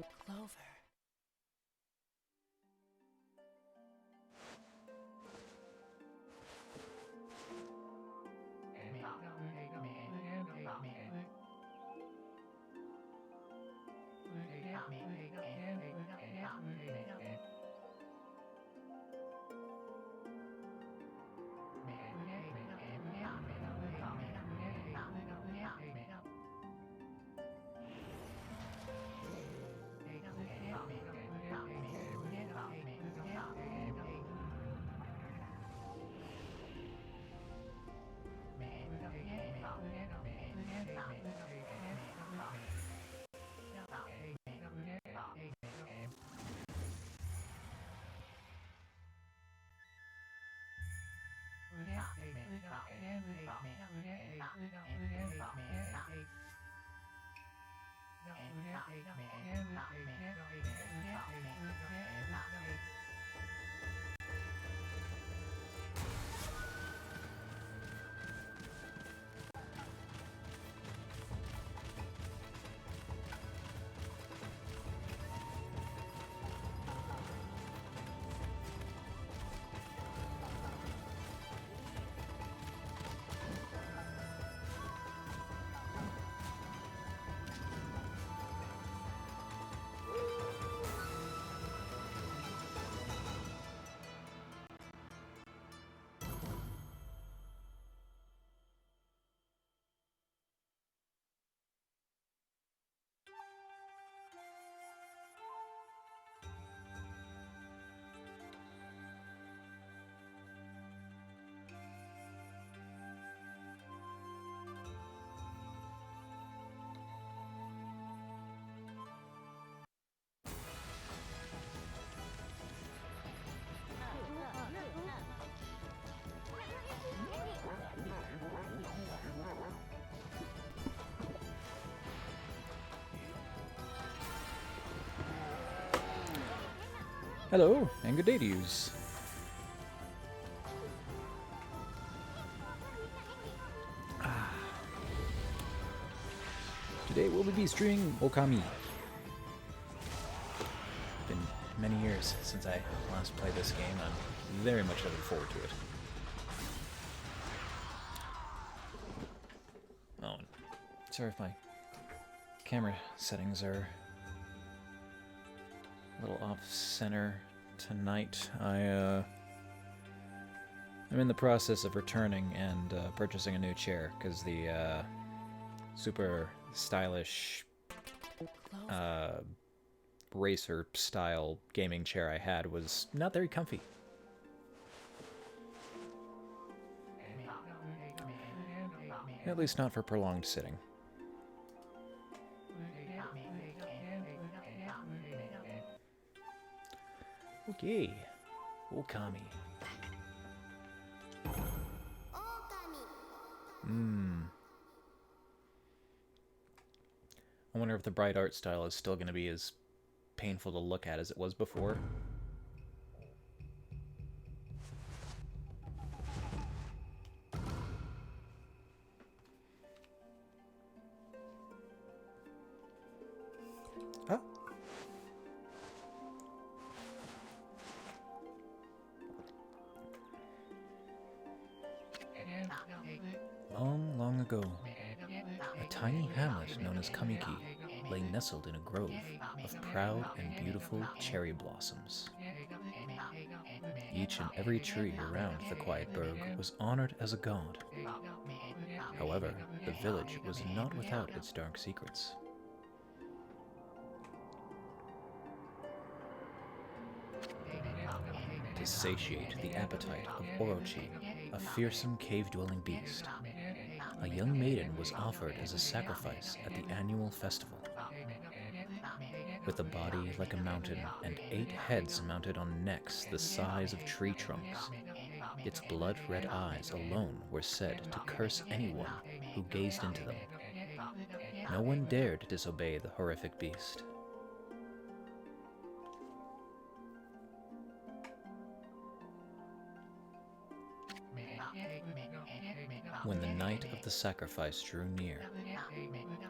Clover. Hello, and good day to yous. Today we'll be streaming Okami. Been many years since I last played this game. I'm very much looking forward to it. Oh, sorry if my camera settings are a little off-center tonight. I'm in the process of returning and purchasing a new chair because the super stylish racer-style gaming chair I had was not very comfy. At least not for prolonged sitting. Okay, Okami. I wonder if the bright art style is still going to be as painful to look at as it was before. Oh. Long, long ago, a tiny hamlet known as Kamiki lay nestled in a grove of proud and beautiful cherry blossoms. Each and every tree around the quiet burg was honored as a god. However, the village was not without its dark secrets. To satiate the appetite of Orochi, a fearsome cave-dwelling beast, a young maiden was offered as a sacrifice at the annual festival. With a body like a mountain and 8 heads mounted on necks the size of tree trunks, its blood-red eyes alone were said to curse anyone who gazed into them. No one dared disobey the horrific beast. When the night of the sacrifice drew near,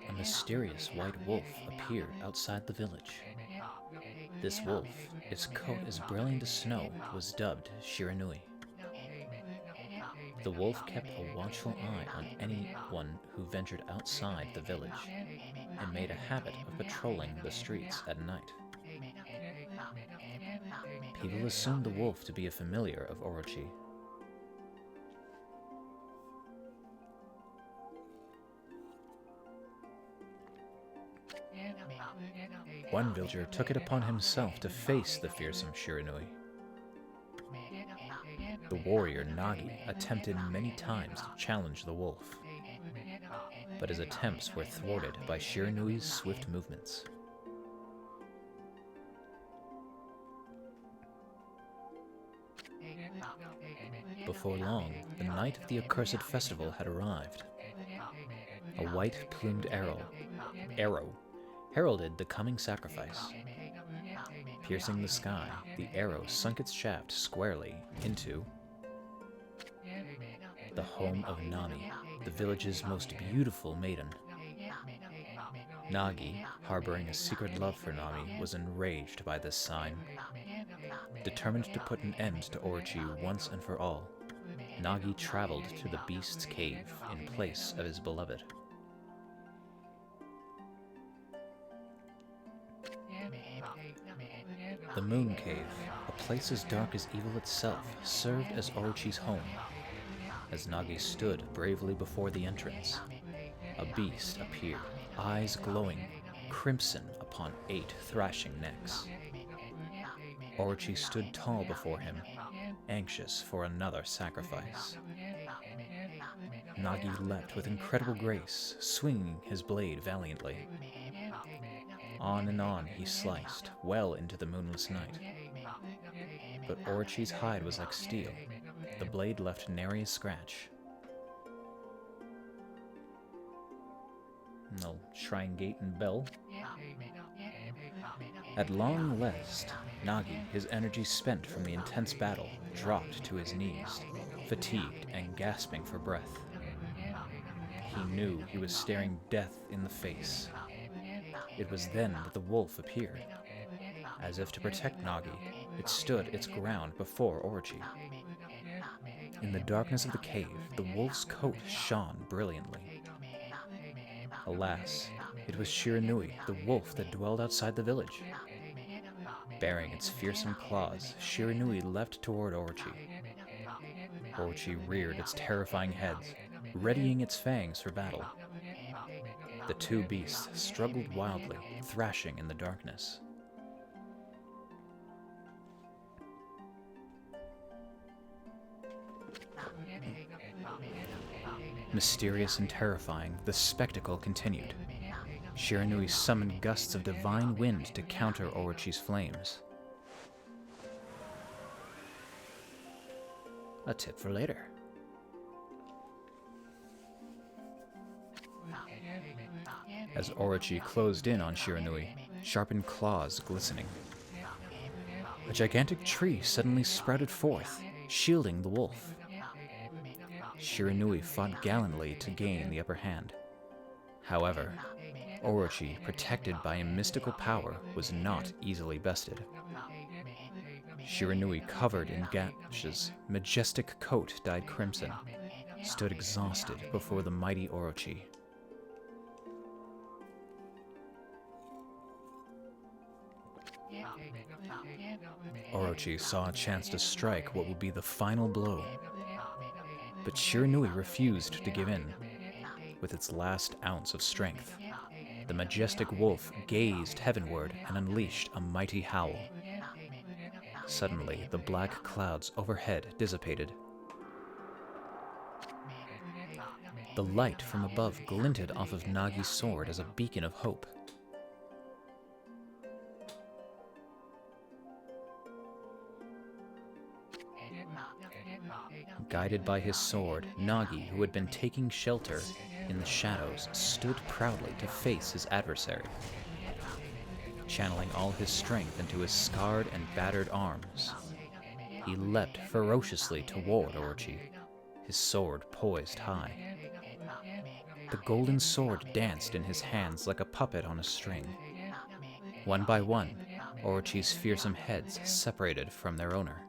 a mysterious white wolf appeared outside the village. This wolf, its coat as brilliant as snow, was dubbed Shiranui. The wolf kept a watchful eye on anyone who ventured outside the village, and made a habit of patrolling the streets at night. People assumed the wolf to be a familiar of Orochi. One villager took it upon himself to face the fearsome Shiranui. The warrior Nogi attempted many times to challenge the wolf, but his attempts were thwarted by Shiranui's swift movements. Before long, the night of the accursed festival had arrived. A white-plumed arrow heralded the coming sacrifice. Piercing the sky, the arrow sunk its shaft squarely into the home of Nami, the village's most beautiful maiden. Nogi, harboring a secret love for Nami, was enraged by this sign. Determined to put an end to Orochi once and for all, Nogi traveled to the beast's cave in place of his beloved. The Moon Cave, a place as dark as evil itself, served as Orochi's home. As Nogi stood bravely before the entrance, a beast appeared, eyes glowing, crimson upon 8 thrashing necks. Orochi stood tall before him, anxious for another sacrifice. Nogi leapt with incredible grace, swinging his blade valiantly. On and on he sliced, well into the moonless night. But Orochi's hide was like steel. The blade left nary a scratch. No shrine gate and bell. At long last, Nogi, his energy spent from the intense battle, dropped to his knees, fatigued and gasping for breath. He knew he was staring death in the face. It was then that the wolf appeared. As if to protect Nogi, it stood its ground before Orochi. In the darkness of the cave, the wolf's coat shone brilliantly. Alas, it was Shiranui, the wolf that dwelled outside the village. Baring its fearsome claws, Shiranui leapt toward Orochi. Orochi reared its terrifying heads, readying its fangs for battle. The two beasts struggled wildly, thrashing in the darkness. Mysterious and terrifying, the spectacle continued. Shiranui summoned gusts of divine wind to counter Orochi's flames. A tip for later. As Orochi closed in on Shiranui, sharpened claws glistening, a gigantic tree suddenly sprouted forth, shielding the wolf. Shiranui fought gallantly to gain the upper hand. However, Orochi, protected by a mystical power, was not easily bested. Shiranui, covered in gashes, majestic coat dyed crimson, stood exhausted before the mighty Orochi. Orochi saw a chance to strike what would be the final blow. But Shiranui refused to give in. With its last ounce of strength, the majestic wolf gazed heavenward and unleashed a mighty howl. Suddenly, the black clouds overhead dissipated. The light from above glinted off of Nagi's sword as a beacon of hope. Guided by his sword, Nogi, who had been taking shelter in the shadows, stood proudly to face his adversary. Channeling all his strength into his scarred and battered arms, he leapt ferociously toward Orochi, his sword poised high. The golden sword danced in his hands like a puppet on a string. One by one, Orochi's fearsome heads separated from their owner.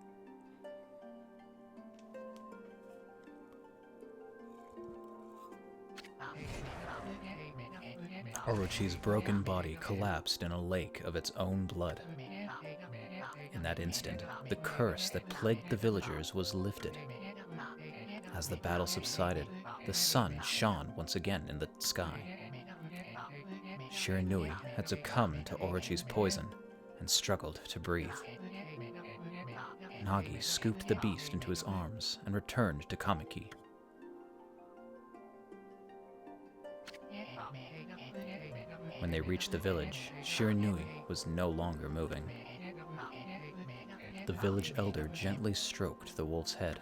Orochi's broken body collapsed in a lake of its own blood. In that instant, the curse that plagued the villagers was lifted. As the battle subsided, the sun shone once again in the sky. Shiranui had succumbed to Orochi's poison and struggled to breathe. Nogi scooped the beast into his arms and returned to Kamiki. When they reached the village, Shiranui was no longer moving. The village elder gently stroked the wolf's head.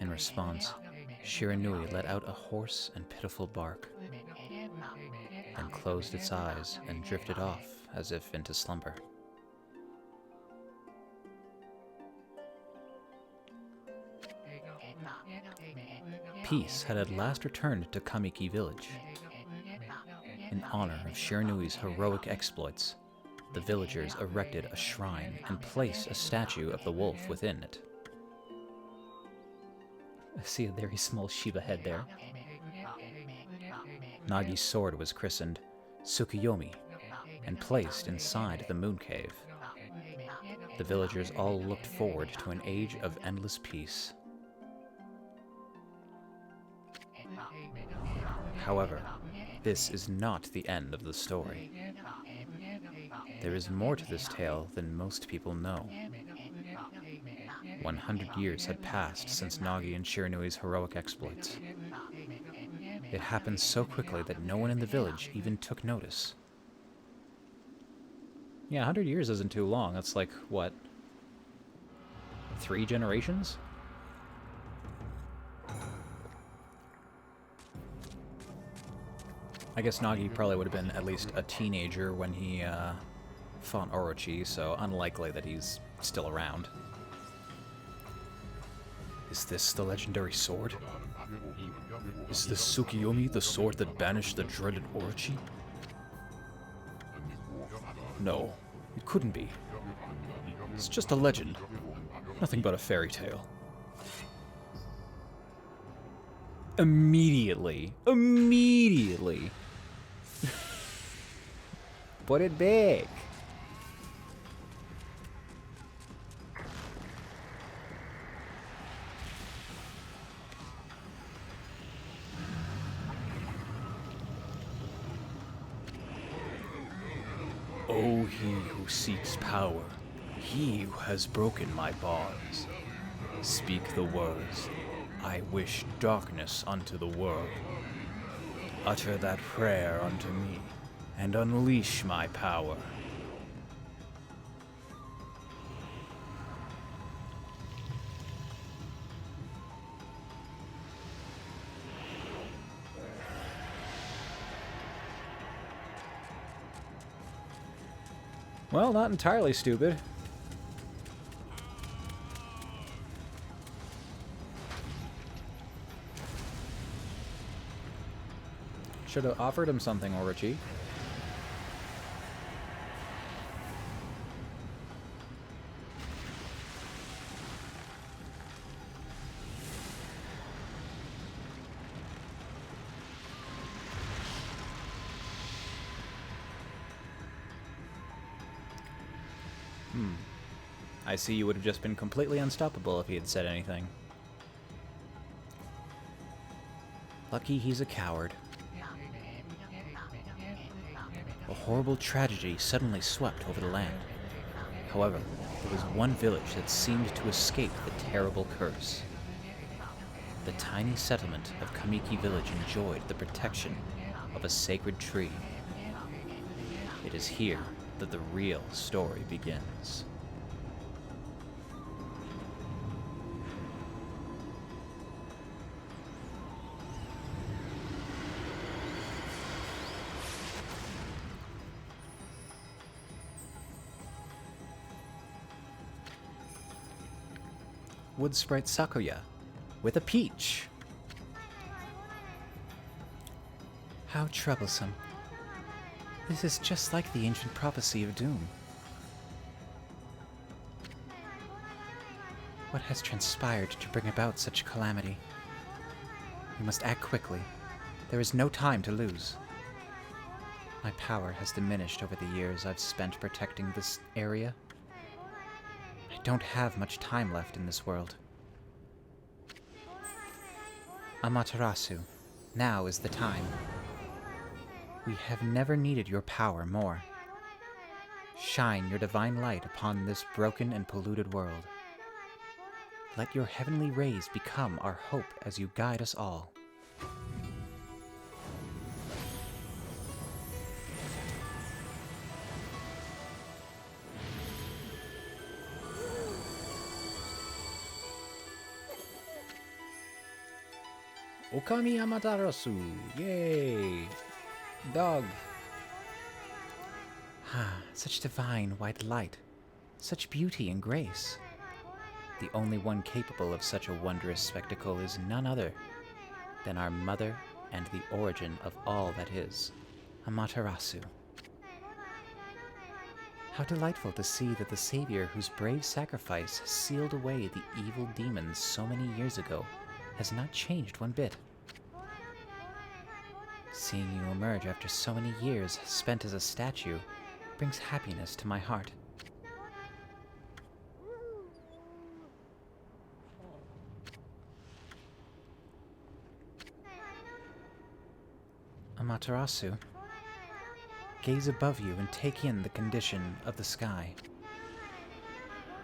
In response, Shiranui let out a hoarse and pitiful bark, then closed its eyes and drifted off as if into slumber. Peace had at last returned to Kamiki village. In honor of Shiranui's heroic exploits, the villagers erected a shrine and placed a statue of the wolf within it. I see a very small Shiba head there. Nagi's sword was christened Tsukuyomi and placed inside the moon cave. The villagers all looked forward to an age of endless peace. However, this is not the end of the story. There is more to this tale than most people know. 100 years had passed since Nogi and Shiranui's heroic exploits. It happened so quickly that no one in the village even took notice. Yeah, 100 years isn't too long. That's like, what, 3 generations? I guess Nogi probably would have been at least a teenager when he fought Orochi, so unlikely that he's still around. Is this the legendary sword? Is this Tsukuyomi the sword that banished the dreaded Orochi? No, it couldn't be. It's just a legend. Nothing but a fairy tale. Immediately. Put it back. Oh, he who seeks power, he who has broken my bonds. Speak the words, I wish darkness unto the world. Utter that prayer unto me, and unleash my power. Well, not entirely stupid. Should have offered him something, Orochi. I see you would have just been completely unstoppable if he had said anything. Lucky he's a coward. A horrible tragedy suddenly swept over the land. However, there was one village that seemed to escape the terrible curse. The tiny settlement of Kamiki village enjoyed the protection of a sacred tree. It is here that the real story begins. Wood Sprite Sakuya with a peach. How troublesome. This is just like the ancient prophecy of doom. What has transpired to bring about such calamity? We must act quickly. There is no time to lose. My power has diminished over the years I've spent protecting this area. I don't have much time left in this world. Amaterasu, now is the time. We have never needed your power more. Shine your divine light upon this broken and polluted world. Let your heavenly rays become our hope as you guide us all. Okami Amaterasu! Yay! Dog! Ah, such divine white light. Such beauty and grace. The only one capable of such a wondrous spectacle is none other than our mother and the origin of all that is, Amaterasu. How delightful to see that the savior whose brave sacrifice sealed away the evil demons so many years ago has not changed one bit. Seeing you emerge after so many years spent as a statue brings happiness to my heart. Amaterasu, gaze above you and take in the condition of the sky.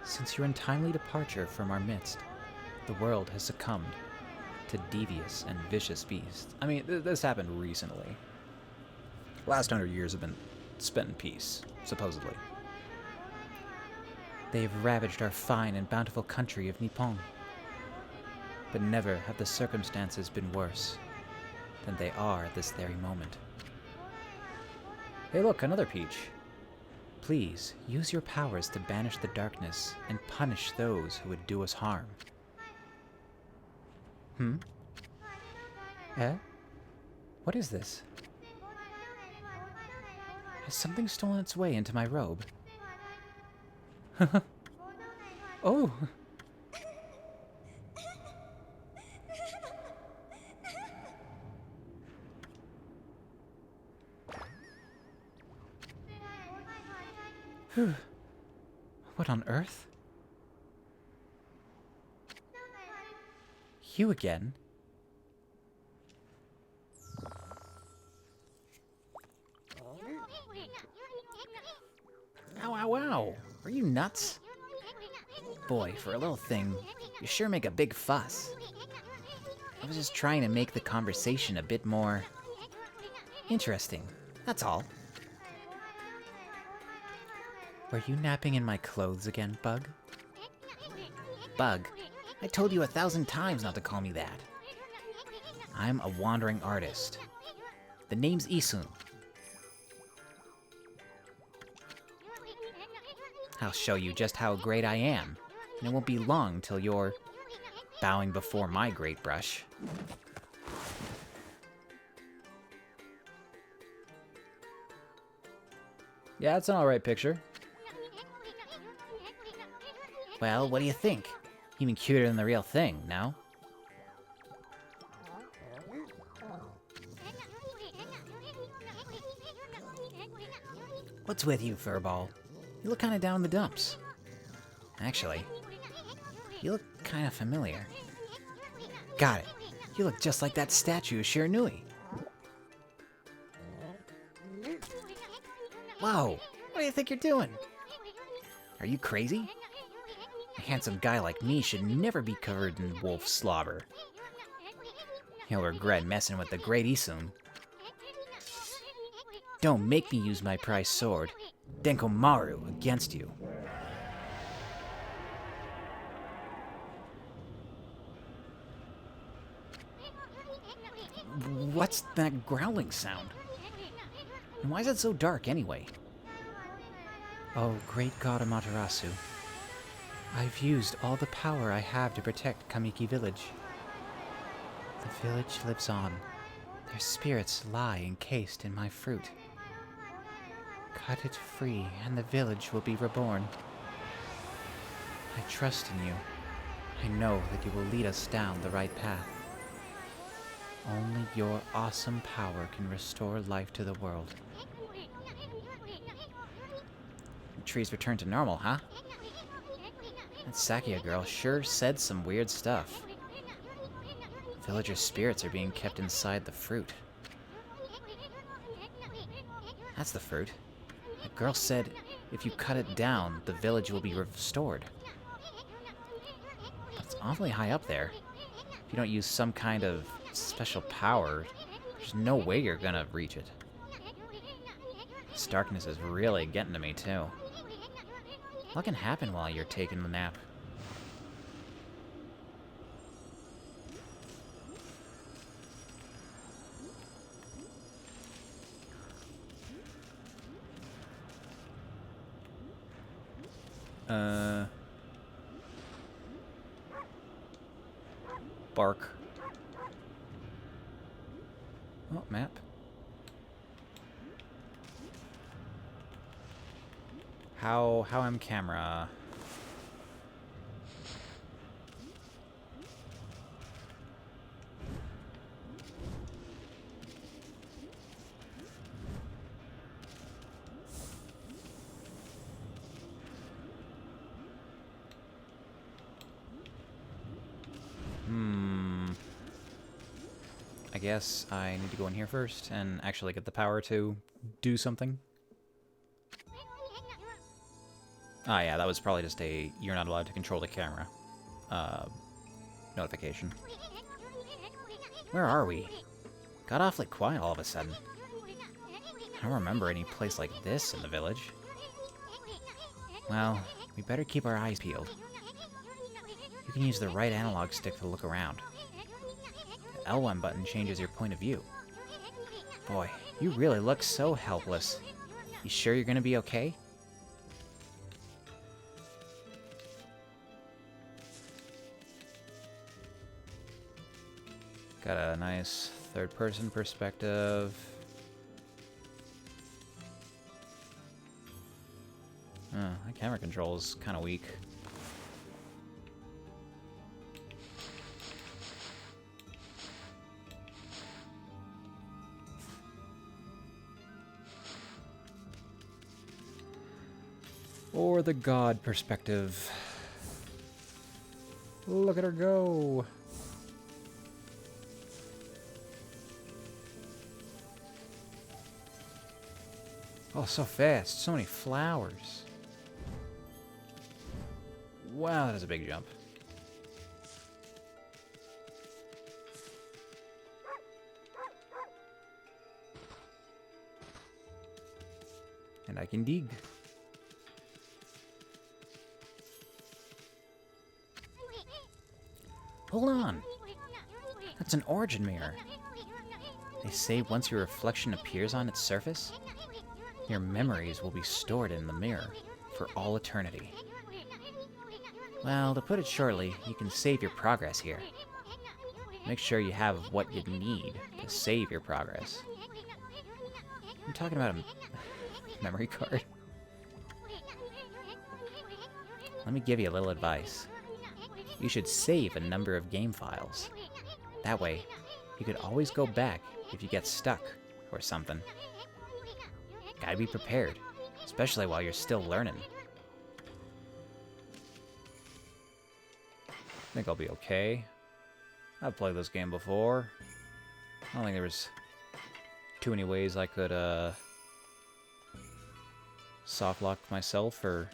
Since your untimely departure from our midst, the world has succumbed to devious and vicious beasts. I mean, this happened recently. Last 100 years have been spent in peace, supposedly. They have ravaged our fine and bountiful country of Nippon. But never have the circumstances been worse than they are at this very moment. Hey look, another peach. Please, use your powers to banish the darkness and punish those who would do us harm. Eh? What is this? Has something stolen its way into my robe? Oh! What on earth? You again? Ow, ow, ow! Are you nuts? Boy, for a little thing, you sure make a big fuss. I was just trying to make the conversation a bit more interesting, that's all. Were you napping in my clothes again, Bug? Bug, I told you 1,000 times not to call me that. I'm a wandering artist. The name's Isun. I'll show you just how great I am, and it won't be long till you're bowing before my great brush. Yeah, it's an alright picture. Well, what do you think? Even cuter than the real thing, no? What's with you, Furball? You look kinda down in the dumps. Actually, you look kinda familiar. Got it. You look just like that statue of Shiranui. Whoa! What do you think you're doing? Are you crazy? A handsome guy like me should never be covered in wolf slobber. He'll regret messing with the great Isun. Don't make me use my prized sword, Denkomaru, against you. What's that growling sound? And why is it so dark anyway? Oh, great god Amaterasu. I've used all the power I have to protect Kamiki Village. The village lives on. Their spirits lie encased in my fruit. Cut it free, and the village will be reborn. I trust in you. I know that you will lead us down the right path. Only your awesome power can restore life to the world. The trees return to normal, huh? That Sakia girl sure said some weird stuff. Villagers' spirits are being kept inside the fruit. That's the fruit. The girl said if you cut it down, the village will be restored. But it's awfully high up there. If you don't use some kind of special power, there's no way you're gonna reach it. This darkness is really getting to me, too. What can happen while you're taking the nap? Bark. Oh, map. How am camera? I guess I need to go in here first and actually get the power to do something. Ah, yeah, that was probably just a "you're not allowed to control the camera" notification. Where are we? Got awfully quiet all of a sudden. I don't remember any place like this in the village. Well, we better keep our eyes peeled. You can use the right analog stick to look around. The L1 button changes your point of view. Boy, you really look so helpless. You sure you're gonna be okay? Got a nice third-person perspective. That camera control is kind of weak. Or the god perspective. Look at her go! Oh, so fast. So many flowers. Wow, that is a big jump. And I can dig. Hold on. That's an origin mirror. They say once your reflection appears on its surface, your memories will be stored in the mirror for all eternity. Well, to put it shortly, you can save your progress here. Make sure you have what you need to save your progress. I'm talking about a memory card. Let me give you a little advice. You should save a number of game files. That way, you could always go back if you get stuck or something. Gotta be prepared, especially while you're still learning. I think I'll be okay. I've played this game before. I don't think there was too many ways I could soft lock myself or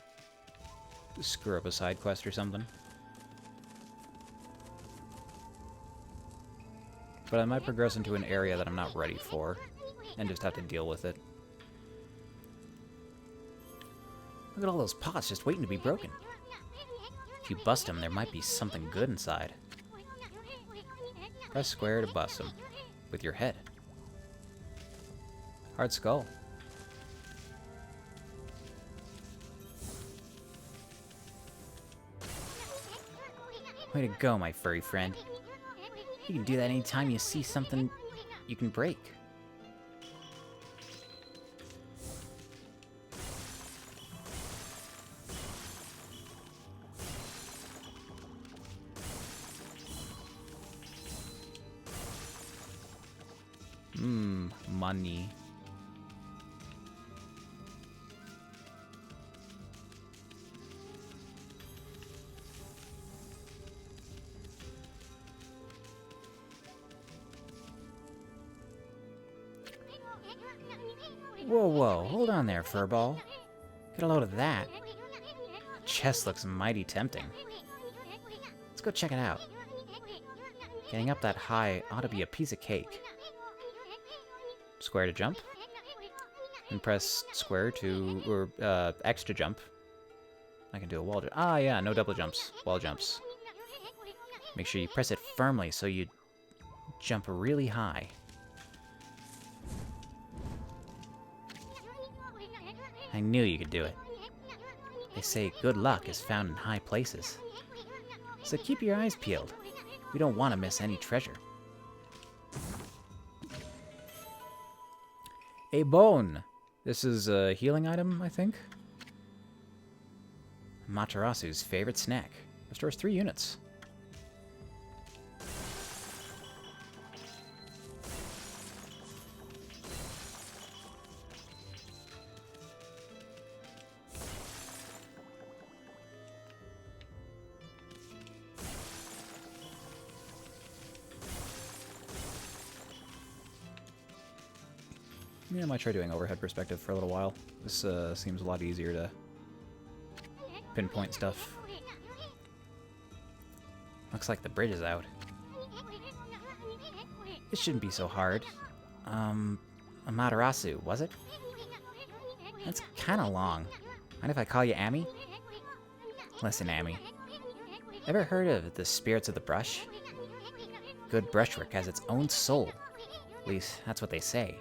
screw up a side quest or something. But I might progress into an area that I'm not ready for and just have to deal with it. Look at all those pots just waiting to be broken. If you bust them, there might be something good inside. Press square to bust them with your head. Hard skull. Way to go, my furry friend. You can do that anytime you see something you can break. money. Whoa, whoa, hold on there, Furball. Get a load of that. The chest looks mighty tempting. Let's go check it out. Getting up that high ought to be a piece of cake. Square to jump. And press square to, or X to jump. I can do a wall jump. Ah, yeah, no double jumps. Wall jumps. Make sure you press it firmly so you jump really high. I knew you could do it. They say good luck is found in high places. So keep your eyes peeled. We don't want to miss any treasure. A bone! This is a healing item, I think? Matarasu's favorite snack. Restores 3 units. Yeah, I might try doing overhead perspective for a little while. This seems a lot easier to pinpoint stuff. Looks like the bridge is out. It shouldn't be so hard. Amaterasu, was it? That's kinda long. Mind if I call you Amy? Listen, Amy. Ever heard of the spirits of the brush? Good brushwork has its own soul. At least, that's what they say.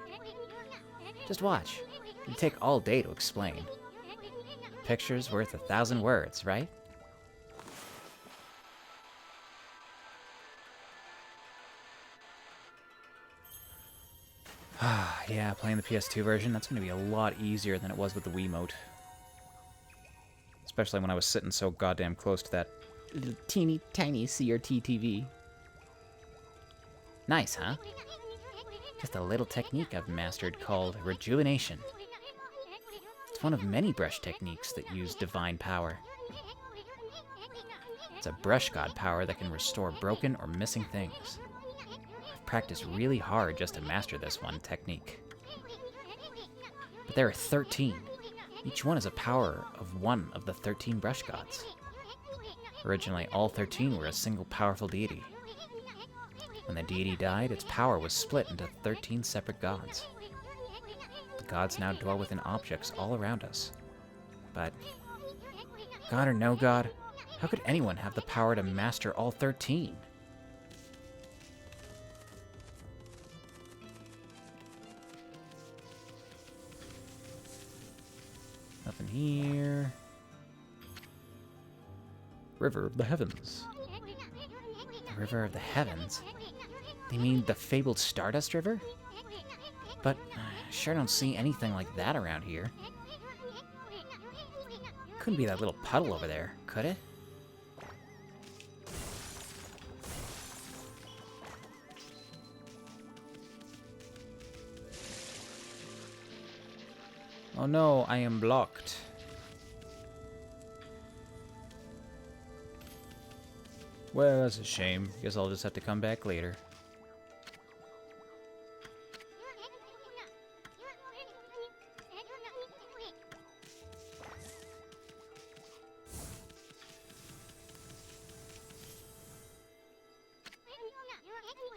Just watch. It'd take all day to explain. Picture's worth 1,000 words, right? Yeah, playing the PS2 version, that's going to be a lot easier than it was with the Wiimote. Especially when I was sitting so goddamn close to that little teeny tiny CRT TV. Nice, huh? Just a little technique I've mastered called Rejuvenation. It's one of many brush techniques that use divine power. It's a brush god power that can restore broken or missing things. I've practiced really hard just to master this one technique. But there are 13. Each one is a power of one of the 13 brush gods. Originally, all 13 were a single powerful deity. When the deity died, its power was split into 13 separate gods. The gods now dwell within objects all around us. But, God or no God, how could anyone have the power to master all 13? Nothing here. River of the Heavens. The River of the Heavens? You mean the fabled Stardust River? But I sure don't see anything like that around here. Couldn't be that little puddle over there, could it? Oh no, I am blocked. Well, that's a shame. Guess I'll just have to come back later.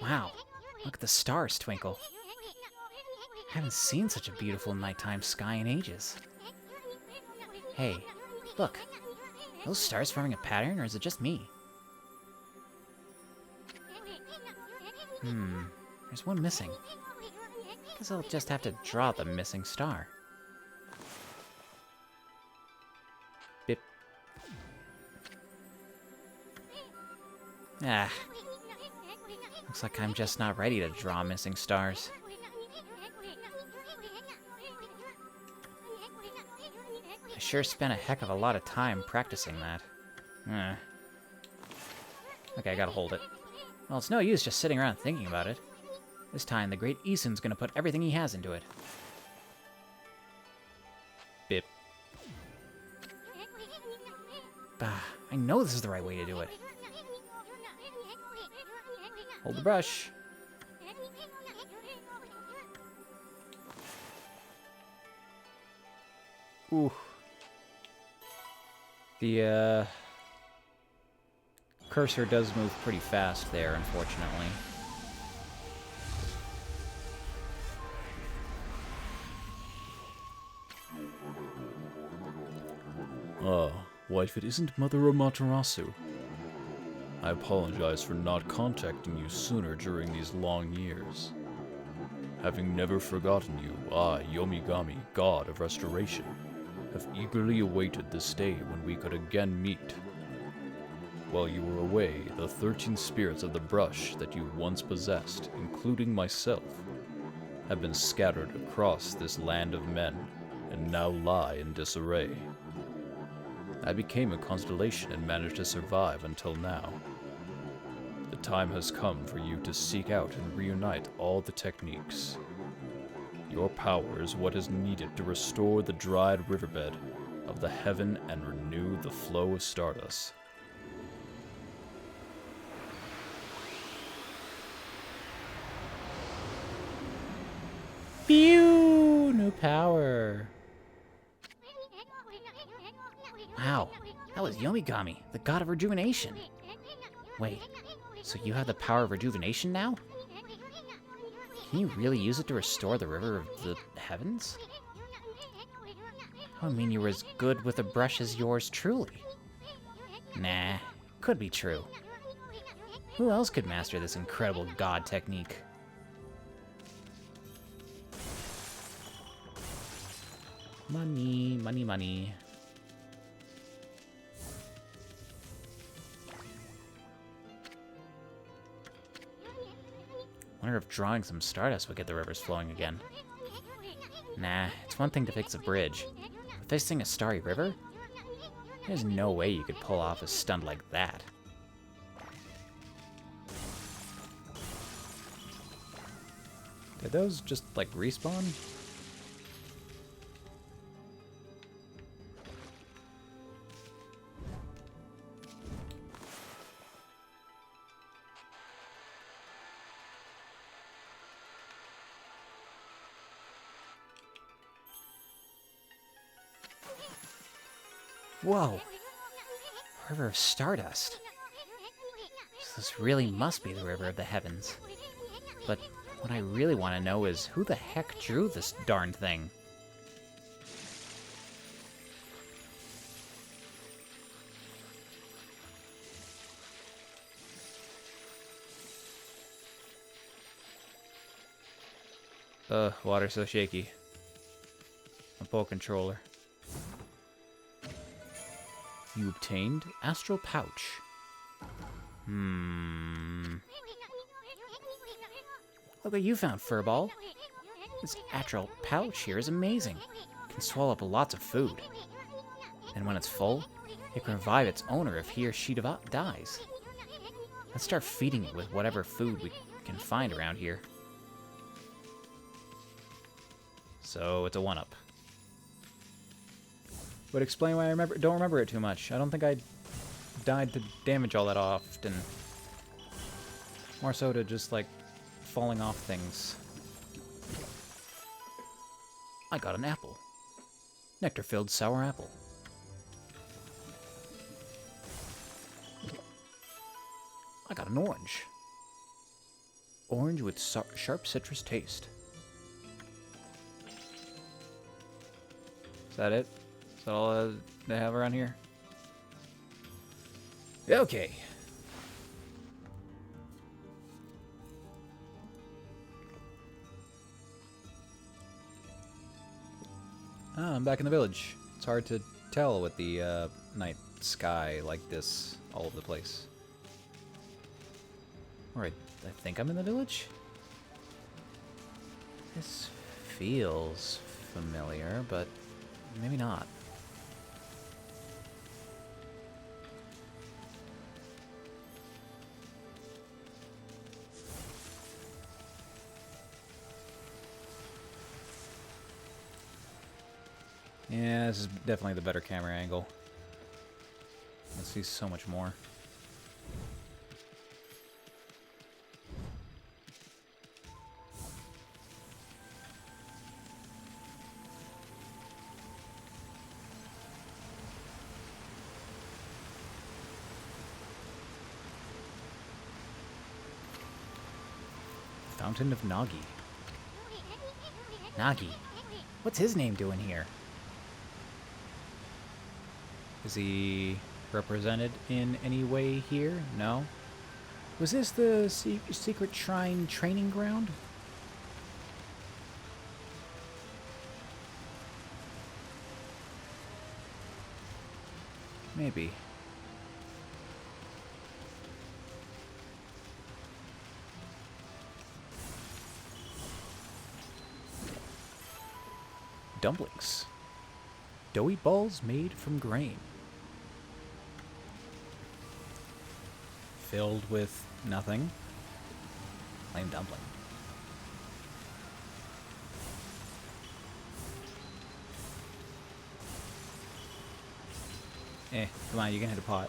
Wow, look at the stars twinkle. I haven't seen such a beautiful nighttime sky in ages. Hey, look. Are those stars forming a pattern, or is it just me? There's one missing. Guess I'll just have to draw the missing star. Bip. Ah. Looks like I'm just not ready to draw missing stars. I sure spent a heck of a lot of time practicing that. Okay, I gotta hold it. Well, it's no use just sitting around thinking about it. This time, the great Isun's gonna put everything he has into it. Bip. Bah, I know this is the right way to do it. Hold the brush. Ooh. The, cursor does move pretty fast there, unfortunately. Ah, wife, it isn't Mother Amaterasu. I apologize for not contacting you sooner during these long years. Having never forgotten you, I, Yomigami, God of Restoration, have eagerly awaited this day when we could again meet. While you were away, the 13 spirits of the brush that you once possessed, including myself, have been scattered across this land of men, and now lie in disarray. I became a constellation and managed to survive until now. The time has come for you to seek out and reunite all the techniques. Your power is what is needed to restore the dried riverbed of the heaven and renew the flow of stardust. Pew! New power. Wow, that was Yomigami, the god of rejuvenation. Wait, so you have the power of rejuvenation now? Can you really use it to restore the river of the heavens? I mean, you were as good with a brush as yours truly. Nah, could be true. Who else could master this incredible god technique? Money, money, money. Wonder if drawing some stardust would get the rivers flowing again. Nah, it's one thing to fix a bridge. But fixing a starry river? There's no way you could pull off a stunt like that. Did those just, like, respawn? Whoa! River of Stardust. So this really must be the River of the Heavens. But what I really want to know is who the heck drew this darn thing? Water's so shaky. My pole controller. You obtained Astral Pouch. Look what you found, Furball. This astral pouch here is amazing. It can swallow up lots of food. And when it's full, it can revive its owner if he or she dies. Let's start feeding it with whatever food we can find around here. So it's a 1-up. Would explain why I don't remember it too much. I don't think I died to damage all that often. More so to just, like, falling off things. I got an apple. Nectar-filled sour apple. I got an orange. Orange with sharp citrus taste. Is that it? Is that all they have around here? Okay. Ah, I'm back in the village. It's hard to tell with the night sky like this all over the place. Alright, I think I'm in the village? This feels familiar, but maybe not. This is definitely the better camera angle. Let's see so much more. Fountain of Nogi. Nogi? What's his name doing here? Is he represented in any way here? No? Was this the secret shrine training ground? Maybe. Dumplings. Doughy balls made from grain. Filled with nothing. Plain dumpling. Come on, you can hit a pot.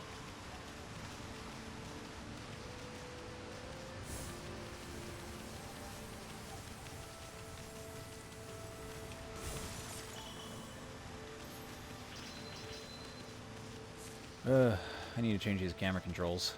I need to change these camera controls.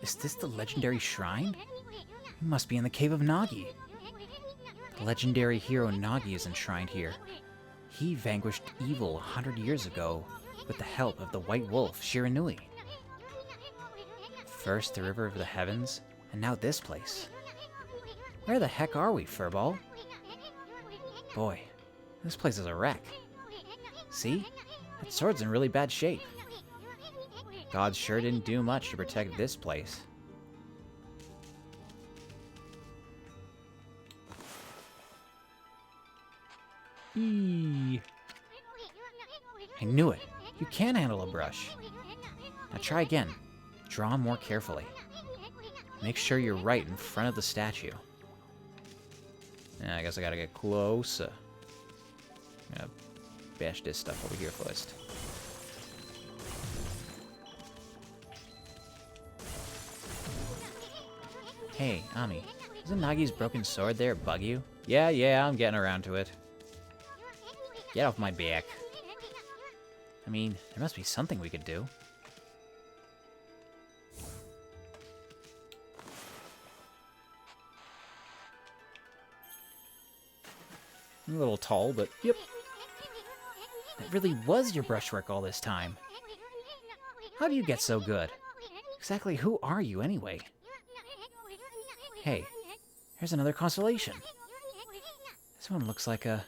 Is this the legendary shrine? It must be in the cave of Nogi. The legendary hero Nogi is enshrined here. He vanquished evil 100 years ago with the help of the White Wolf, Shiranui. First the River of the Heavens, and now this place. Where the heck are we, Furball? Boy, this place is a wreck. See? That sword's in really bad shape. Gods sure didn't do much to protect this place. Eee. I knew it. You can handle a brush. Now try again. Draw more carefully. Make sure you're right in front of the statue. I guess I gotta get closer. I'm gonna bash this stuff over here first. Hey, Ami, doesn't Nagi's broken sword there bug you? Yeah, I'm getting around to it. Get off my back. I mean, there must be something we could do. I'm a little tall, but yep. It really was your brushwork all this time. How do you get so good? Exactly who are you anyway? Hey, here's another constellation. This one looks like a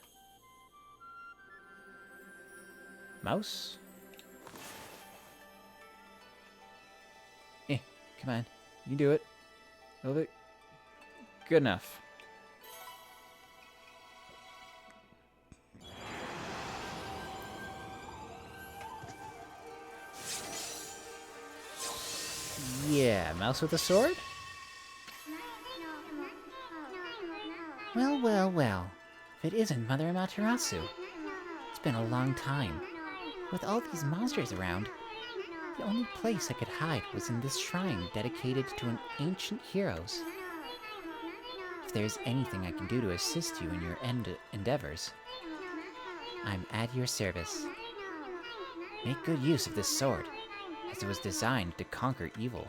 mouse? Come on. You can do it. A little bit. Good enough. Yeah, mouse with a sword? Well. If it isn't Mother Amaterasu. It's been a long time. With all these monsters around, the only place I could hide was in this shrine dedicated to an ancient heroes. If there's anything I can do to assist you in your endeavors, I'm at your service. Make good use of this sword, as it was designed to conquer evil.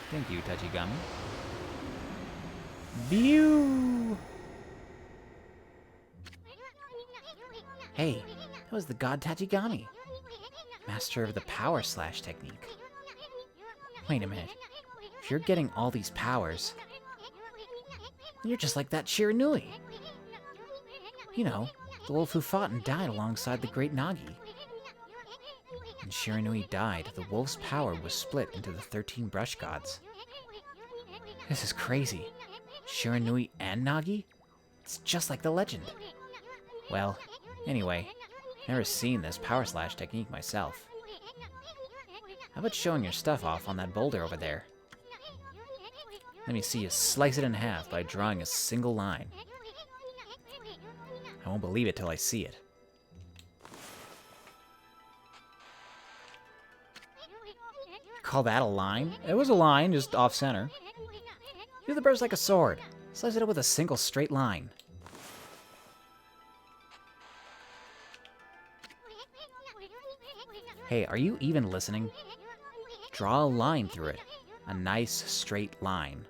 Thank you, Tachigami. View! Hey, that was the god Tachigami, master of the power slash technique. Wait a minute. If you're getting all these powers, You're just like that Shiranui. You know, the wolf who fought and died alongside the great Nogi. When Shiranui died, the wolf's power was split into the 13 brush gods. This is crazy. Shiranui and Nogi? It's just like the legend. Well, anyway, never seen this power slash technique myself. How about showing your stuff off on that boulder over there? Let me see you slice it in half by drawing a single line. I won't believe it till I see it. Call that a line? It was a line, just off-center. Do the birds like a sword. Slice it up with a single straight line. Hey, are you even listening? Draw a line through it. A nice, straight line.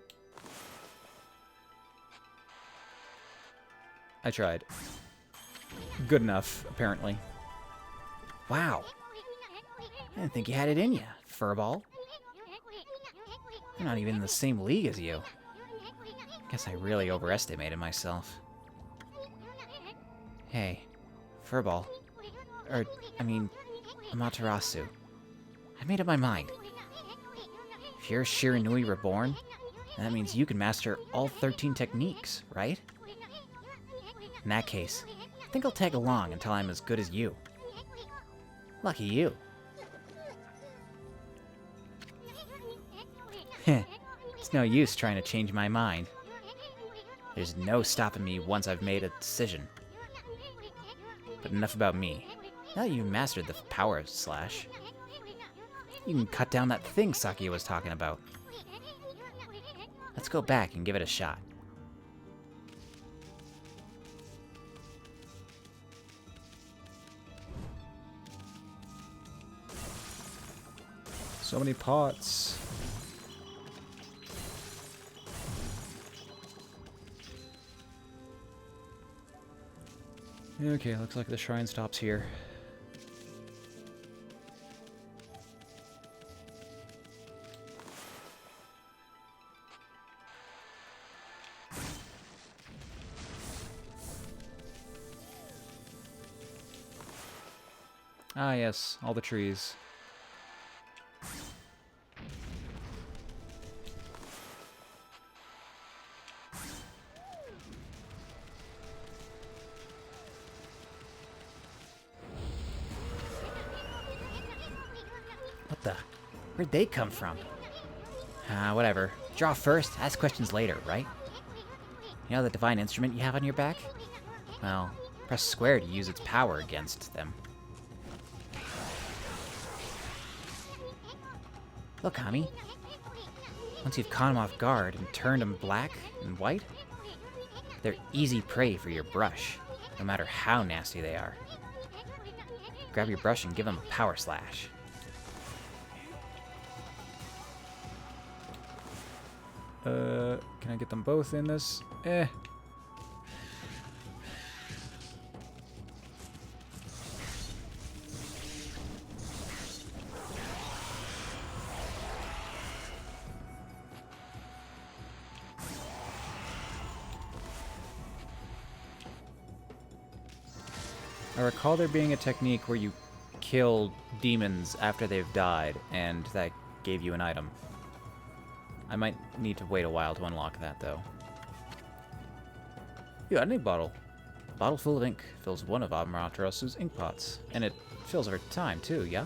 I tried. Good enough, apparently. Wow. I didn't think you had it in you, furball. I'm not even in the same league as you. Guess I really overestimated myself. Hey, furball. Amaterasu. I made up my mind. If you're Shiranui reborn, then that means you can master all 13 techniques, right? In that case, I think I'll tag along until I'm as good as you. Lucky you. Heh, it's no use trying to change my mind. There's no stopping me once I've made a decision. But enough about me. Now that you've mastered the power slash, you can cut down that thing Sakia was talking about. Let's go back and give it a shot. So many pots. Okay, looks like the shrine stops here. Ah yes, all the trees. What the? Where'd they come from? Whatever. Draw first, ask questions later, right? You know the divine instrument you have on your back? Well, press square to use its power against them. Look, Okami. Once you've caught them off guard and turned them black and white, they're easy prey for your brush, no matter how nasty they are. Grab your brush and give them a power slash. Can I get them both in this? Eh. I recall there being a technique where you kill demons after they've died, and that gave you an item. I might need to wait a while to unlock that, though. You got an ink bottle. A bottle full of ink fills one of Amaterasu's ink pots. And it fills over time, too, yeah?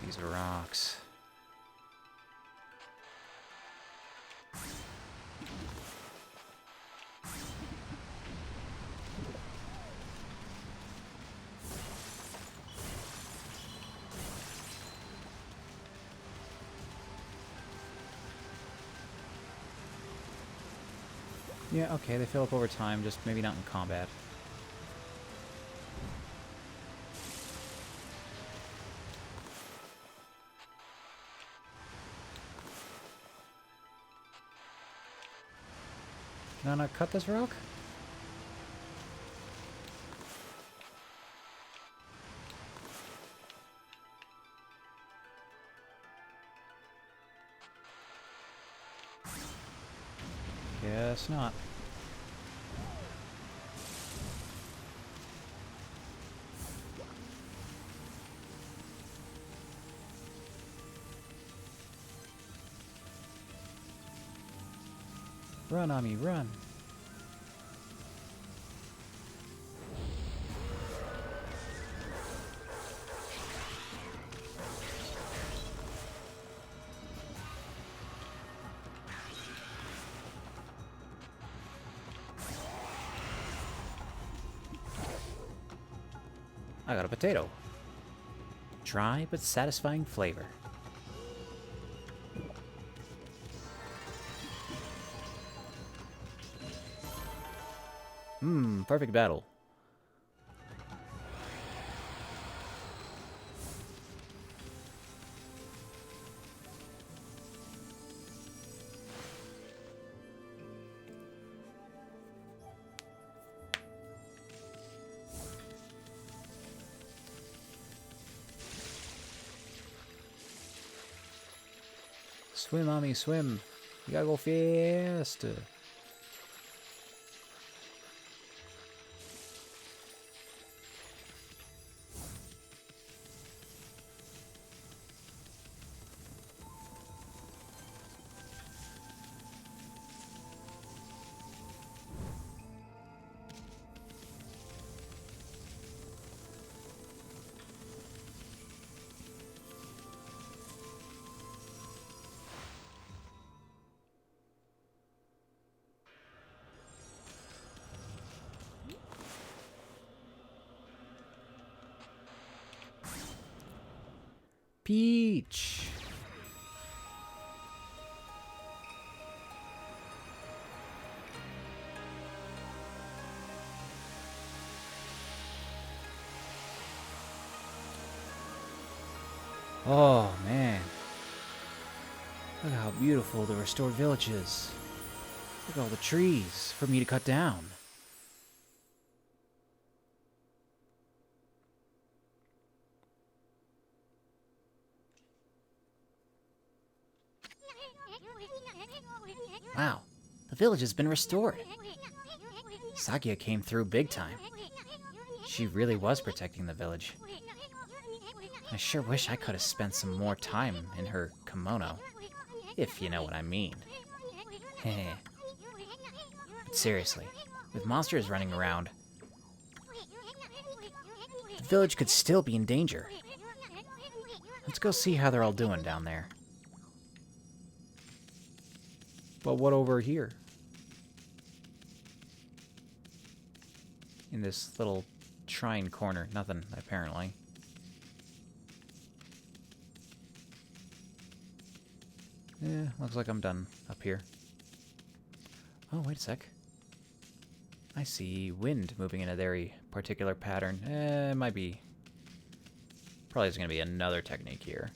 These rocks. Yeah, okay, they fill up over time, just maybe not in combat. Can I not cut this rock? Guess not. Run, Ami, run. I got a potato. Dry but satisfying flavor. Perfect battle. Swim, Ami, swim. You gotta go fast. Peach. Oh, man. Look how beautiful the restored village is. Look at all the trees for me to cut down. Wow, the village has been restored. Sakia came through big time. She really was protecting the village. I sure wish I could have spent some more time in her kimono, if you know what I mean. Heh. But seriously, with monsters running around, the village could still be in danger. Let's go see how they're all doing down there. But what over here? In this little shrine corner. Nothing, apparently. Yeah, looks like I'm done up here. Oh, wait a sec. I see wind moving in a very particular pattern. It might be... Probably is going to be another technique here.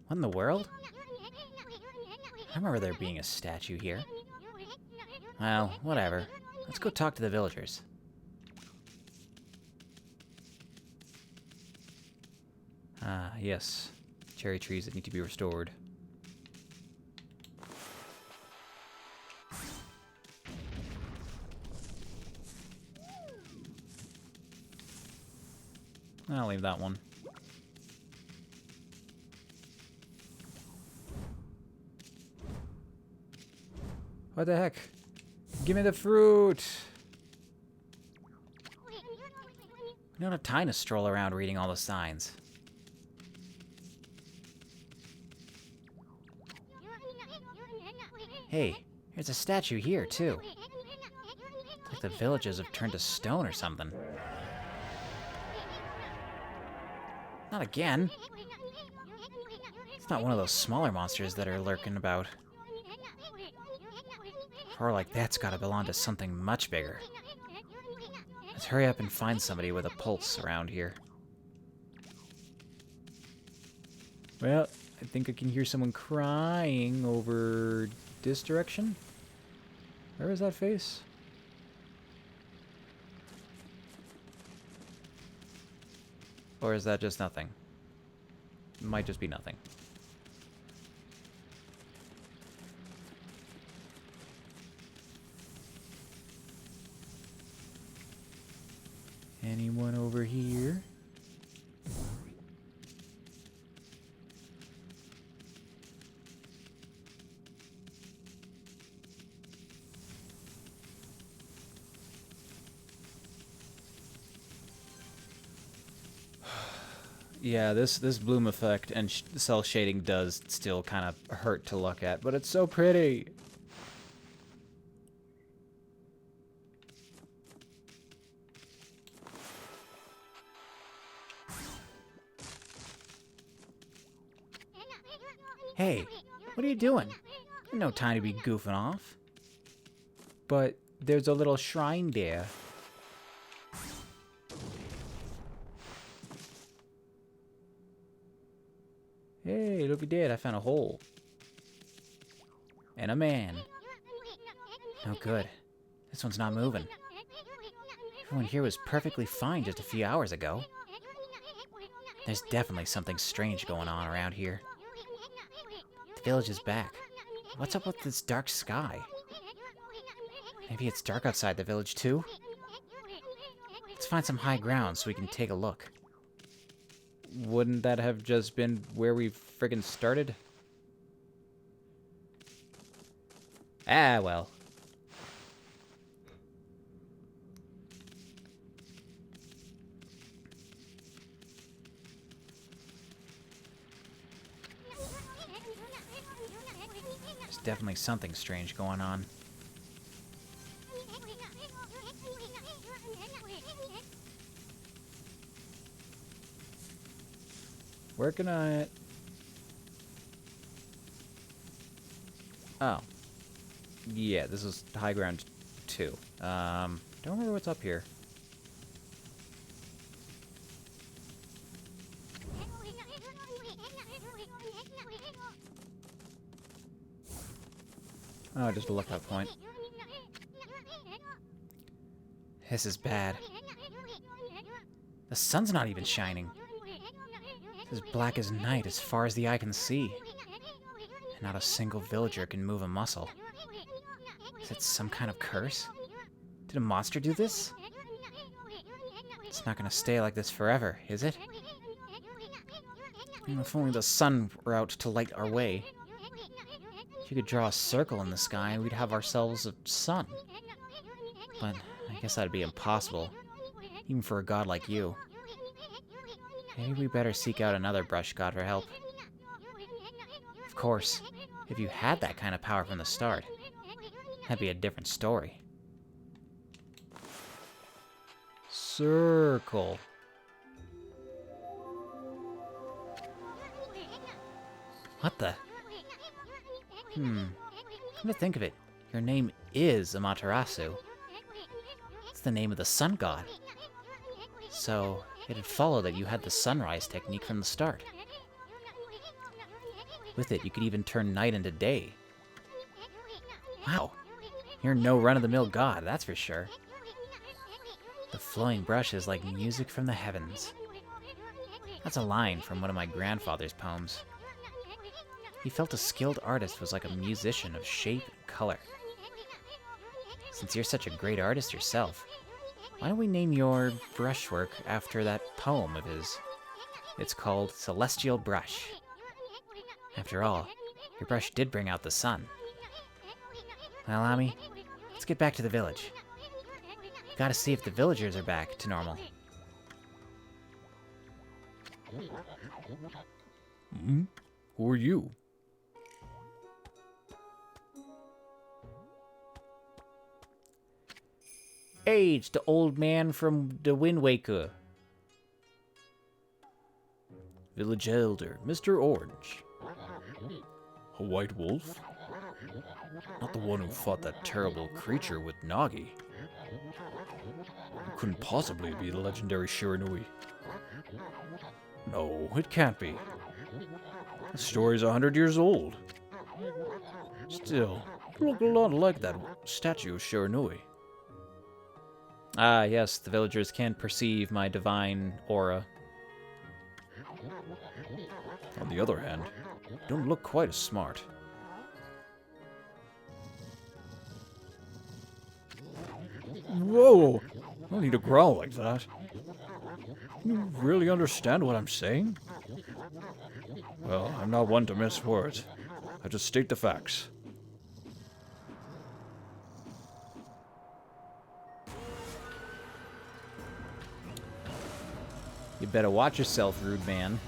What in the world? I remember there being a statue here. Well, whatever. Let's go talk to the villagers. Ah, yes. Cherry trees that need to be restored. I'll leave that one. What the heck? Give me the fruit! We don't have time to stroll around reading all the signs. Hey, there's a statue here, too. It's like the villages have turned to stone or something. Not again. It's not one of those smaller monsters that are lurking about. Or like that's gotta belong to something much bigger. Let's hurry up and find somebody with a pulse around here. Well, I think I can hear someone crying over this direction. Where is that face? Or is that just nothing? It might just be nothing. Anyone over here? Yeah, this bloom effect and cell shading does still kind of hurt to look at, but it's so pretty. Hey, what are you doing? No time to be goofing off. But there's a little shrine there. Hey, look at that, I found a hole. And a man. Oh good. This one's not moving. Everyone here was perfectly fine just a few hours ago. There's definitely something strange going on around here. The village is back. What's up with this dark sky? Maybe it's dark outside the village too? Let's find some high ground so we can take a look. Wouldn't that have just been where we friggin' started? Ah, well. There's definitely something strange going on. Working on it. Oh. Yeah, this is high ground 2. Don't remember what's up here. Oh, just a lookout point. This is bad. The sun's not even shining. It's as black as night as far as the eye can see. And not a single villager can move a muscle. Is it some kind of curse? Did a monster do this? It's not gonna stay like this forever, is it? If only the sun were out to light our way. If you could draw a circle in the sky, we'd have ourselves a sun. But I guess that'd be impossible, even for a god like you. Maybe we better seek out another brush god for help. Of course, if you had that kind of power from the start, that'd be a different story. Circle. What the? Come to think of it, your name is Amaterasu. It's the name of the sun god. So, it'd follow that you had the sunrise technique from the start. With it, you could even turn night into day. Wow, you're no run-of-the-mill god, that's for sure. The flowing brush is like music from the heavens. That's a line from one of my grandfather's poems. He felt a skilled artist was like a musician of shape and color. Since you're such a great artist yourself, Why don't we name your brushwork after that poem of his? It's called Celestial Brush. After all, your brush did bring out the sun. Well, Ami, let's get back to the village. Gotta see if the villagers are back to normal. Who are you? Hey, it's the old man from the Wind Waker. Village elder, Mr. Orange. A white wolf? Not the one who fought that terrible creature with Nogi. It couldn't possibly be the legendary Shiranui. No, it can't be. The story's 100 years old. Still, you look a lot like that statue of Shiranui. Ah, yes, the villagers can perceive my divine aura. On the other hand, you don't look quite as smart. Whoa! I don't need to growl like that. You really understand what I'm saying? Well, I'm not one to mince words. I just state the facts. You better watch yourself, rude man.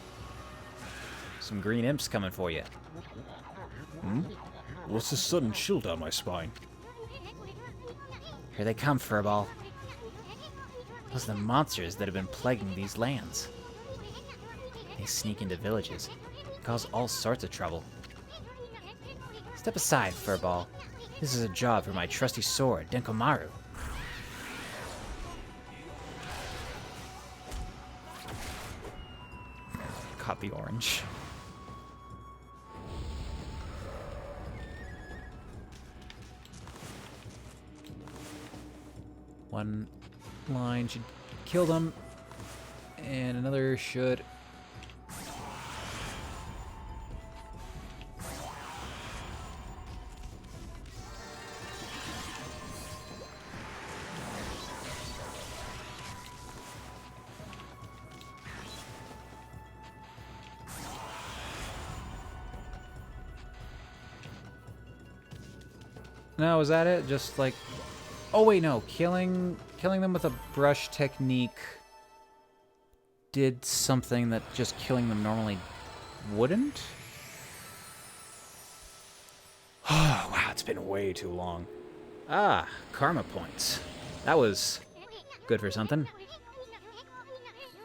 Some green imps coming for you. What's this sudden chill down my spine? Here they come, Furball. Those are the monsters that have been plaguing these lands. They sneak into villages, cause all sorts of trouble. Step aside, Furball. This is a job for my trusty sword, Denkomaru. Caught the orange. One line should kill them, and another should. No, is that it? Just like... Oh wait, no. Killing them with a brush technique did something that just killing them normally wouldn't? Oh, wow, it's been way too long. Ah, karma points. That was good for something.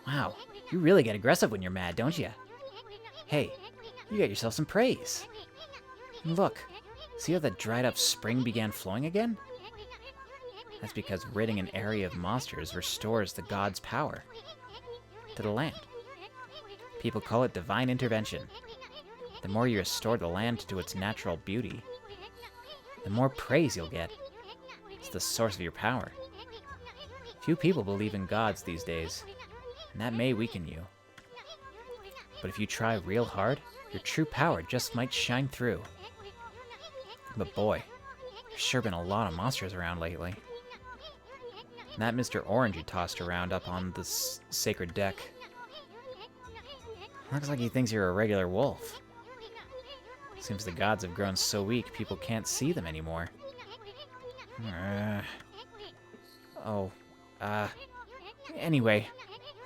Wow, you really get aggressive when you're mad, don't you? Hey, you got yourself some praise. And look, see how the dried up spring began flowing again? That's because ridding an area of monsters restores the god's power to the land. People call it divine intervention. The more you restore the land to its natural beauty, the more praise you'll get. It's the source of your power. Few people believe in gods these days, and that may weaken you. But if you try real hard, your true power just might shine through. But boy, there's sure been a lot of monsters around lately. And that Mr. Orange you tossed around up on the sacred deck. Looks like he thinks you're a regular wolf. Seems the gods have grown so weak people can't see them anymore. Anyway,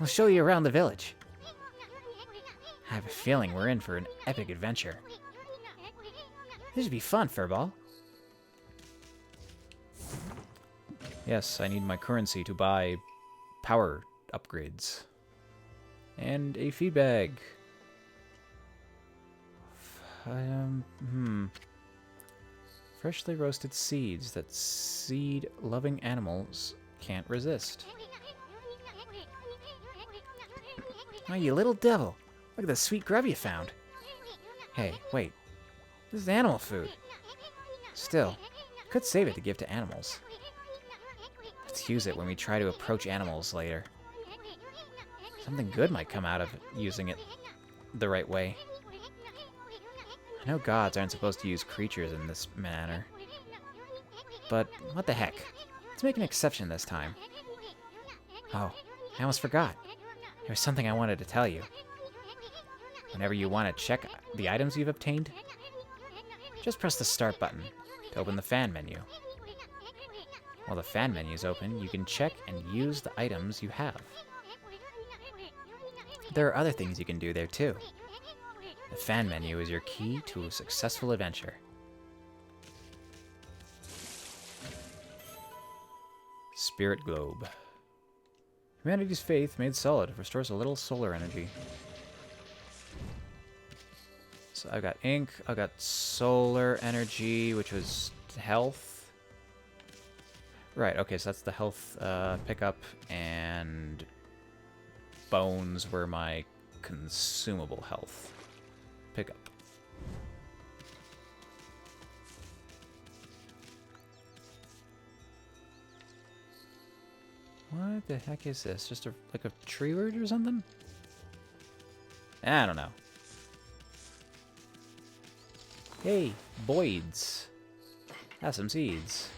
I'll show you around the village. I have a feeling we're in for an epic adventure. This should be fun, Furball. Yes, I need my currency to buy power upgrades. And a feed bag. Freshly roasted seeds that seed-loving animals can't resist. Oh, you little devil. Look at the sweet grub you found. Hey, wait. This is animal food. Still, could save it to give to animals. Let's use it when we try to approach animals later. Something good might come out of using it the right way. I know gods aren't supposed to use creatures in this manner. But what the heck? Let's make an exception this time. Oh, I almost forgot. There's something I wanted to tell you. Whenever you want to check the items you've obtained, just press the start button to open the fan menu. While the fan menu is open, you can check and use the items you have. There are other things you can do there too. The fan menu is your key to a successful adventure. Spirit Globe. Humanity's faith made solid restores a little solar energy. So I've got ink, I've got solar energy, which was health. Right, okay, so that's the health pickup, and bones were my consumable health pickup. What the heck is this? Just like a tree root or something? I don't know. Hey, Boyds. Have some seeds.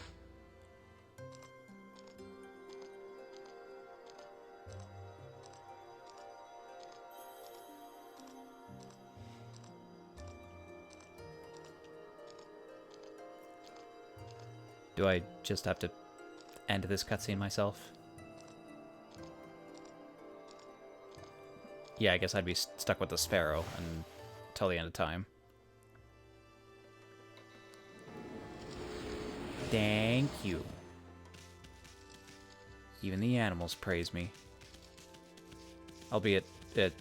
Do I just have to end this cutscene myself? Yeah, I guess I'd be stuck with the sparrow until the end of time. Thank you. Even the animals praise me. Albeit, it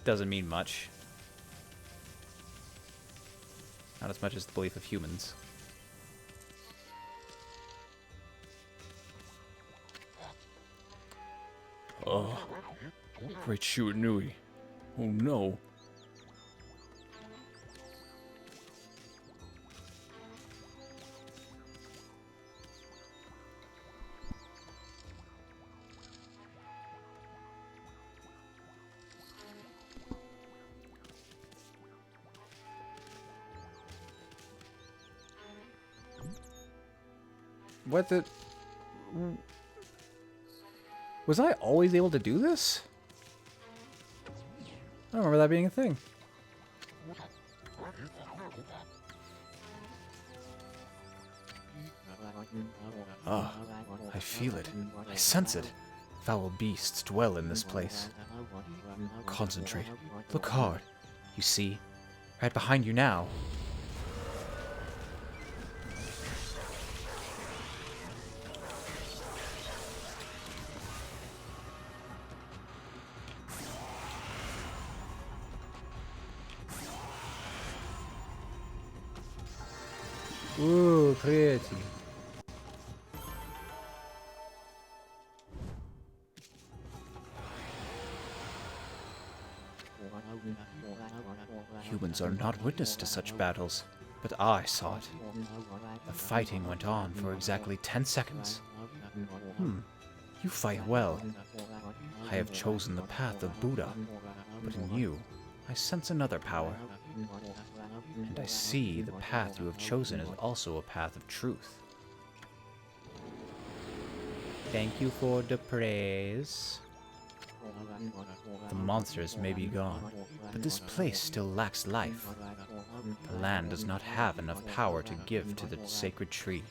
doesn't mean much. Not as much as the belief of humans. Oh, great Shuanui. Oh no. What the... Was I always able to do this? I don't remember that being a thing. Ah, I feel it. I sense it. Foul beasts dwell in this place. Concentrate. Look hard. You see? Right behind you now. Ooh, pretty. Humans are not witness to such battles, but I saw it. The fighting went on for exactly 10 seconds. You fight well. I have chosen the path of Buddha, but in you, I sense another power. And I see the path you have chosen is also a path of truth. Thank you for the praise. The monsters may be gone, but this place still lacks life. The land does not have enough power to give to the sacred tree.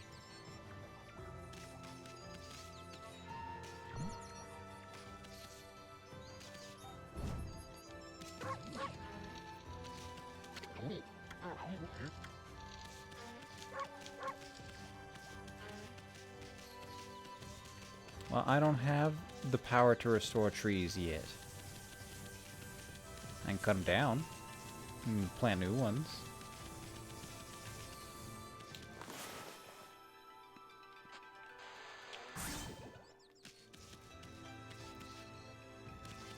Well, I don't have the power to restore trees yet. I can cut them down and plant new ones.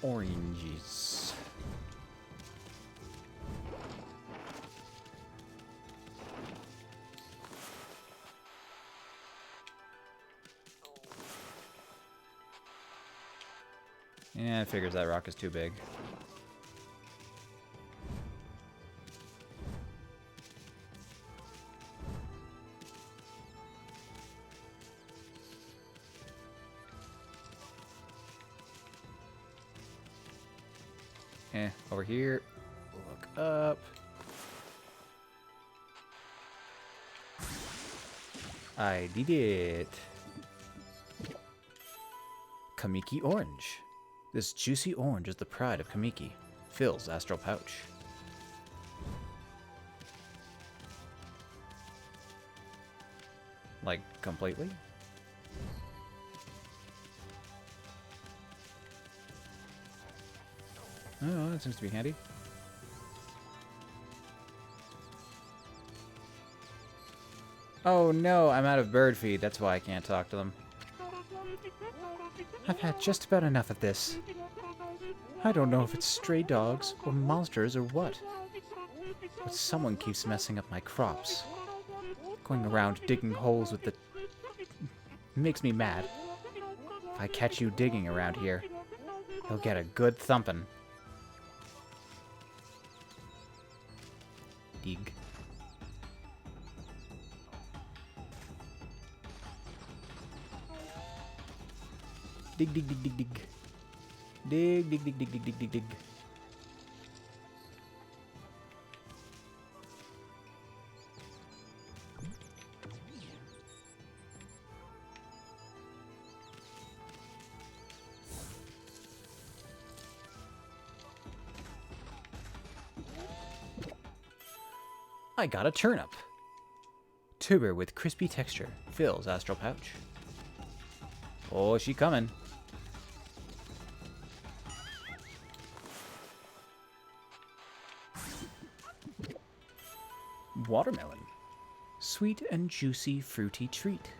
Oranges. Yeah, it figures that rock is too big. Over here. Look up. I did it. Kamiki Orange. This juicy orange is the pride of Kamiki. Phil's astral pouch. Like, completely? Oh, that seems to be handy. Oh no, I'm out of bird feed. That's why I can't talk to them. I've had just about enough of this. I don't know if it's stray dogs or monsters or what. But someone keeps messing up my crops. Going around digging holes with the... makes me mad. If I catch you digging around here, you'll get a good thumping. Dig. Dig, dig, dig, dig, dig. Dig, dig, dig, dig, dig, dig, dig, dig. I got a turnip. Tuber with crispy texture. Phil's astral pouch. Oh, she coming. Watermelon. Sweet and juicy fruity treat.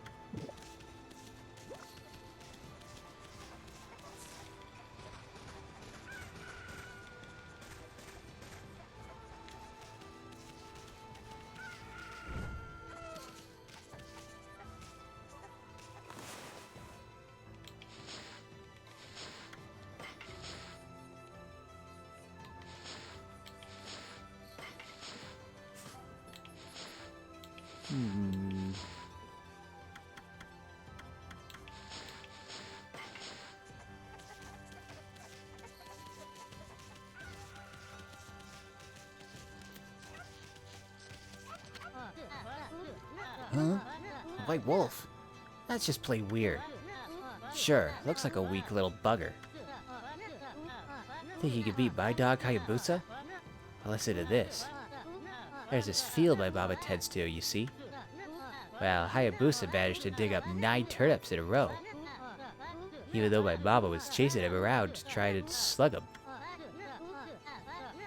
Huh? White wolf? That's just plain weird. Sure, looks like a weak little bugger. Think he could beat my dog Hayabusa? Well, listen to this. There's this field my Baba tends to, you see? Well, Hayabusa managed to dig up 9 turnips in a row. Even though my Baba was chasing him around to try to slug him.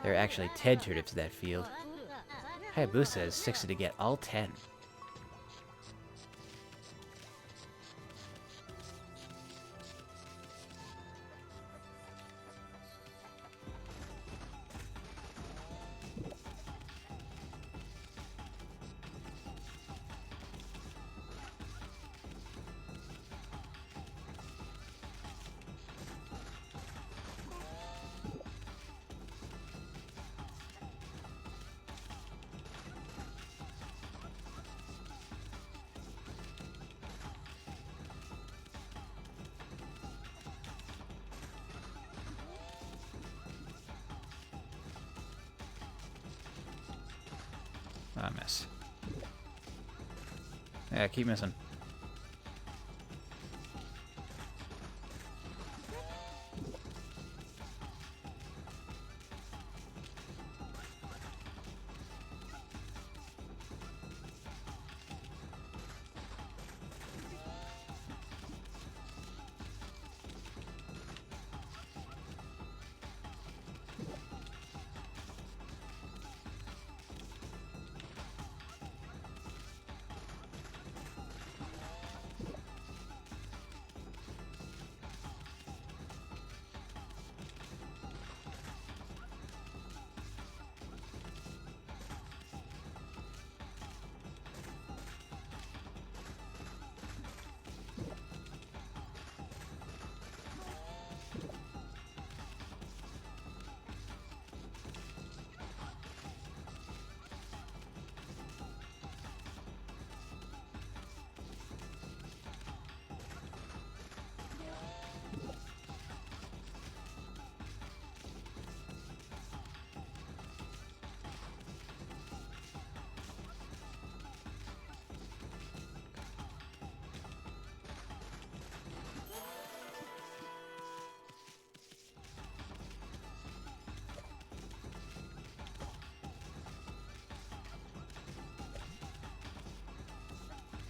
There are actually 10 turnips in that field. Hayabusa is fixing to get all 10. I miss. Yeah, keep missing.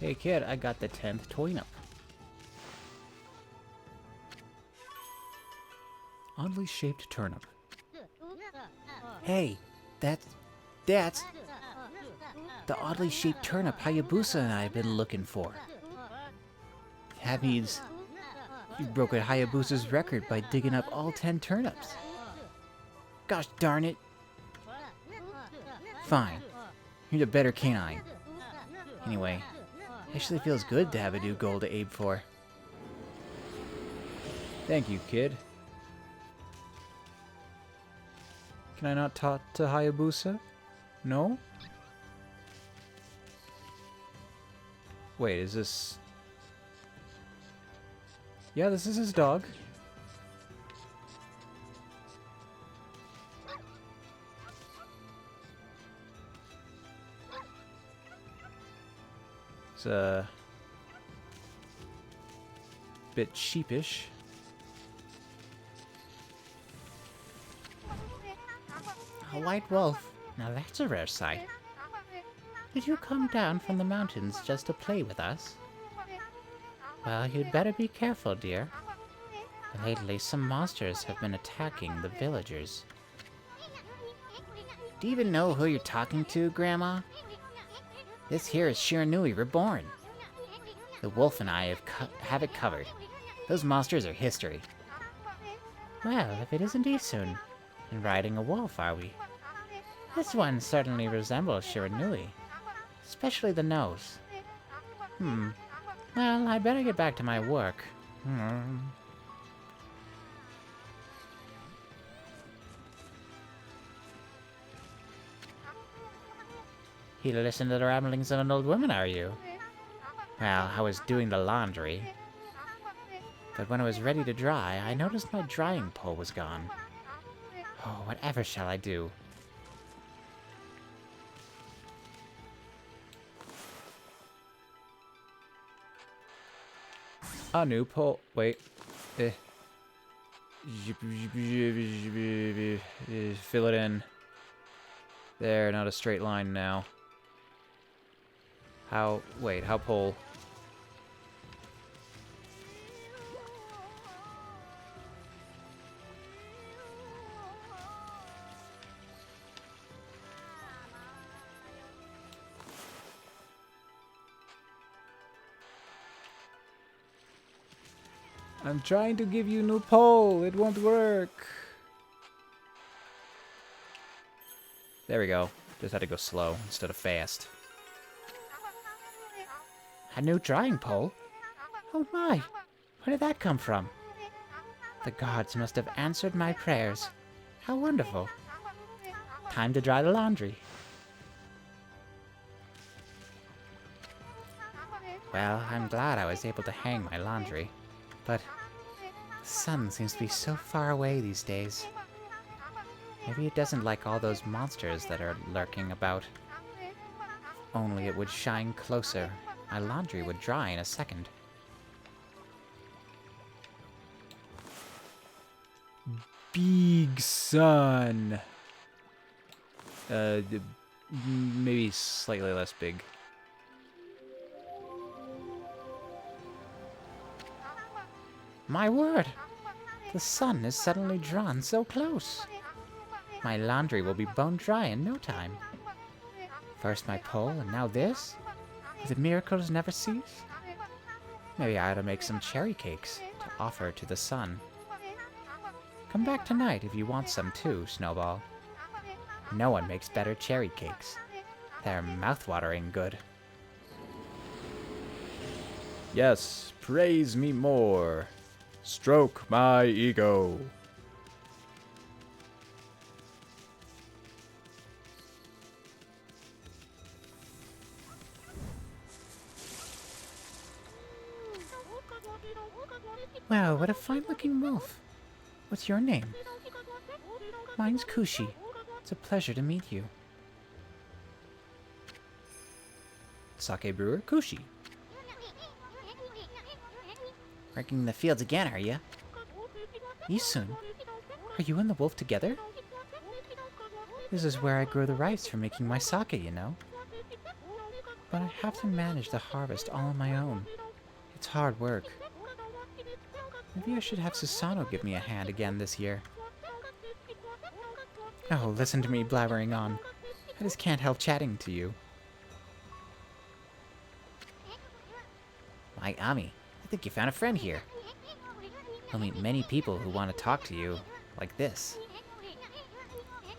Hey kid, I got the 10th turnip. Oddly shaped turnip. Hey, that's the oddly shaped turnip Hayabusa and I have been looking for. That means you broke Hayabusa's record by digging up all 10 turnips. Gosh darn it. Fine. You're the better canine. Anyway, actually feels good to have a new goal to aim for. Thank you, kid. Can I not talk to Hayabusa? No? Wait, is this... Yeah, this is his dog. It's a bit sheepish. A white wolf. Now that's a rare sight. Did you come down from the mountains just to play with us? Well, you'd better be careful, dear. Lately, some monsters have been attacking the villagers. Do you even know who you're talking to, Grandma? This here is Shiranui Reborn. The wolf and I have it covered. Those monsters are history. Well, if it is indeed soon, and riding a wolf, are we? This one certainly resembles Shiranui, especially the nose. Well, I'd better get back to my work. You listen to the ramblings of an old woman, are you? Well, I was doing the laundry. But when it was ready to dry, I noticed my drying pole was gone. Oh, whatever shall I do? A new pole. Wait. Fill it in. There, not a straight line now. How? Wait, how pole? I'm trying to give you new pole. It won't work. There we go. Just had to go slow instead of fast. A new drying pole? Oh my! Where did that come from? The gods must have answered my prayers. How wonderful. Time to dry the laundry. Well, I'm glad I was able to hang my laundry. But the sun seems to be so far away these days. Maybe it doesn't like all those monsters that are lurking about. If only it would shine closer. My laundry would dry in a second. Big sun. Maybe slightly less big. My word! The sun is suddenly drawn so close. My laundry will be bone dry in no time. First my pole, and now this? Do the miracles never cease? Maybe I ought to make some cherry cakes to offer to the sun. Come back tonight if you want some too, Snowball. No one makes better cherry cakes. They're mouth-watering good. Yes, praise me more. Stroke my ego. Wow, what a fine-looking wolf. What's your name? Mine's Kushi. It's a pleasure to meet you. Sake brewer Kushi. Working the fields again, are you? Isun, are you and the wolf together? This is where I grow the rice for making my sake, you know. but I have to manage the harvest all on my own. It's hard work. Maybe I should have Susanoo give me a hand again this year. Oh, listen to me blabbering on. I just can't help chatting to you. My Ami, I think you found a friend here. You'll meet many people who want to talk to you, like this.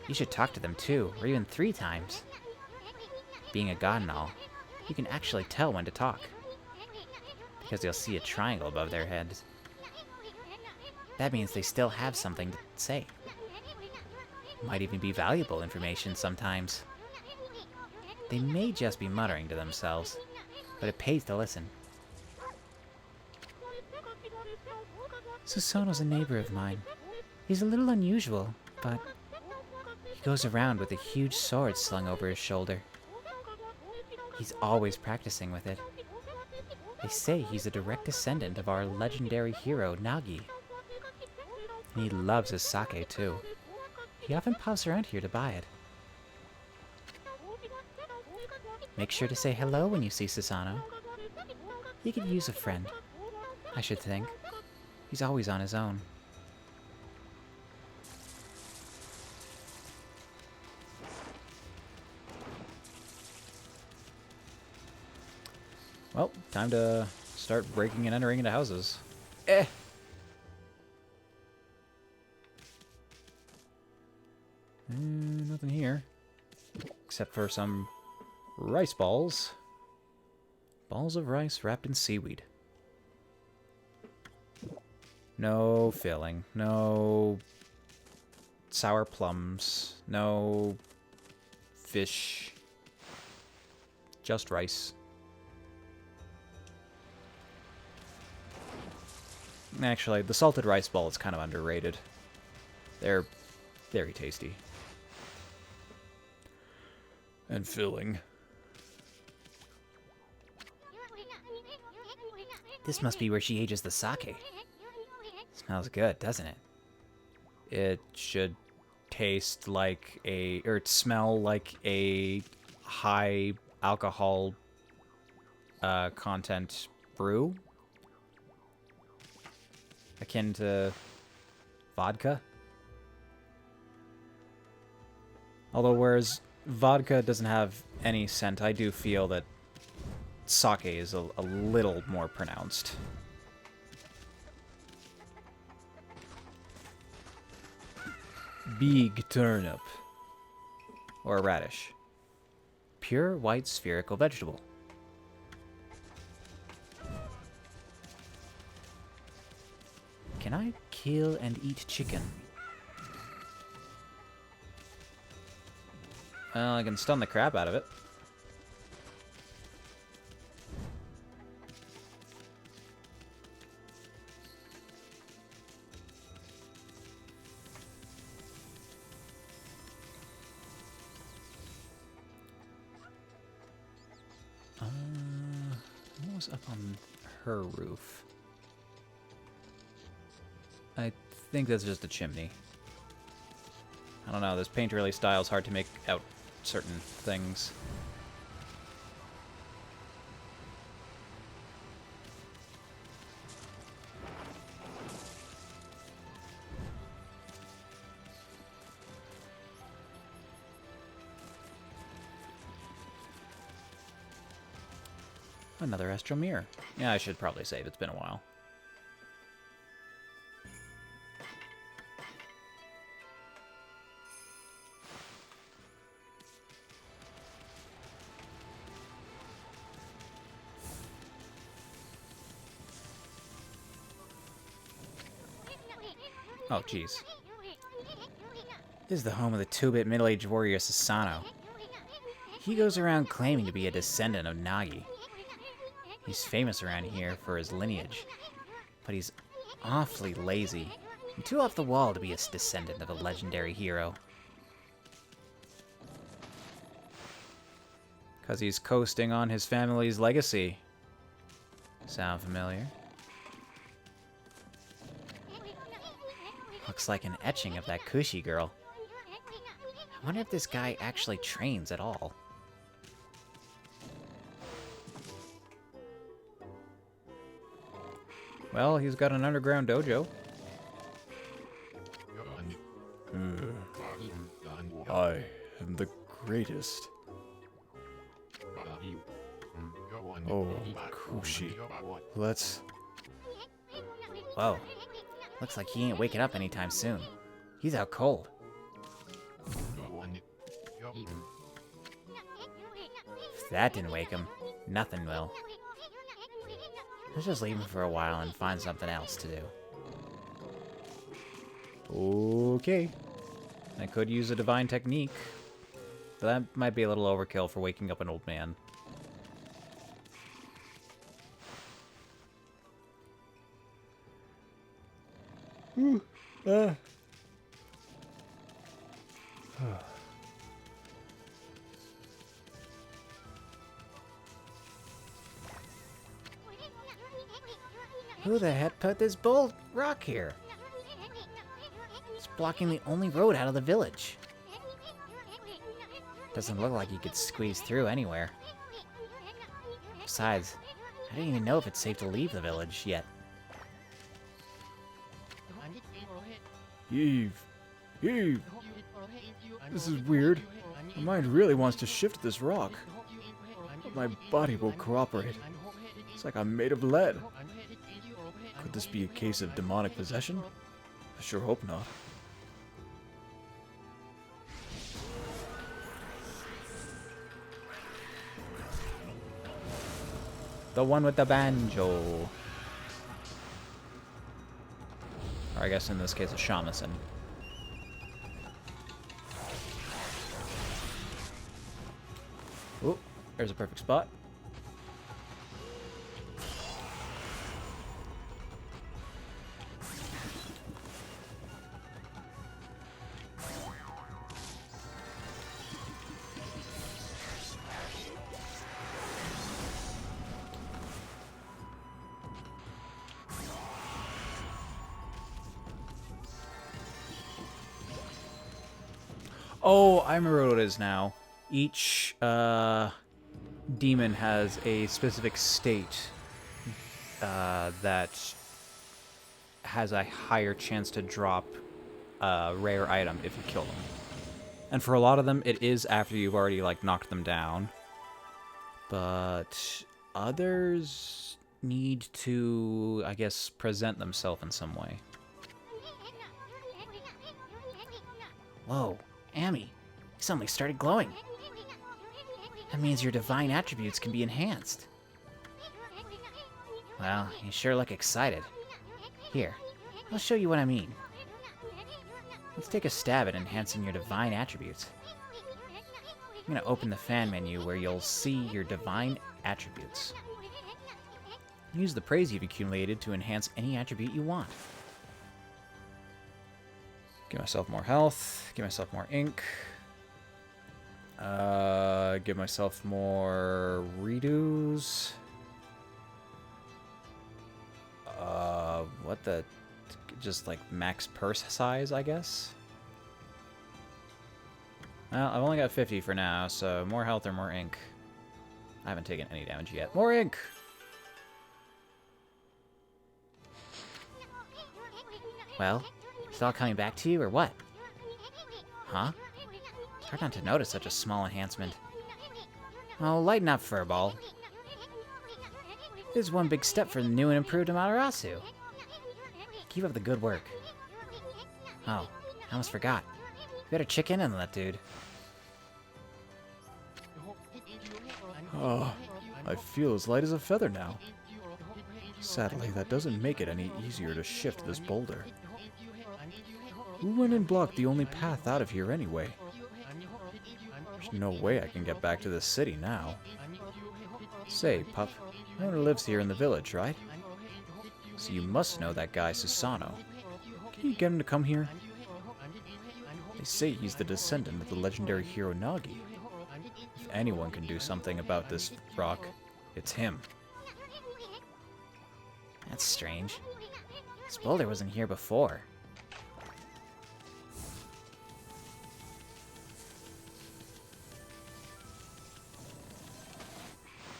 You should talk to them too, or even 3 times. Being a god and all, you can actually tell when to talk. Because you'll see a triangle above their heads. That means they still have something to say. Might even be valuable information sometimes. They may just be muttering to themselves, but it pays to listen. Susanoo's a neighbor of mine. He's a little unusual, but he goes around with a huge sword slung over his shoulder. He's always practicing with it. They say he's a direct descendant of our legendary hero, Nogi. And he loves his sake, too. He often pops around here to buy it. Make sure to say hello when you see Susanoo. He could use a friend, I should think. He's always on his own. Well, time to start breaking and entering into houses. Nothing here. Except for some rice balls. Balls of rice wrapped in seaweed. No filling. No sour plums. No fish. Just rice. Actually, the salted rice ball is kind of underrated. They're very tasty. And filling. This must be where she ages the sake. Smells good, doesn't it? It should taste like or smell like a high alcohol content brew. Akin to vodka. Although whereas vodka doesn't have any scent, I do feel that sake is a little more pronounced. Big turnip. Or a radish. Pure white spherical vegetable. Can I kill and eat chicken? Well, I can stun the crap out of it. What was up on her roof? I think that's just a chimney. I don't know, this paint really style's hard to make out certain things. Another astral mirror. Yeah, I should probably save. It's been a while. Oh, jeez. This is the home of the 2-bit middle-aged warrior Susanoo. He goes around claiming to be a descendant of Nogi. He's famous around here for his lineage, but he's awfully lazy and too off the wall to be a descendant of a legendary hero. Because he's coasting on his family's legacy. Sound familiar? Looks like an etching of that Cushy girl. I wonder if this guy actually trains at all. Well, he's got an underground dojo. I am the greatest. Oh, Kushi. Let's... Whoa. Looks like he ain't waking up anytime soon. He's out cold. If that didn't wake him, nothing will. Let's just leave him for a while and find something else to do. Okay. I could use a divine technique, but that might be a little overkill for waking up an old man. Who the heck put this bull rock here? It's blocking the only road out of the village. Doesn't look like you could squeeze through anywhere. Besides, I don't even know if it's safe to leave the village yet. Eve. Eve. This is weird. My mind really wants to shift this rock. But my body will cooperate. It's like I'm made of lead. Could this be a case of demonic possession? I sure hope not. The one with the banjo. Or I guess in this case a shamisen. Ooh, there's a perfect spot. Oh, I remember what it is now. Each demon has a specific state that has a higher chance to drop a rare item if you kill them. And for a lot of them, it is after you've already like knocked them down. But others need to, I guess, present themselves in some way. Whoa. Amy, you suddenly started glowing. That means your divine attributes can be enhanced. Well, you sure look excited. Here, I'll show you what I mean. Let's take a stab at enhancing your divine attributes. I'm gonna open the fan menu where you'll see your divine attributes. Use the praise you've accumulated to enhance any attribute you want. Give myself more health, give myself more ink, give myself more redos. What the, just like max purse size, I guess? Well, I've only got 50 for now, so more health or more ink. I haven't taken any damage yet. More ink! Well? Is it all coming back to you, or what? Huh? It's hard not to notice such a small enhancement. Oh, lighten up, Furball. This is one big step for the new and improved Amaterasu. Keep up the good work. Oh, I almost forgot. You better check in on that dude. Oh, I feel as light as a feather now. Sadly, that doesn't make it any easier to shift this boulder. Who went and blocked the only path out of here anyway? There's no way I can get back to this city now. Say, pup, no one lives here in the village, right? So you must know that guy Susano. Can you get him to come here? They say he's the descendant of the legendary hero Nogi. If anyone can do something about this rock, it's him. That's strange. This boulder wasn't here before.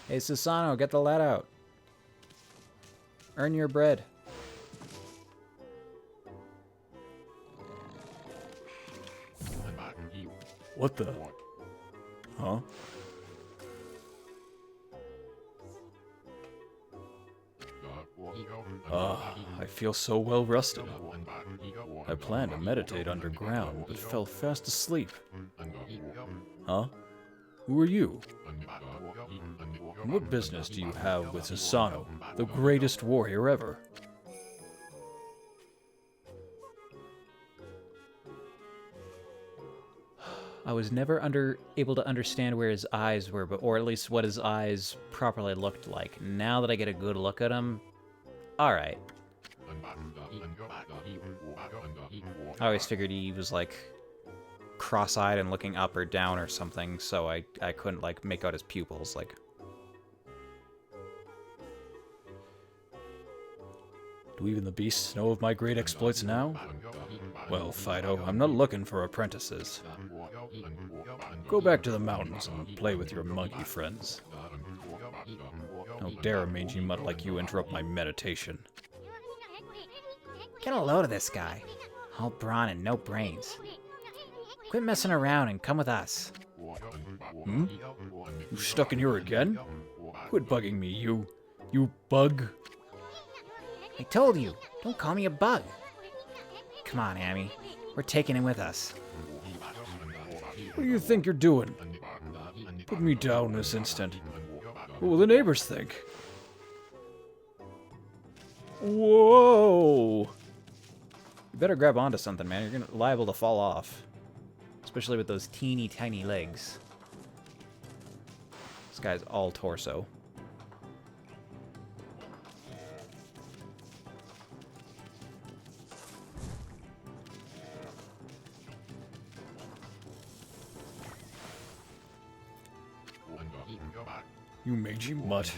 Hey, Susano, get the lead out. Earn your bread. What the? Huh? I feel so well rested. I planned to meditate underground, but fell fast asleep. Huh? Who are you? And what business do you have with Susanoo, the greatest warrior ever? I was never able to understand where his eyes were, or at least what his eyes properly looked like. Now that I get a good look at him, alright. I always figured he was, like, cross-eyed and looking up or down or something, so I couldn't, like, make out his pupils, like... Do even the beasts know of my great exploits now? Well, Fido, I'm not looking for apprentices. Go back to the mountains and play with your monkey friends. Don't dare a mangy mutt like you interrupt my meditation. Get a load of this guy. All brawn and no brains. Quit messing around and come with us. Hmm? You stuck in here again? Quit bugging me, you bug. I told you, don't call me a bug. Come on, Amy. We're taking him with us. What do you think you're doing? Put me down this instant. What will the neighbors think? Whoa! You better grab onto something, man. You're liable to fall off. Especially with those teeny tiny legs. This guy's all torso. You mangy mutt.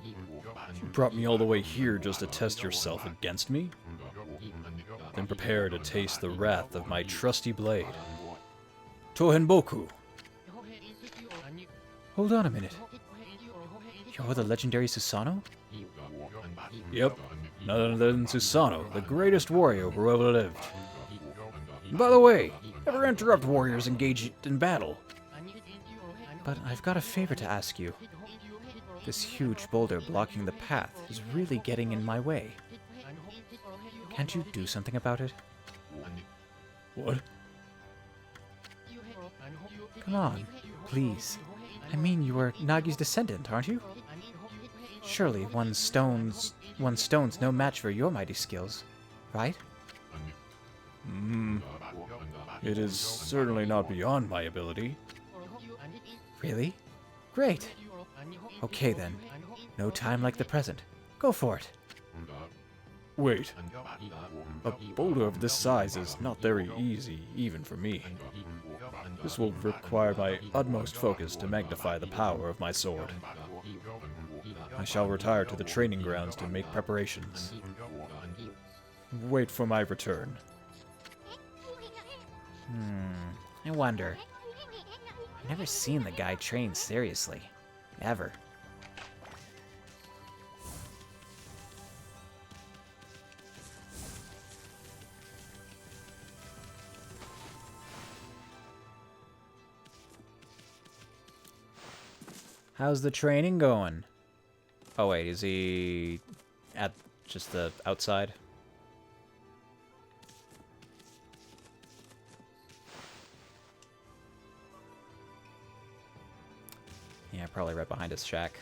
You brought me all the way here just to test yourself against me? Then prepare to taste the wrath of my trusty blade. Tohenboku! Hold on a minute. You're the legendary Susanoo? Yep, none other than Susanoo, the greatest warrior who ever lived. And by the way, never interrupt warriors engaged in battle. But I've got a favor to ask you. This huge boulder blocking the path is really getting in my way. Can't you do something about it? What? Come on, please. I mean, you are Nagi's descendant, aren't you? Surely one stone's no match for your mighty skills, right? It is certainly not beyond my ability. Really? Great. Okay then. No time like the present. Go for it. Wait. A boulder of this size is not very easy, even for me. This will require my utmost focus to magnify the power of my sword. I shall retire to the training grounds to make preparations. Wait for my return. I wonder. I've never seen the guy train seriously. Ever. How's the training going? Oh wait, is he at just the outside? Yeah, probably right behind his shack.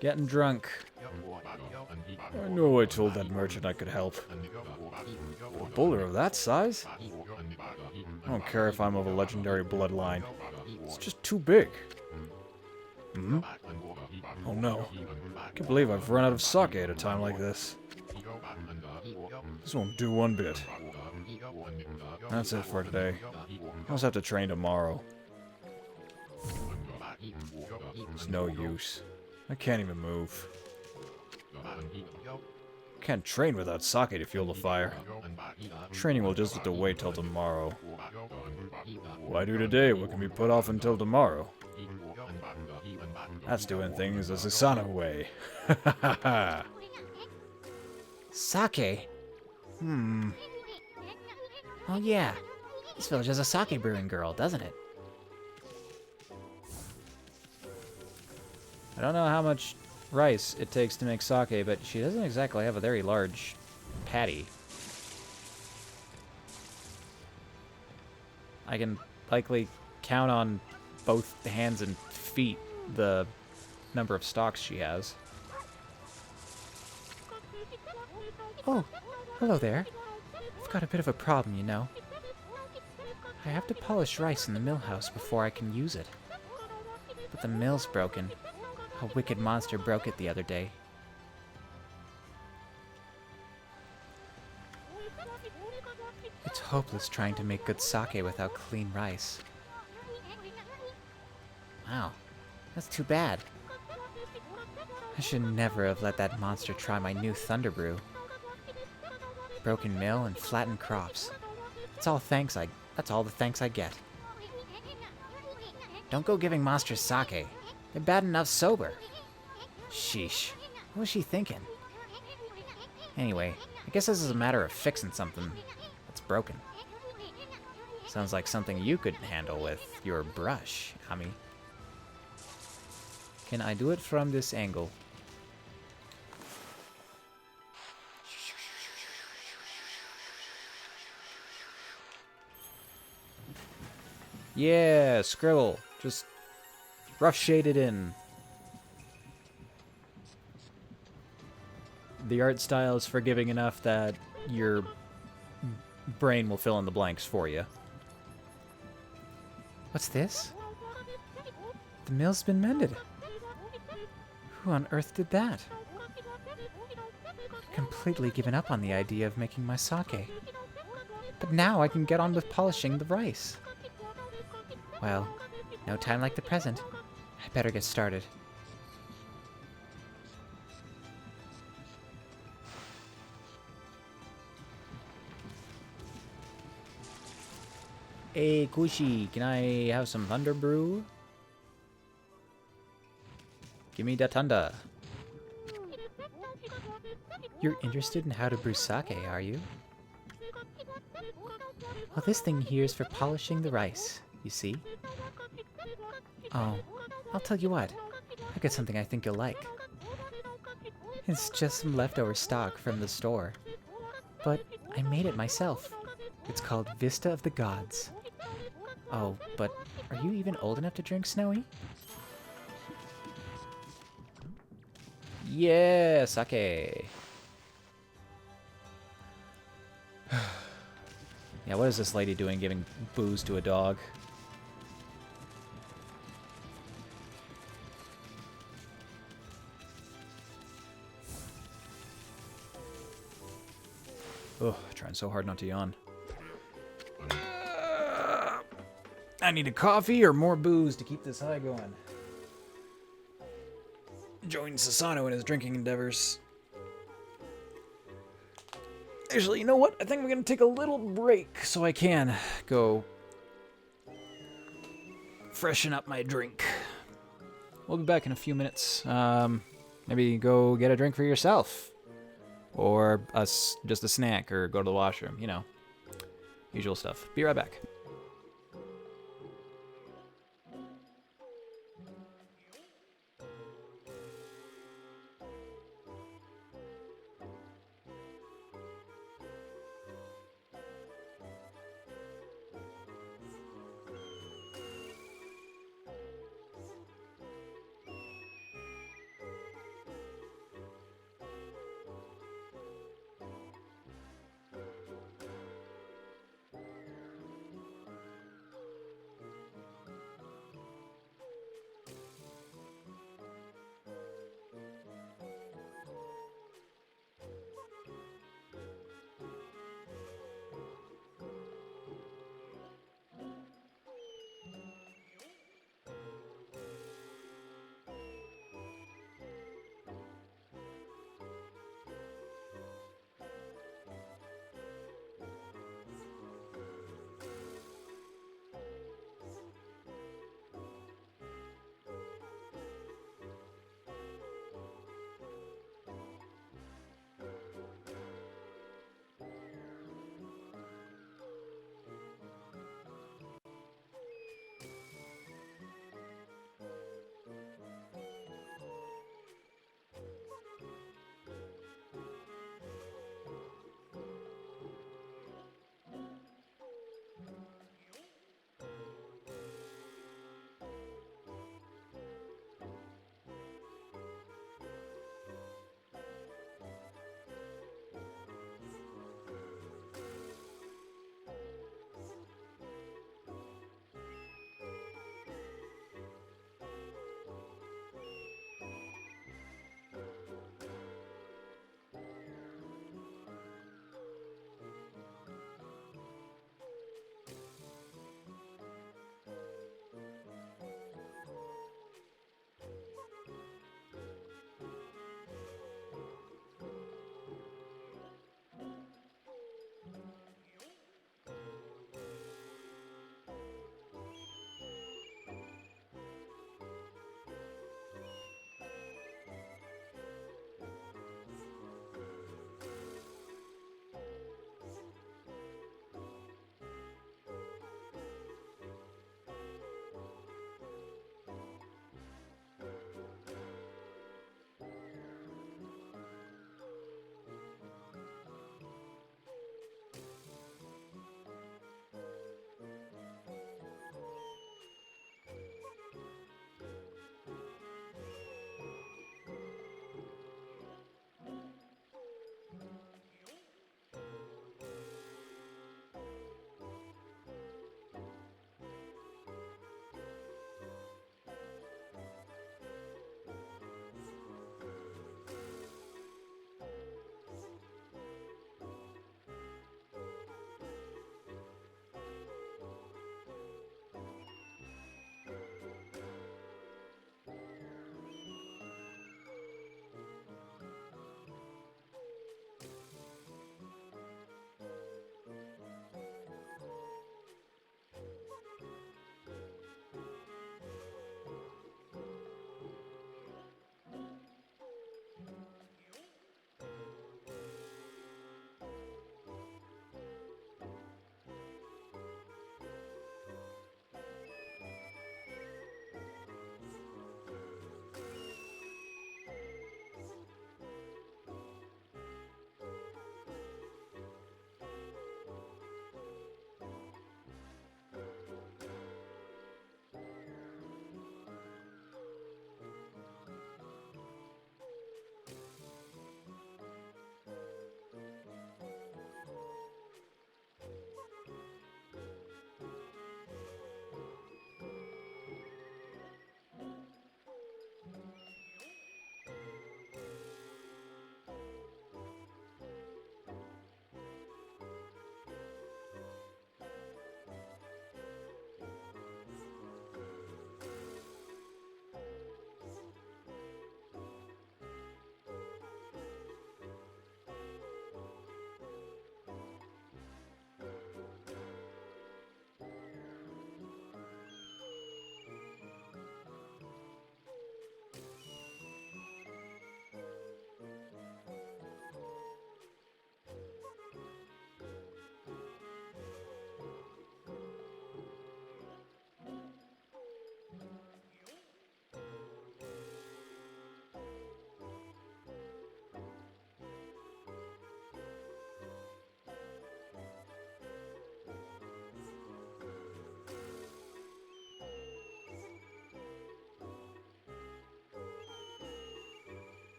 Getting drunk. I know I told that merchant I could help. A boulder of that size? I don't care if I'm of a legendary bloodline. It's just too big. Oh no. I can't believe I've run out of sake at a time like this. This won't do one bit. That's it for today. I'll just have to train tomorrow. It's no use. I can't even move. Can't train without sake to fuel the fire. Training will just have to wait till tomorrow. Why do today what can be put off until tomorrow? That's doing things the Susanoo way. Sake? Hmm. Oh yeah, this village has a sake brewing girl, doesn't it? I don't know how much rice it takes to make sake, but she doesn't exactly have a very large patty. I can likely count on both hands and feet the number of stalks she has. Oh, hello there. I've got a bit of a problem, you know. I have to polish rice in the mill house before I can use it. But the mill's broken. A wicked monster broke it the other day. It's hopeless trying to make good sake without clean rice. Wow, that's too bad. I should never have let that monster try my new Thunder Brew. Broken mill and flattened crops. That's all the thanks I get. Don't go giving monsters sake. They're bad enough sober. Sheesh. What was she thinking? Anyway, I guess this is a matter of fixing something that's broken. Sounds like something you could handle with your brush, Ami. Can I do it from this angle? Yeah, scribble. Just rough shade it in. The art style is forgiving enough that your brain will fill in the blanks for you. What's this? The mill's been mended. Who on earth did that? I've completely given up on the idea of making my sake. But now I can get on with polishing the rice. Well, no time like the present. I better get started. Hey, Kushi, can I have some Thunder Brew? Give me that thunder. You're interested in how to brew sake, are you? Well, this thing here is for polishing the rice, you see? Oh, I'll tell you what. I got something I think you'll like. It's just some leftover stock from the store. But I made it myself. It's called Vista of the Gods. Oh, but are you even old enough to drink Snowy? Yeah, sake. Yeah, what is this lady doing giving booze to a dog? Ugh, trying so hard not to yawn. I need a coffee or more booze to keep this high going. Join Sasano in his drinking endeavors. Actually, you know what? I think I'm going to take a little break so I can go freshen up my drink. We'll be back in a few minutes. Maybe go get a drink for yourself. Or just a snack or go to the washroom. You know, usual stuff. Be right back.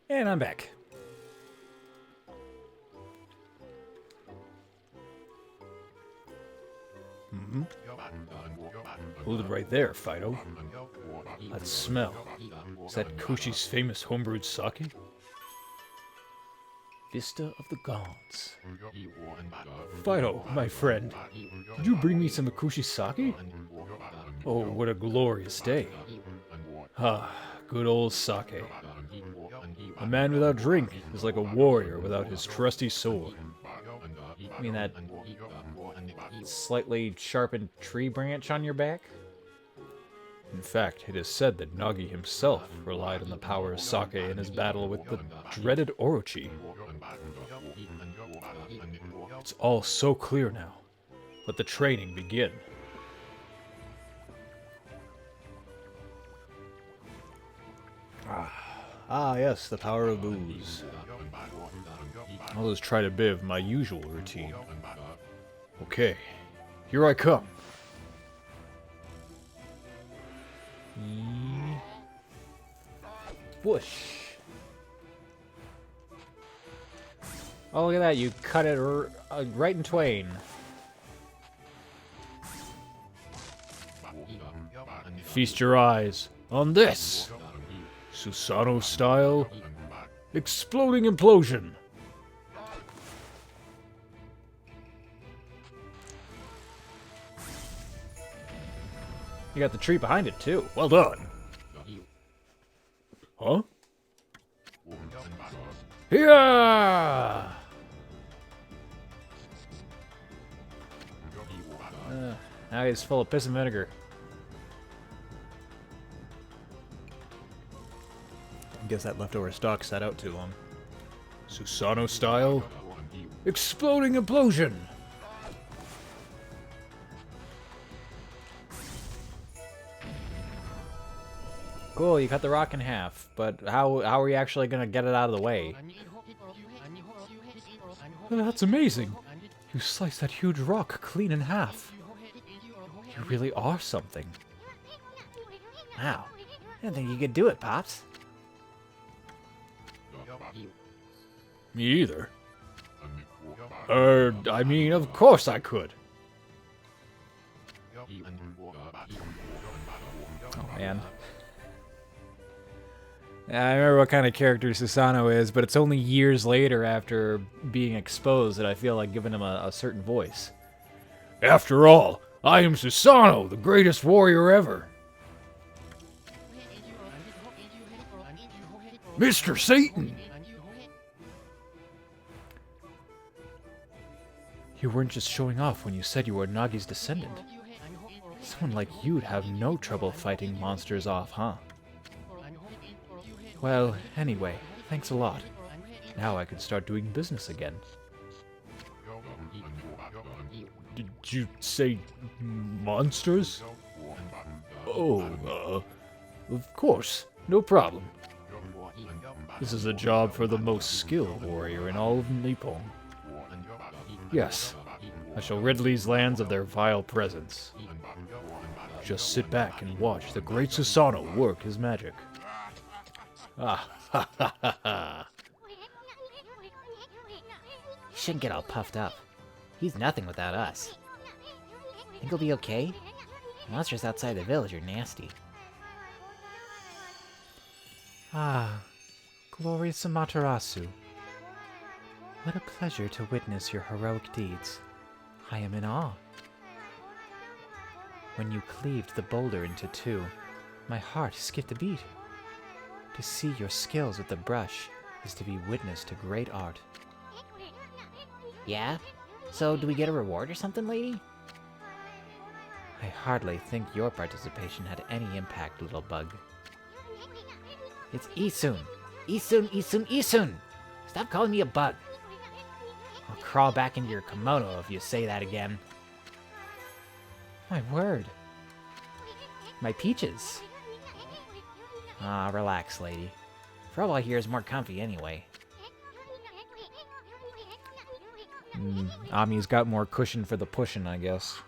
And I'm back. Hold it right there, Fido. That smell. Is that Kushi's famous homebrewed sake? Vista of the Gods. Fido, my friend, did you bring me some Kushi sake? Oh, what a glorious day. Ah, good old sake. A man without drink is like a warrior without his trusty sword. I mean that slightly sharpened tree branch on your back? In fact, it is said that Nogi himself relied on the power of sake in his battle with the dreaded Orochi. It's all so clear now. Let the training begin. Ah, yes, the power of booze. I'll just try to bit of my usual routine. Okay, here I come. Whoosh. Oh, look at that. You cut it right in twain. Feast your eyes on this. Susanoo style. Exploding implosion. You got the tree behind it, too. Well done. Huh? Yeah! Now he's full of piss and vinegar. I guess that leftover stock sat out too long. Susanoo style. Exploding implosion. Cool, you cut the rock in half, but how are you actually gonna get it out of the way? That's amazing. You sliced that huge rock clean in half. You really are something. Wow. I didn't think you could do it, Pops. Me either. I mean, of course I could. Oh, man. I remember what kind of character Susanoo is, but it's only years later after being exposed that I feel like giving him a certain voice. After all, I am Susanoo, the greatest warrior ever. Mr. Satan! You weren't just showing off when you said you were Nagi's descendant. Someone like you'd have no trouble fighting monsters off, huh? Well, anyway, thanks a lot. Now I can start doing business again. Did you say monsters? Oh, of course. No problem. This is a job for the most skilled warrior in all of Nippon. Yes, I shall rid these lands of their vile presence. Just sit back and watch the great Susanoo work his magic. Ah, ha ha ha ha. You shouldn't get all puffed up. He's nothing without us. Think he'll be okay? The monsters outside the village are nasty. Ah, glorious Amaterasu. What a pleasure to witness your heroic deeds. I am in awe. When you cleaved the boulder into two, my heart skipped a beat. To see your skills with the brush is to be witness to great art. Yeah? So, do we get a reward or something, lady? I hardly think your participation had any impact, little bug. It's Isun! Isun, Isun, Isun! Stop calling me a bug! I'll crawl back into your kimono if you say that again. My word. My peaches. Ah, relax, lady. Froball here is more comfy anyway. Ami's got more cushion for the pushing, I guess.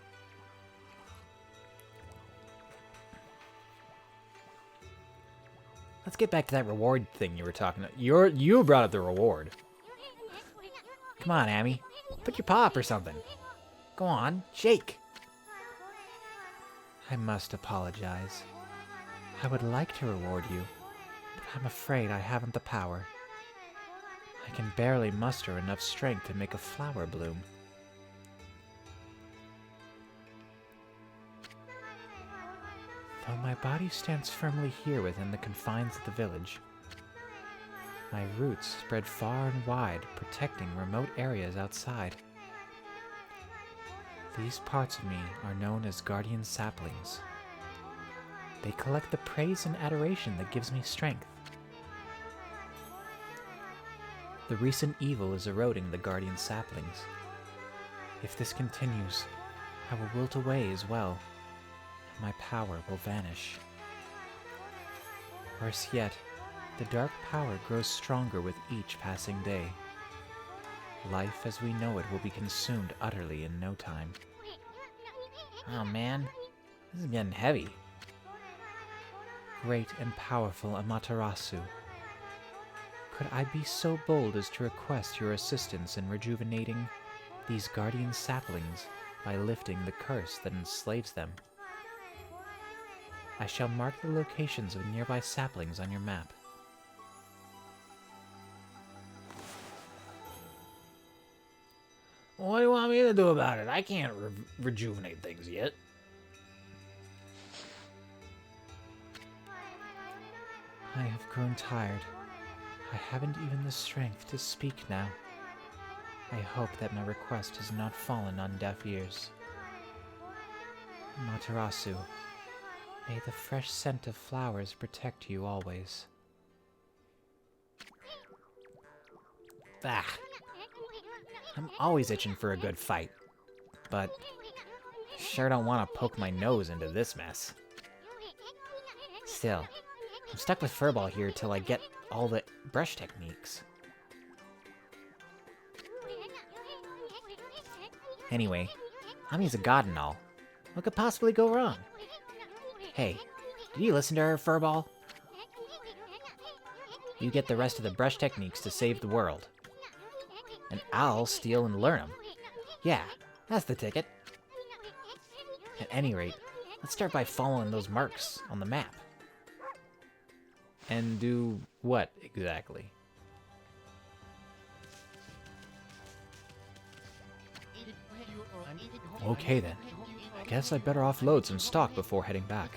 Let's get back to that reward thing you were talking about. You brought up the reward. Come on, Amy. Put your paw up or something. Go on, shake. I must apologize. I would like to reward you, but I'm afraid I haven't the power. I can barely muster enough strength to make a flower bloom. Though my body stands firmly here within the confines of the village, my roots spread far and wide, protecting remote areas outside. These parts of me are known as guardian saplings. They collect the praise and adoration that gives me strength. The recent evil is eroding the guardian saplings. If this continues, I will wilt away as well, and my power will vanish. Worse yet, the dark power grows stronger with each passing day. Life as we know it will be consumed utterly in no time. Oh man, this is getting heavy. Great and powerful Amaterasu, could I be so bold as to request your assistance in rejuvenating these guardian saplings by lifting the curse that enslaves them? I shall mark the locations of nearby saplings on your map. What do you want me to do about it? I can't rejuvenate things yet. I have grown tired. I haven't even the strength to speak now. I hope that my request has not fallen on deaf ears. Materasu, may the fresh scent of flowers protect you always. Ah, I'm always itching for a good fight, but sure don't want to poke my nose into this mess. Still, I'm stuck with Furball here till I get all the brush techniques. Anyway, Ami's a god and all. What could possibly go wrong? Hey, did you listen to her, Furball? You get the rest of the brush techniques to save the world. And I'll steal and learn them. Yeah, that's the ticket. At any rate, let's start by following those marks on the map. And do what exactly? Okay then. I guess I'd better offload some stock before heading back.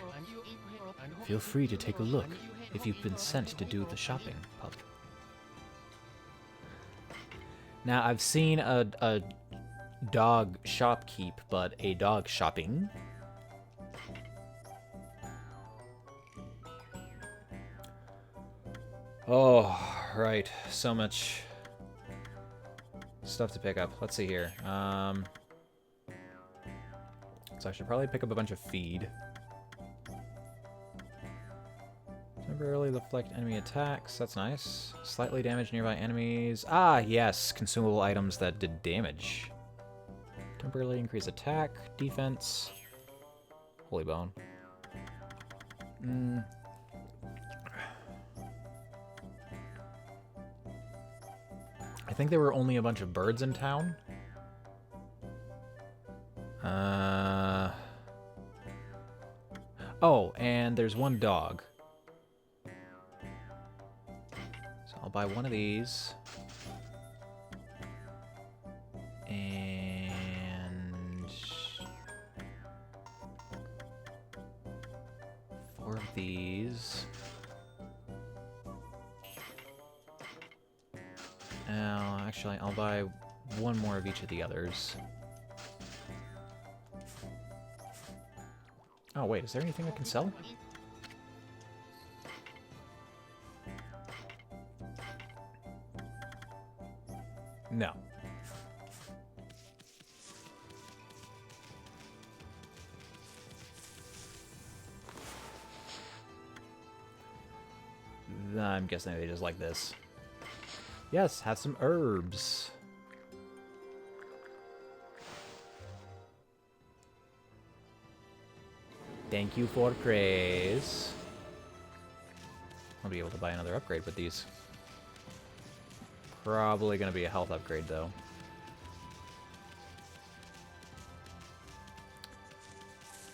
Feel free to take a look if you've been sent to do the shopping, pup. Now, I've seen a dog shopkeep, but a dog shopping? Oh, right. So much stuff to pick up. Let's see here. So I should probably pick up a bunch of feed. Temporarily deflect enemy attacks. That's nice. Slightly damage nearby enemies. Ah, yes. Consumable items that did damage. Temporarily increase attack, defense. Holy bone. I think there were only a bunch of birds in town. Oh, and there's one dog. So I'll buy one of these. And 4 of these. Actually, I'll buy one more of each of the others. Oh, wait, is there anything I can sell? No. I'm guessing they just like this. Yes, have some herbs. Thank you for praise. I'll be able to buy another upgrade with these. Probably going to be a health upgrade, though.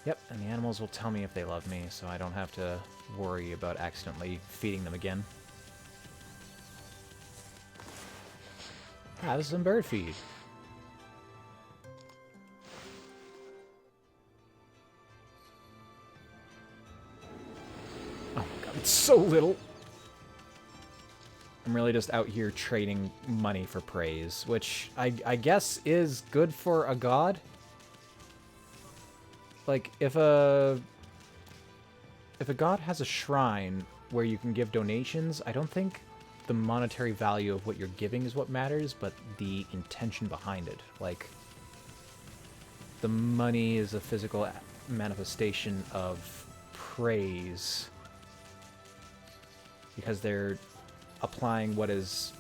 Yep, and the animals will tell me if they love me, so I don't have to worry about accidentally feeding them again. Have some bird feed. Oh my god, it's so little! I'm really just out here trading money for praise, which I guess is good for a god. Like, if a god has a shrine where you can give donations, I don't think the monetary value of what you're giving is what matters, but the intention behind it. Like, the money is a physical manifestation of praise because they're applying what is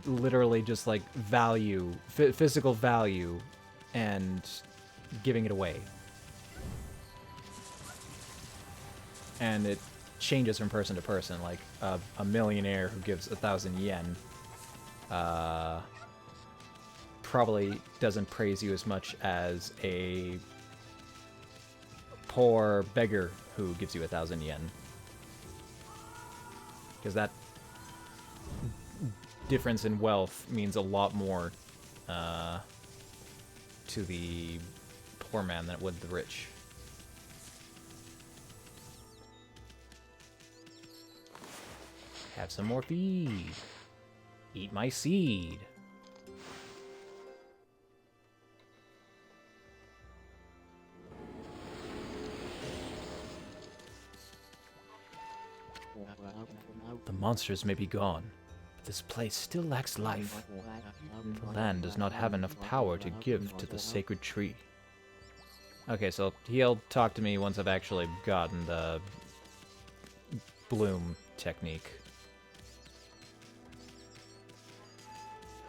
literally just like value, physical value, and giving it away. And it changes from person to person. Like a millionaire who gives 1,000 yen probably doesn't praise you as much as a poor beggar who gives you 1,000 yen. Because that difference in wealth means a lot more to the poor man than it would the rich. Have some more feed. Eat my seed. The monsters may be gone, but this place still lacks life. The land does not have enough power to give to the sacred tree. Okay, so he'll talk to me once I've actually gotten the bloom technique.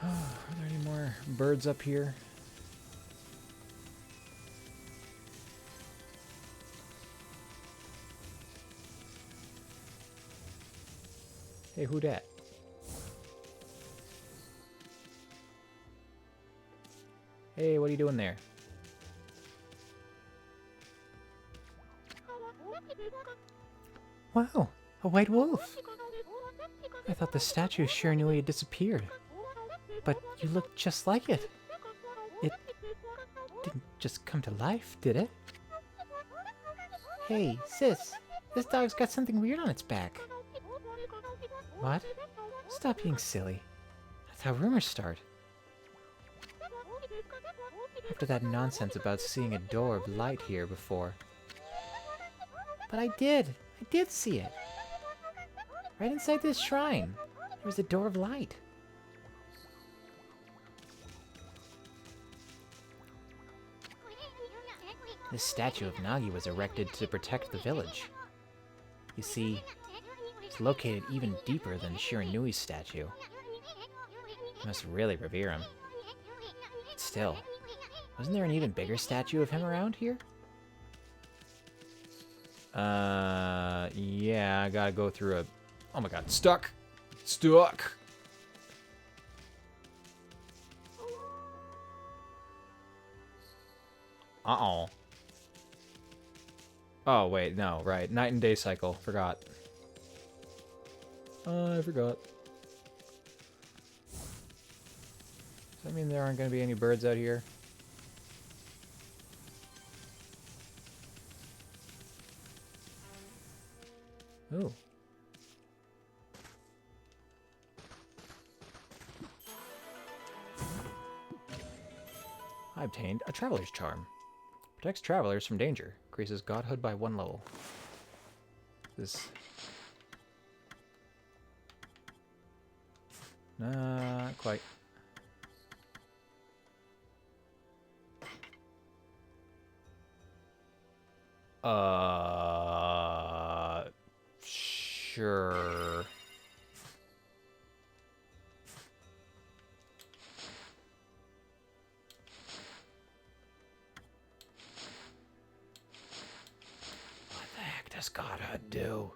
Are there any more birds up here? Hey, who dat? Hey, what are you doing there? Wow, a white wolf! I thought the statue of Shiranui had disappeared. But you look just like it. It didn't just come to life, did it? Hey, sis, this dog's got something weird on its back. What? Stop being silly. That's how rumors start. After that nonsense about seeing a door of light here before. But I did see it. Right inside this shrine. There was a door of light. This statue of Nogi was erected to protect the village. You see, it's located even deeper than Shiranui's statue. You must really revere him. But still, wasn't there an even bigger statue of him around here? Yeah, I gotta go through a... Oh my god, stuck! Stuck! Uh-oh. Oh, wait, no, right. Night and day cycle. Forgot. I forgot. Does that mean there aren't going to be any birds out here? Ooh. I obtained a traveler's charm. Protects travelers from danger. Increases godhood by 1 level. This... Not quite. Sure. What the heck does godhood do?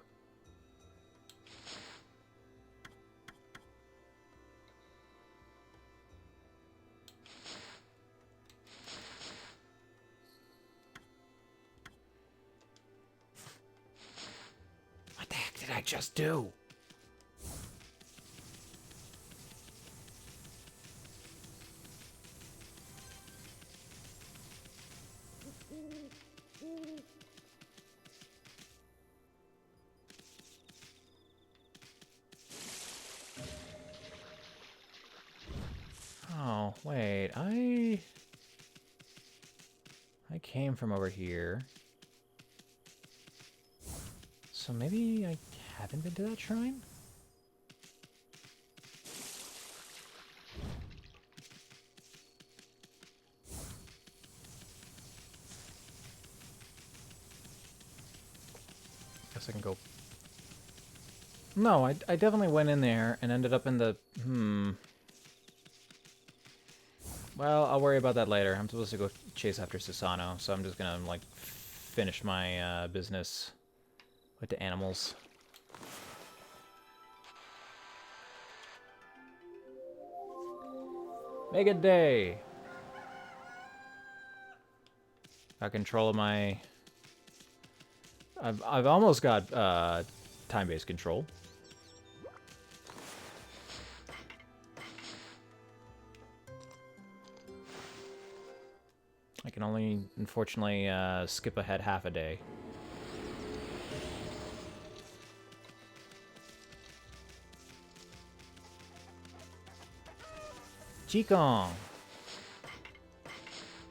I just do. Oh, wait, I came from over here. So maybe I haven't been to that shrine? Guess I can go... No, I definitely went in there and ended up in the... Well, I'll worry about that later. I'm supposed to go chase after Susano, so I'm just gonna, like, finish my business with the animals. Make it day! Got control of my... I've almost got time-based control. I can only, unfortunately, skip ahead half a day. Jikong!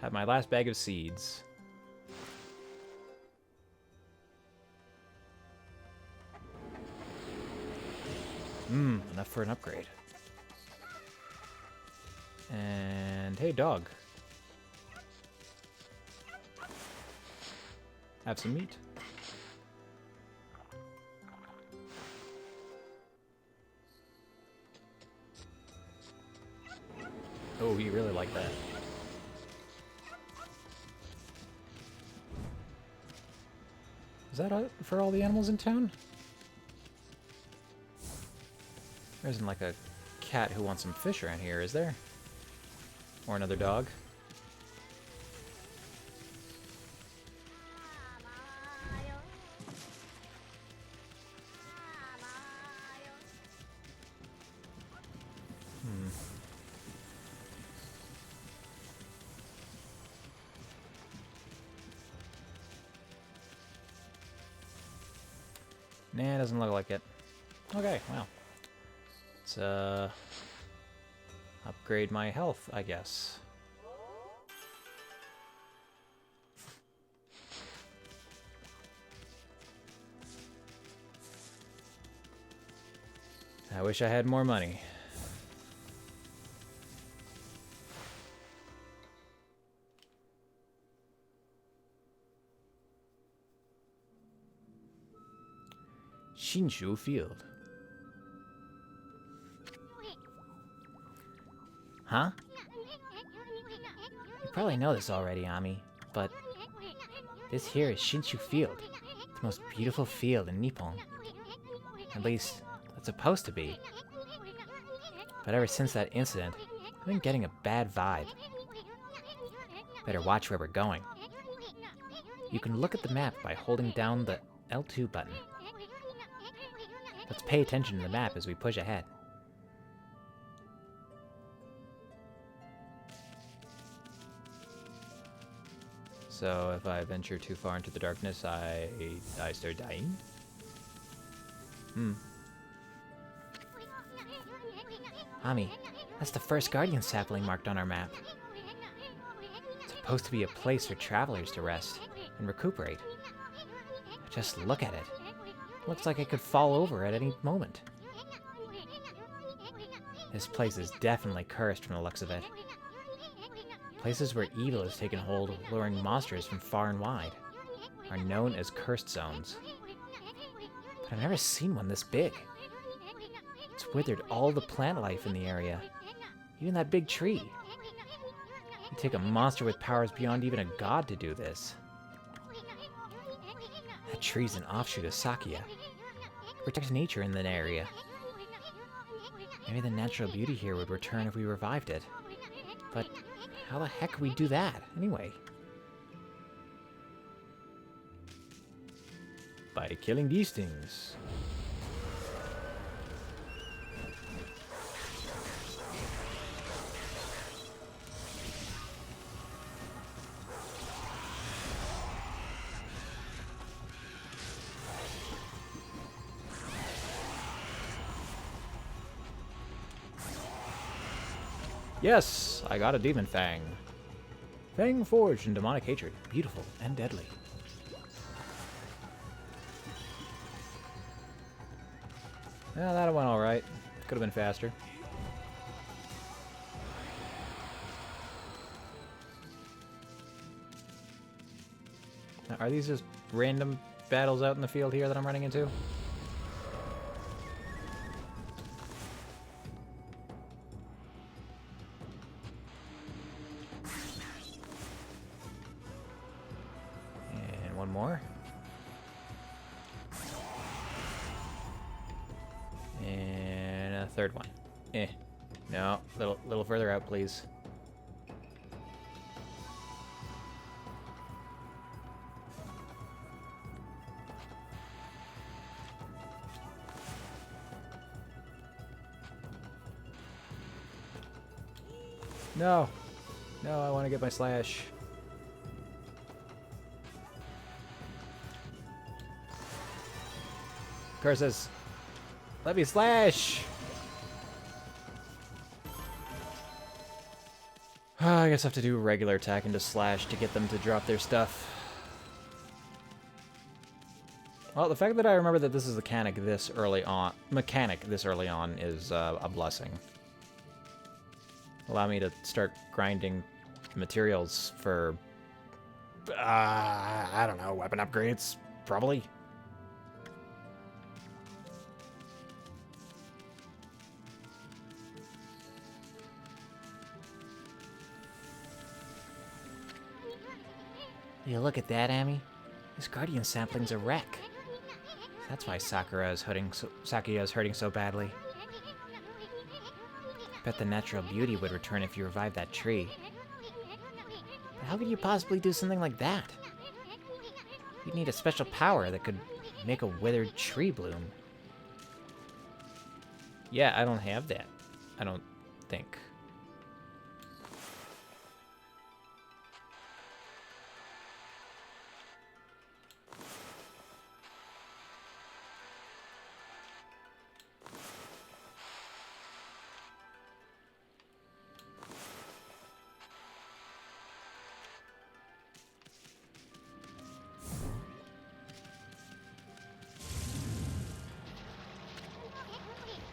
Have my last bag of seeds. Enough for an upgrade. And hey, dog. Have some meat. Oh, you really like that. Is that for all the animals in town? There isn't like a cat who wants some fish around here, is there? Or another dog? Nah, it doesn't look like it. Okay, well. Let's, upgrade my health, I guess. I wish I had more money. Shin Shu Field. Huh? You probably know this already, Ami, but this here is Shin Shu Field, the most beautiful field in Nippon. At least, it's supposed to be. But ever since that incident, I've been getting a bad vibe. Better watch where we're going. You can look at the map by holding down the L2 button. Let's pay attention to the map as we push ahead. So if I venture too far into the darkness, I start dying? Ami, that's the first guardian sapling marked on our map. It's supposed to be a place for travelers to rest and recuperate. Just look at it. Looks like it could fall over at any moment. This place is definitely cursed from the looks of it. Places where evil has taken hold, luring monsters from far and wide, are known as cursed zones. But I've never seen one this big. It's withered all the plant life in the area, even that big tree. It'd take a monster with powers beyond even a god to do this. That tree's an offshoot of Sakya. It protects nature in that area. Maybe the natural beauty here would return if we revived it. But how the heck could we do that, anyway? By killing these things. Yes! I got a Demon Fang. Fang forged in demonic hatred. Beautiful and deadly. Yeah, that went alright. Could have been faster. Now, are these just random battles out in the field here that I'm running into? And one more. And a third one. No, little further out, please. No. No, I want to get my slash. Curses. Let me slash! I guess I have to do a regular attack into slash to get them to drop their stuff. Well, the fact that I remember that this is mechanic this early on is a blessing. Allow me to start grinding materials for, I don't know, weapon upgrades, probably. You look at that, Amy. This guardian sapling's a wreck. That's why Sakuya is hurting so badly. Bet the natural beauty would return if you revived that tree. But how could you possibly do something like that? You'd need a special power that could make a withered tree bloom. Yeah, I don't have that. I don't think.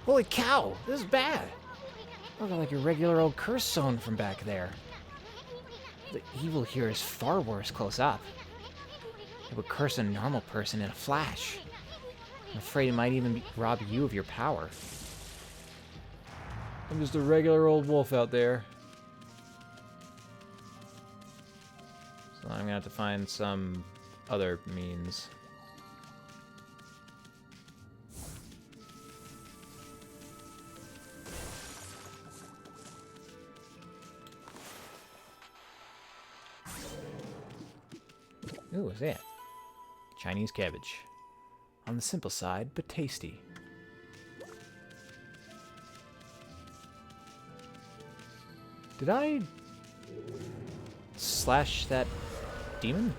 Holy cow! This is bad! Look like a regular old curse zone from back there. The evil here is far worse close up. It would curse a normal person in a flash. I'm afraid it might even rob you of your power. I'm just a regular old wolf out there. So I'm gonna have to find some other means. Ooh, what's that? Chinese cabbage. On the simple side, but tasty. Did I slash that demon?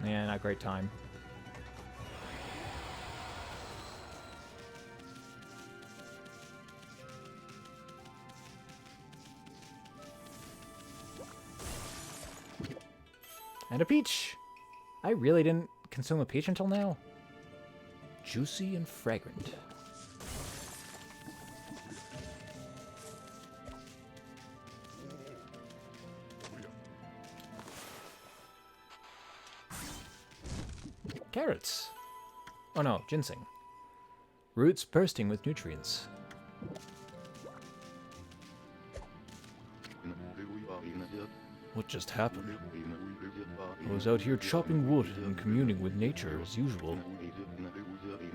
Yeah, not great time. And a peach! I really didn't consume a peach until now. Juicy and fragrant. Carrots. Oh no, ginseng. Roots bursting with nutrients. What just happened? I was out here chopping wood and communing with nature as usual,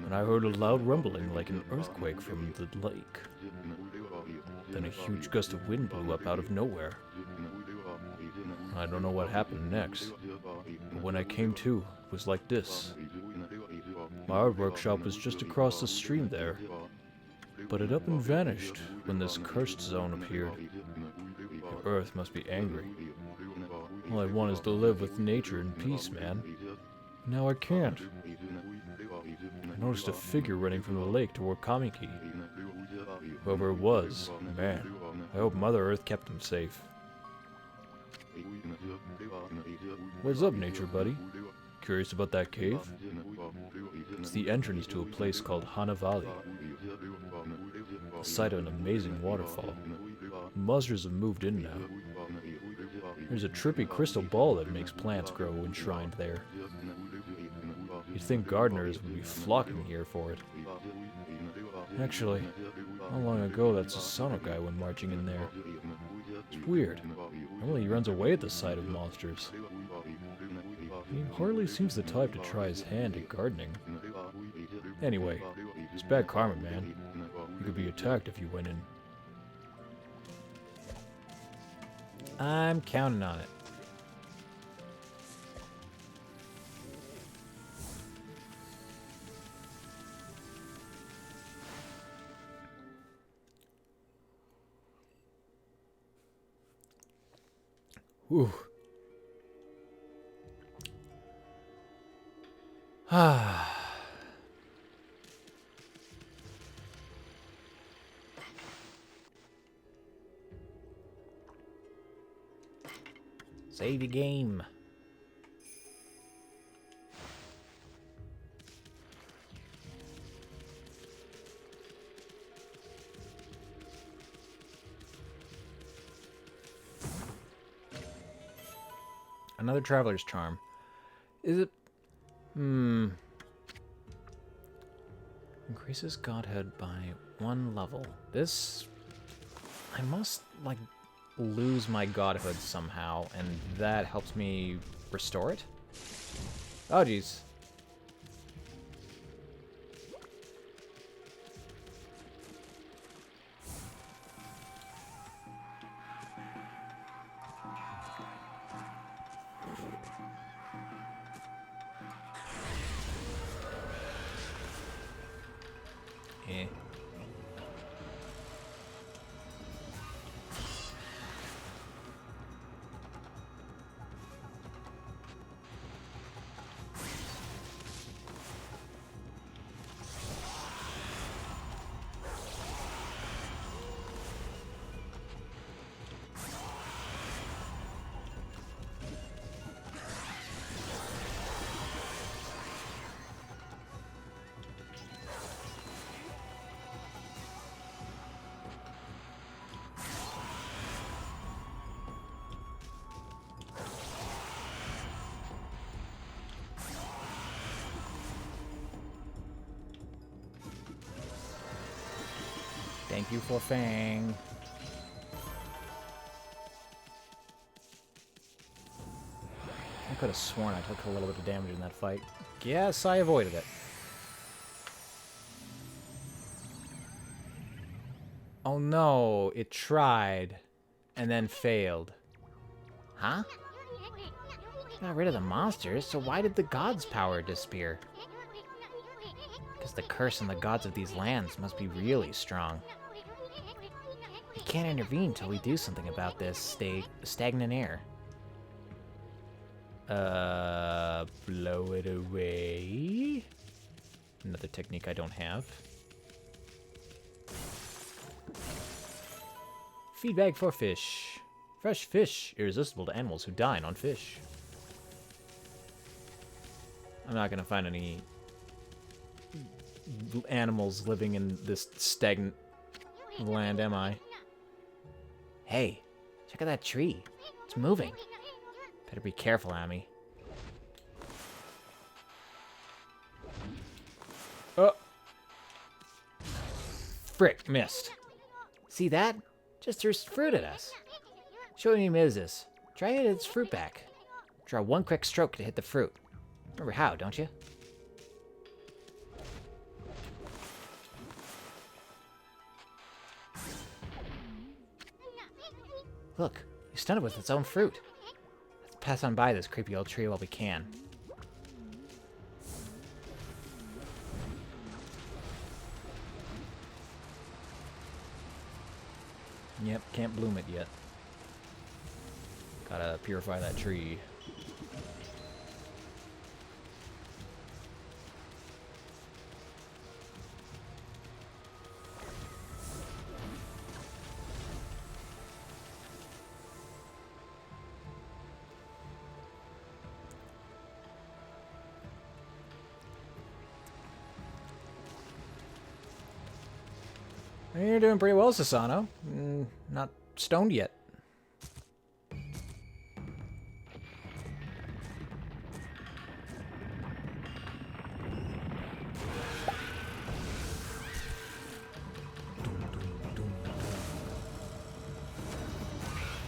and I heard a loud rumbling like an earthquake from the lake. Then a huge gust of wind blew up out of nowhere. I don't know what happened next. But when I came to, it was like this. My art workshop was just across the stream there. But it up and vanished when this cursed zone appeared. The Earth must be angry. All I want is to live with nature in peace, man. Now I can't. I noticed a figure running from the lake toward Okami. Whoever it was, man, I hope Mother Earth kept him safe. What's up, nature buddy? Curious about that cave? It's the entrance to a place called Hana Valley, the site of an amazing waterfall. Monsters have moved in now. There's a trippy crystal ball that makes plants grow enshrined there. You'd think gardeners would be flocking here for it. Actually, not long ago that Sasano guy went marching in there. It's weird. Normally he runs away at the sight of monsters. He hardly seems the type to try his hand at gardening. Anyway, it's bad karma, man. You could be attacked if you went in. I'm counting on it. Whew. Ah. Save your game. Another traveler's charm. Is it? Increases godhood by 1 level. This... I must, like, lose my godhood somehow, and that helps me restore it? Oh, jeez. Eh. Thank you for Fang. I could have sworn I took a little bit of damage in that fight. Yes, I avoided it. Oh no, it tried and then failed. Huh? Got rid of the monsters, so why did the gods' power disappear? Because the curse on the gods of these lands must be really strong. We can't intervene till we do something about this stagnant air. Blow it away. Another technique I don't have. Feed bag for fish. Fresh fish, irresistible to animals who dine on fish. I'm not gonna find any animals living in this stagnant land, am I? Hey, check out that tree. It's moving. Better be careful, Ami. Oh! Frick, missed. See that? Just threw fruit at us. Show me Mrs. Try it its fruit back. Draw one quick stroke to hit the fruit. Remember how, don't you? Look, you stunned it with its own fruit. pass on by this creepy old tree while we can. Yep, can't bloom it yet. Gotta purify that tree. You're doing pretty well, Sasano. Not stoned yet.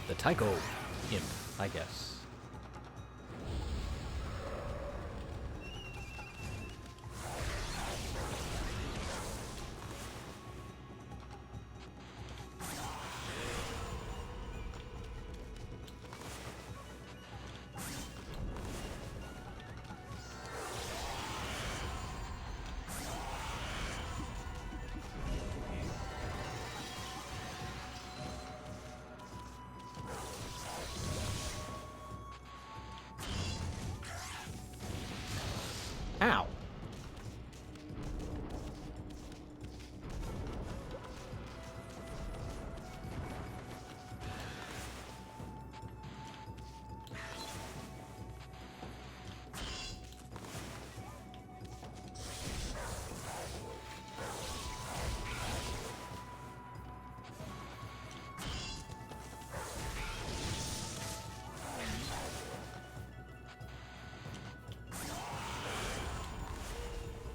The Taiko imp, I guess. Ow.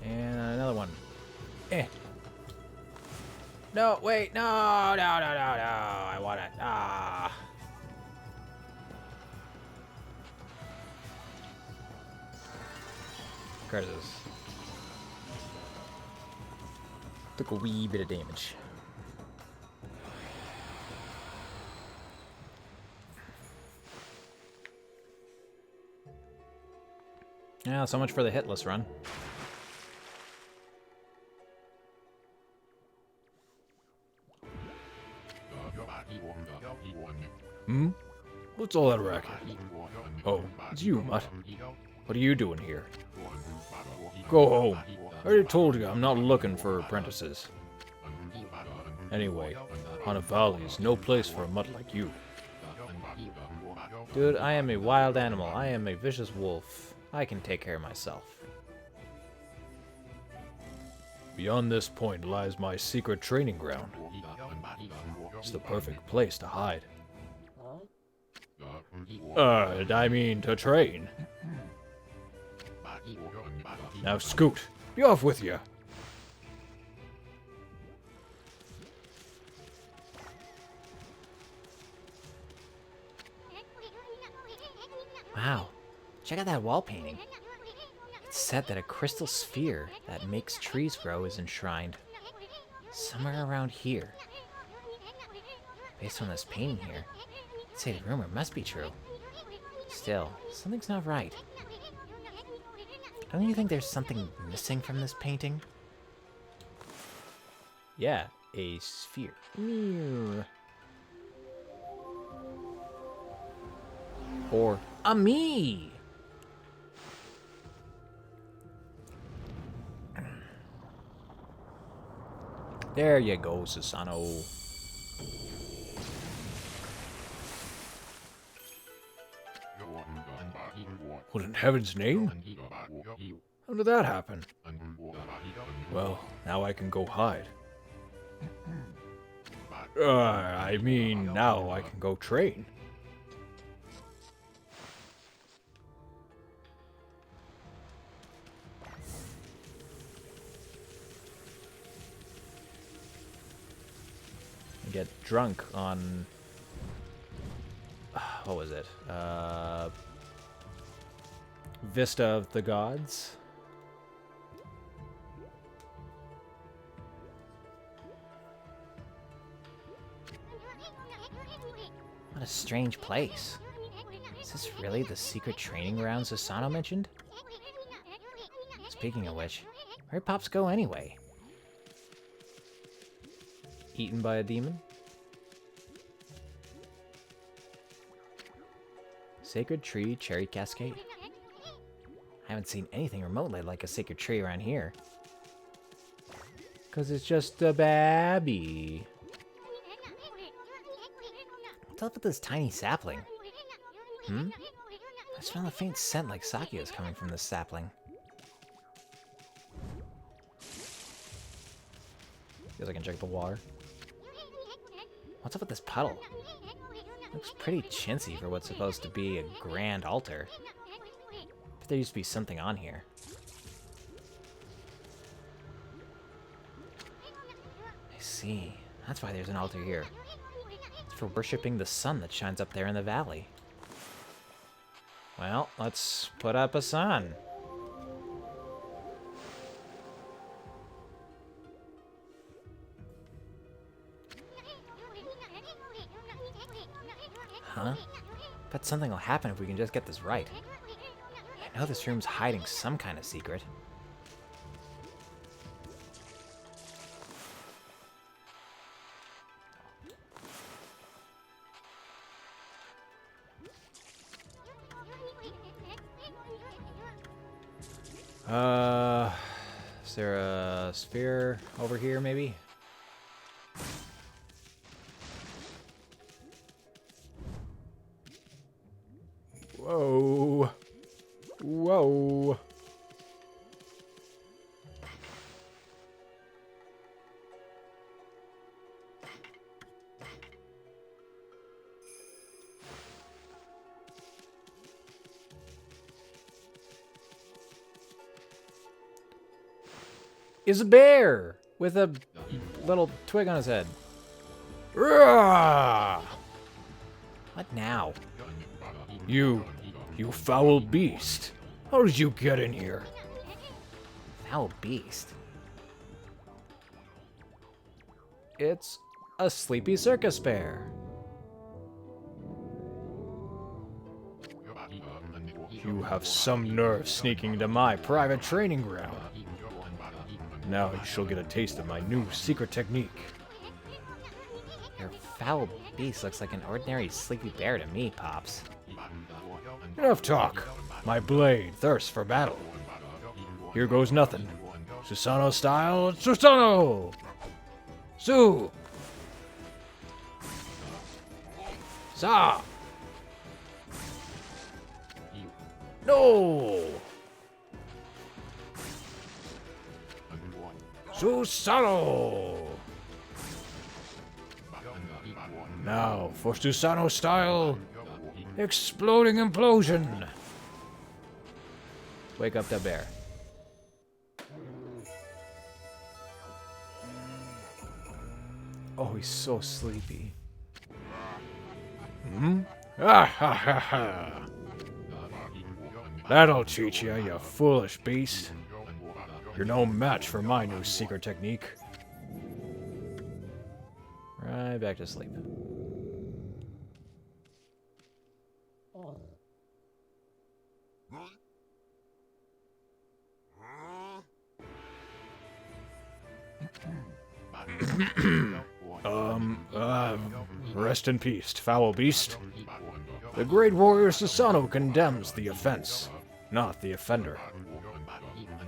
And another one. Eh. No, wait, no, no, no, no, no. I want it. Ah. Curses. Took a wee bit of damage. Yeah, so much for the hitless run. Hmm? What's all that racket? Oh, it's you, Mutt. What are you doing here? Go home. I already told you I'm not looking for apprentices. Anyway, Hana Valley is no place for a mutt like you. Dude, I am a wild animal. I am a vicious wolf. I can take care of myself. Beyond this point lies my secret training ground. It's the perfect place to hide. I mean to train. Now scoot. Be off with you. Wow. Check out that wall painting. It's said that a crystal sphere that makes trees grow is enshrined somewhere around here. Based on this painting here, I'd say the rumor must be true. Still, something's not right. Don't you think there's something missing from this painting? Yeah, a sphere. Or A me! there you go, Susano. What in heaven's name? How did that happen? Well, now I can go hide. I mean, now I can go train. Get drunk on... what was it? Vista of the Gods? What a strange place. Is this really the secret training ground Susano mentioned? Speaking of which, where'd Pops go anyway? Eaten by a demon? Sacred Tree Cherry Cascade. I haven't seen anything remotely like a sacred tree around here. 'Cause it's just a babby. What's up with this tiny sapling? I smell a faint scent like sake is coming from this sapling. Guess I can check the water. What's up with this puddle? Looks pretty chintzy for what's supposed to be a grand altar. But there used to be something on here. I see. That's why there's an altar here. It's for worshipping the sun that shines up there in the valley. Well, let's put up a sun. Huh? Bet something will happen if we can just get this right. I know this room's hiding some kind of secret. Is there a sphere over here, maybe? Whoa. Whoa. Is a bear with a little twig on his head. Roar! What now? You foul beast. How did you get in here? Foul beast. It's a sleepy circus bear. You have some nerve sneaking into my private training ground. Now you shall get a taste of my new secret technique. Your foul beast looks like an ordinary sleepy bear to me, Pops. Enough talk. My blade thirsts for battle. Here goes nothing. Susano style, Susano! Su! Sa! No! Susano! Now for Susano style, exploding implosion! Wake up that bear. Oh, he's so sleepy. Ah ha ha ha! That'll teach you, you foolish beast. You're no match for my new secret technique. Right back to sleep. Rest in peace, foul beast. The great warrior Susano condemns the offense, not the offender.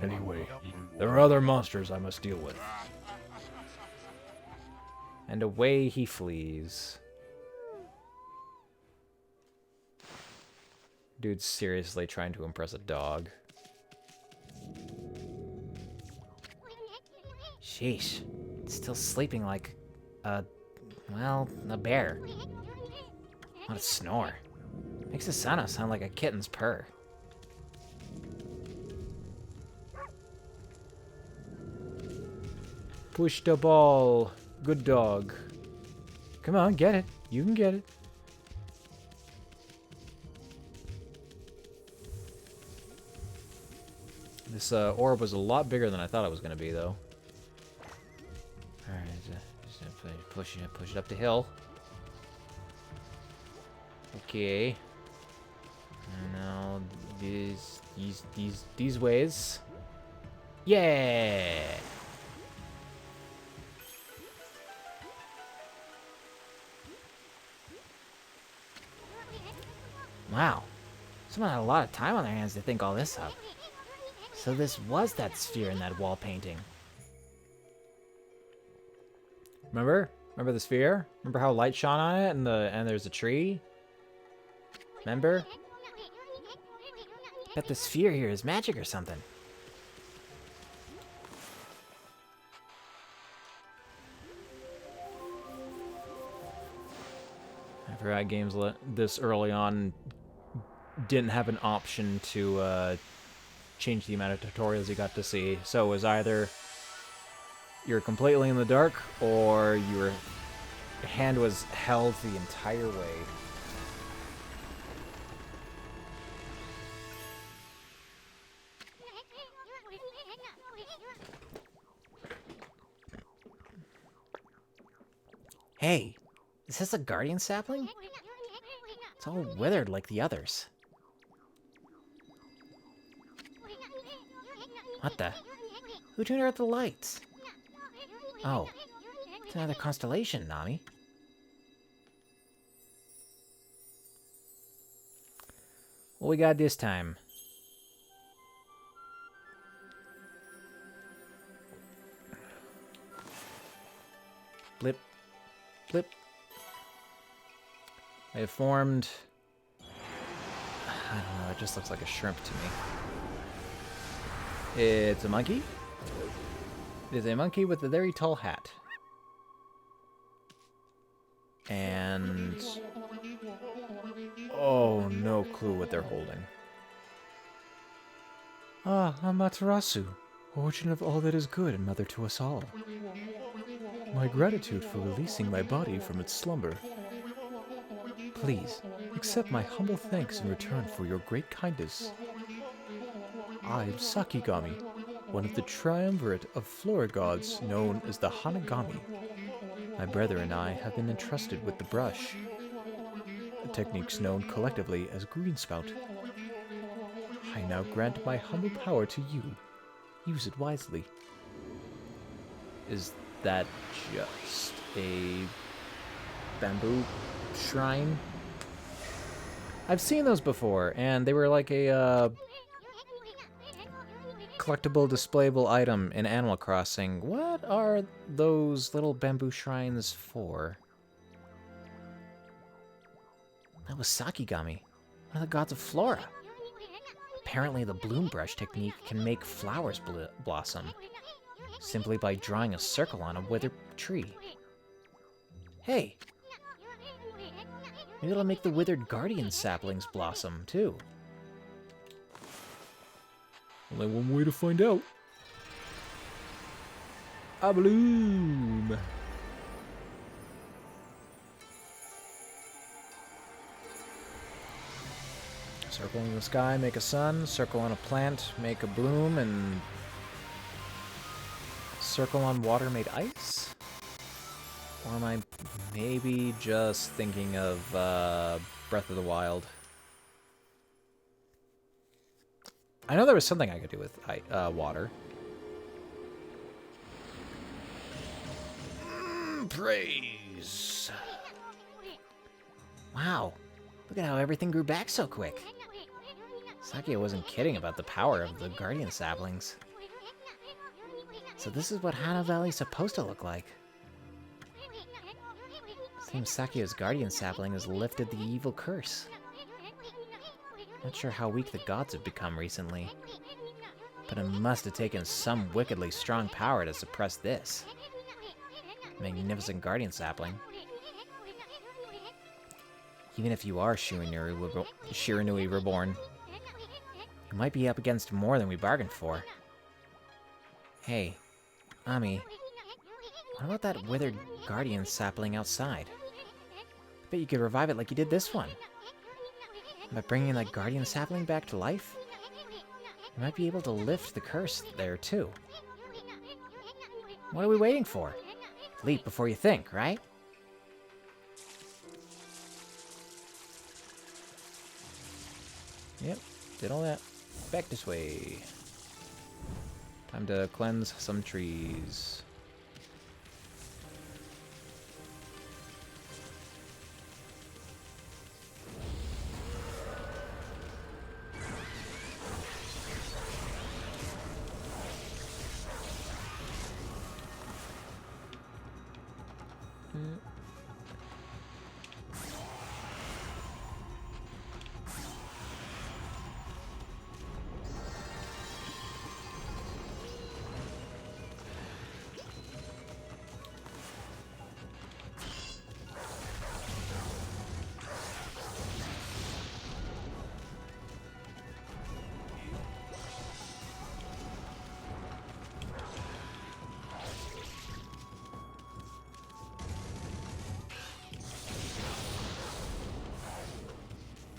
Anyway, there are other monsters I must deal with. And away he flees. Dude's seriously trying to impress a dog. Sheesh. It's still sleeping like well, a bear. What a snore. Makes Asano sound like a kitten's purr. Push the ball. Good dog. Come on, get it. You can get it. This orb was a lot bigger than I thought it was going to be, though. Alright, just push it up the hill. Okay. these ways. Yeah. Wow. Someone had a lot of time on their hands to think all this up. So this was that sphere in that wall painting. Remember? Remember the sphere? Remember how light shone on it and there's a tree? Remember? Bet the sphere here is magic or something. I forgot games this early on didn't have an option to change the amount of tutorials you got to see. So it was either you're completely in the dark or your hand was held the entire way. Hey, is this a guardian sapling? It's all withered like the others. What the? Who tuned out the lights? Oh, it's another constellation, Nami. What we got this time? Blip. Blip. They have formed... I don't know, it just looks like a shrimp to me. It's a monkey. It is a monkey with a very tall hat. And... oh, no clue what they're holding. Ah, Amaterasu, origin of all that is good and mother to us all. My gratitude for releasing my body from its slumber. Please, accept my humble thanks in return for your great kindness. I am Sakigami, one of the triumvirate of flora gods known as the Hanagami. My brother and I have been entrusted with the brush, techniques known collectively as green spout. I now grant my humble power to you. Use it wisely. Is that just a bamboo shrine? I've seen those before, and they were like a collectible, displayable item in Animal Crossing. What are those little bamboo shrines for? That was Sakigami, one of the gods of flora. Apparently the bloom brush technique can make flowers blossom, simply by drawing a circle on a withered tree. Hey! Maybe it'll make the withered guardian saplings blossom, too. Only one way to find out. A bloom! Circle in the sky, make a sun. Circle on a plant, make a bloom. And circle on water made ice? Or am I maybe just thinking of Breath of the Wild? I know there was something I could do with water. Praise! Wow, look at how everything grew back so quick. Sakia wasn't kidding about the power of the guardian saplings. So this is what Hana Valley's supposed to look like. Seems Sakia's guardian sapling has lifted the evil curse. Not sure how weak the gods have become recently, but it must have taken some wickedly strong power to suppress this. Magnificent guardian sapling. Even if you are Shiranui Reborn, you might be up against more than we bargained for. Hey, Ami, what about that withered guardian sapling outside? I bet you could revive it like you did this one. By bringing that guardian sapling back to life, you might be able to lift the curse there too. What are we waiting for? Leap before you think, right? Yep. Did all that. Back this way. Time to cleanse some trees.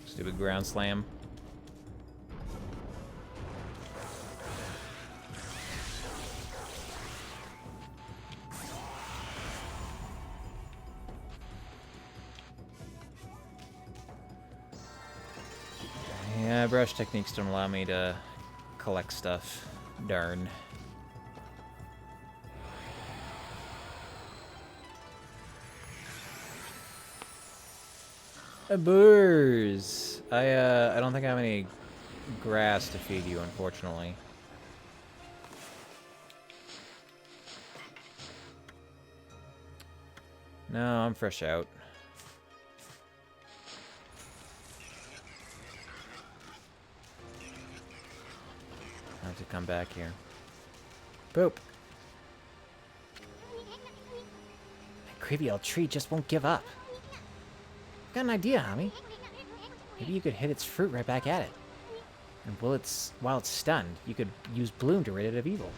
Stupid ground slam. Yeah, brush techniques don't allow me to collect stuff. Darn. A burrs. I don't think I have any grass to feed you, unfortunately. No, I'm fresh out. I have to come back here. Boop. That creepy old tree just won't give up. Got an idea, Hami. Maybe you could hit its fruit right back at it. And while it's stunned, you could use bloom to rid it of evil.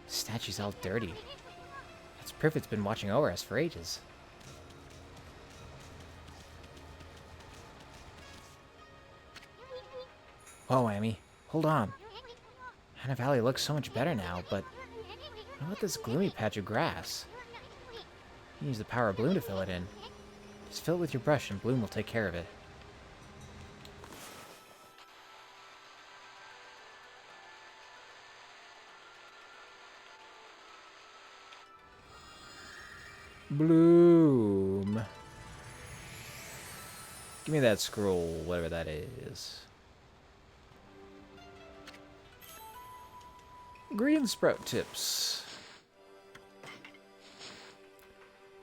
Statue's all dirty. It's proof it's been watching over us for ages. Whoa, Amy. Hold on. Hana Valley looks so much better now, but what about this gloomy patch of grass? You can use the power of Bloom to fill it in. Just fill it with your brush and Bloom will take care of it. Bloom. Give me that scroll, whatever that is. Green sprout tips.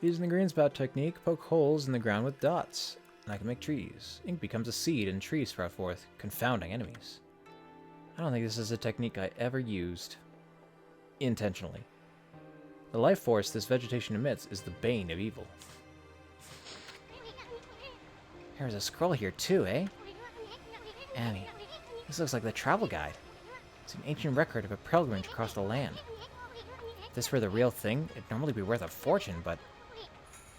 Using the green sprout technique, poke holes in the ground with dots, and I can make trees. Ink becomes a seed and trees sprout forth, confounding enemies. I don't think this is a technique I ever used. Intentionally. The life force this vegetation emits is the bane of evil. There's a scroll here too, eh? Amy, this looks like the travel guide. It's an ancient record of a pilgrimage across the land. If this were the real thing, it'd normally be worth a fortune, but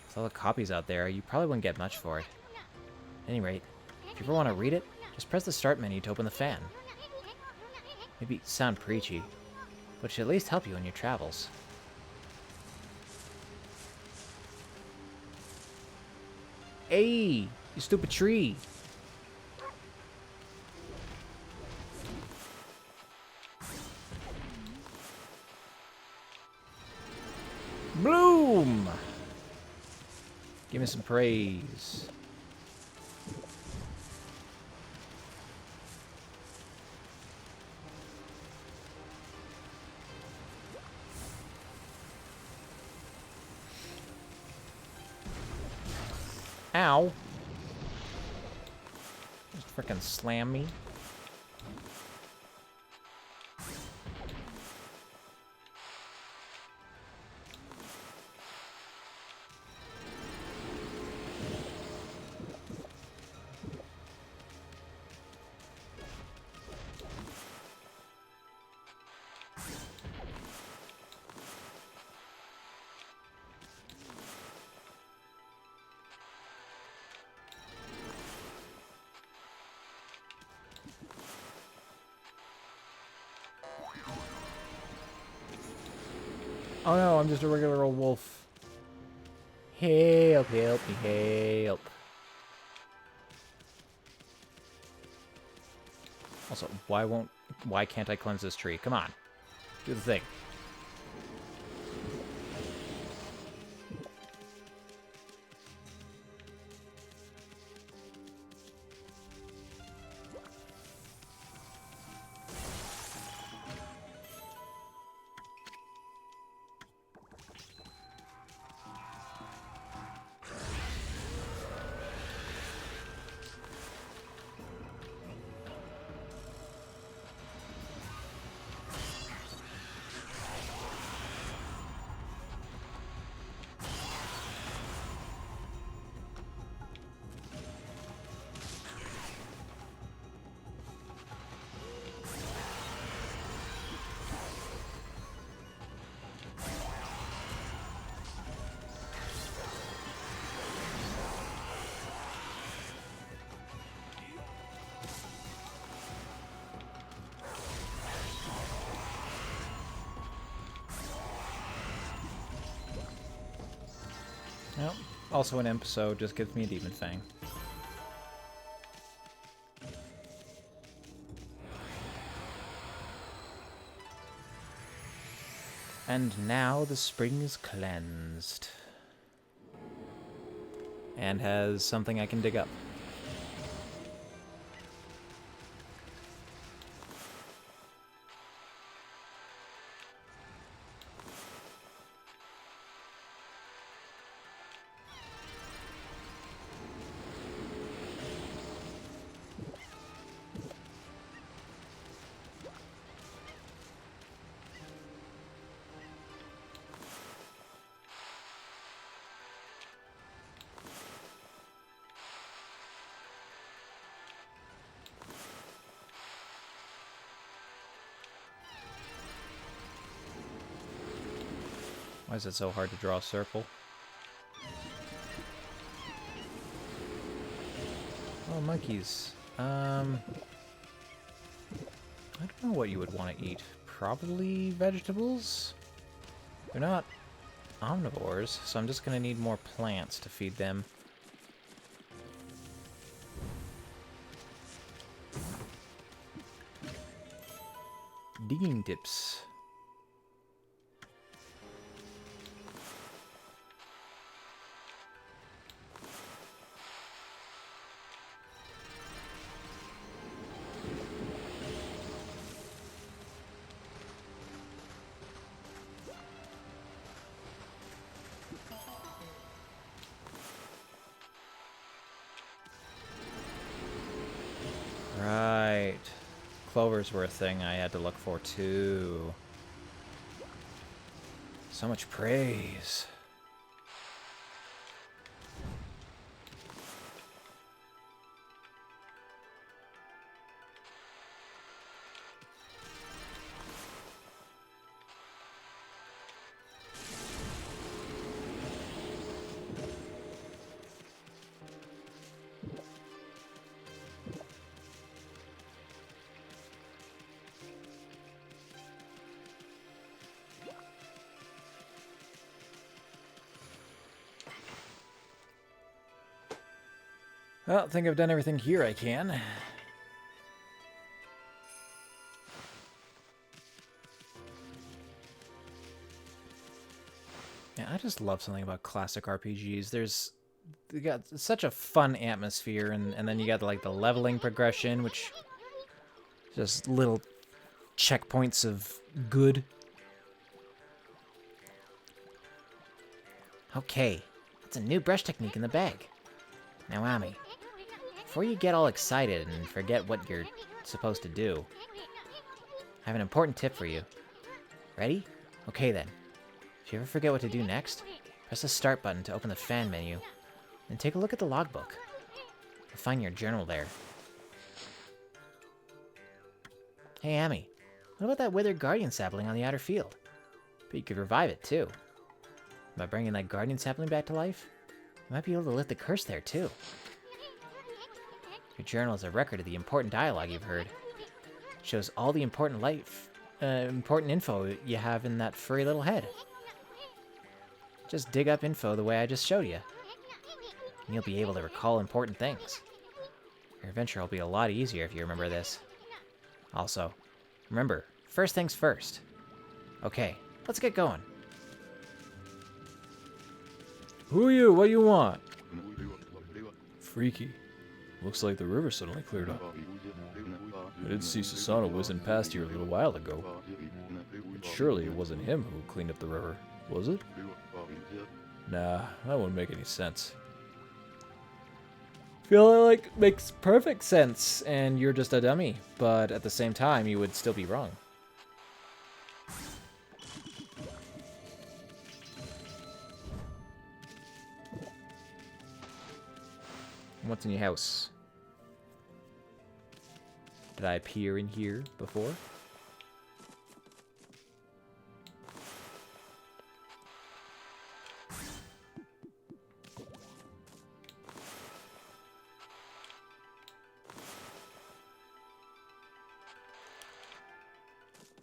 with all the copies out there, you probably wouldn't get much for it. At any rate, if you ever want to read it, just press the start menu to open the fan. Maybe sound preachy, but it should at least help you in your travels. Hey, you stupid tree. Bloom! Give me some praise. Ow. Just frickin' slam me. Oh no, I'm just a regular old wolf. Help, help me, help. Also, why can't I cleanse this tree? Come on. Do the thing. Yep. Also an imp, so just gives me a demon fang. And now the spring is cleansed. And has something I can dig up. Why is it so hard to draw a circle? Oh, monkeys. I don't know what you would want to eat. Probably vegetables? They're not omnivores, so I'm just going to need more plants to feed them. Digging tips. Right. Clovers were a thing I had to look for, too. So much praise. Well, I think I've done everything here I can. Yeah, I just love something about classic RPGs. You got such a fun atmosphere, and then you got like the leveling progression, which just little checkpoints of good. Okay, that's a new brush technique in the bag. Now, Ami, before you get all excited and forget what you're supposed to do, I have an important tip for you. Ready? Okay then. If you ever forget what to do next, press the start button to open the fan menu, and take a look at the logbook. You'll find your journal there. Hey, Ami, what about that withered guardian sapling on the outer field? But you could revive it, too. By bringing that guardian sapling back to life, you might be able to lift the curse there, too. Your journal is a record of the important dialogue you've heard. It shows all the important info you have in that furry little head. Just dig up info the way I just showed you. And you'll be able to recall important things. Your adventure will be a lot easier if you remember this. Also, remember, first things first. Okay, let's get going. Who are you? What do you want? Freaky. Looks like the river suddenly cleared up. I did see Susanoo whizzing past here a little while ago. But surely it wasn't him who cleaned up the river, was it? Nah, that wouldn't make any sense. Feel like makes perfect sense, and you're just a dummy. But at the same time, you would still be wrong. What's in your house? Did I appear in here before?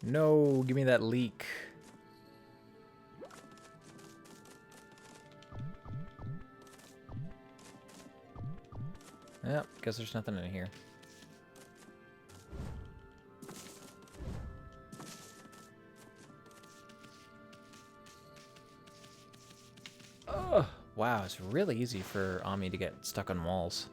No, give me that leek. Yep, guess there's nothing in here. Oh, wow, it's really easy for Ami to get stuck on walls.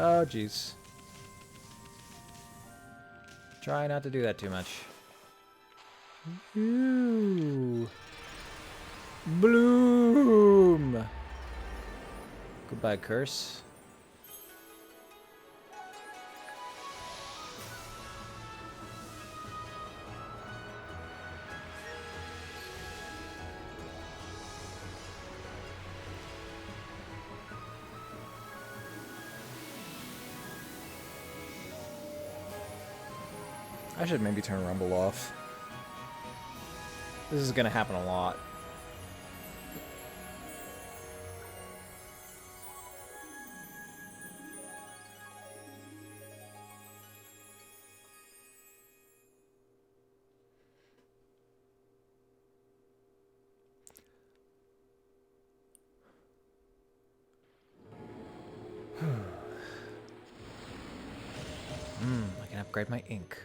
Oh, jeez. Try not to do that too much. Ooh. Bloom! Goodbye, curse. I should maybe turn Rumble off. This is gonna happen a lot. I can upgrade my ink.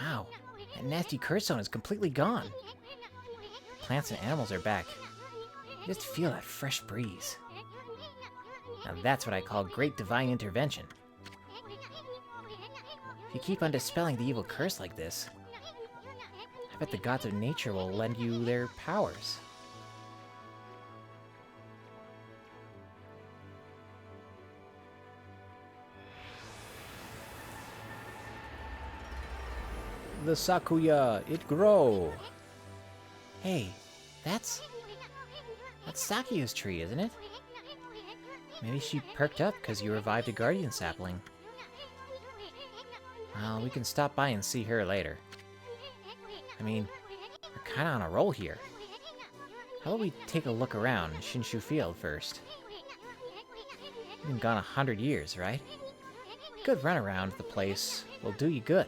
Wow, that nasty curse zone is completely gone. Plants and animals are back. You just feel that fresh breeze. Now that's what I call great divine intervention. If you keep on dispelling the evil curse like this, I bet the gods of nature will lend you their powers. The Sakuya, it grow. Hey, that's Sakuya's tree, isn't it? Maybe she perked up because you revived a guardian sapling. Well, we can stop by and see her later. I mean, we're kinda on a roll here. How about we take a look around Shin Shu Field first? You've been gone 100 years, right? Good run around the place will do you good.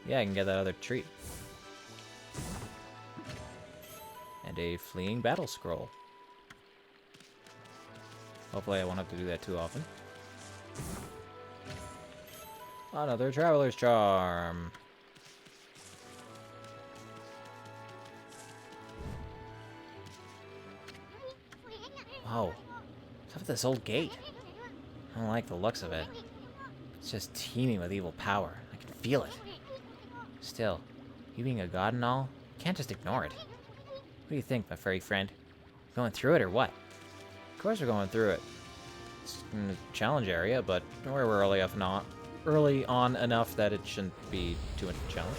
Yeah, I can get that other treat. And a fleeing battle scroll. Hopefully I won't have to do that too often. Another traveler's charm. Whoa. What's up with this old gate? I don't like the looks of it. It's just teeming with evil power. I can feel it. Still, you being a god and all, you can't just ignore it. What do you think, my furry friend? Going through it or what? Of course we're going through it. It's in the challenge area, but we're early on enough that it shouldn't be too much of a challenge.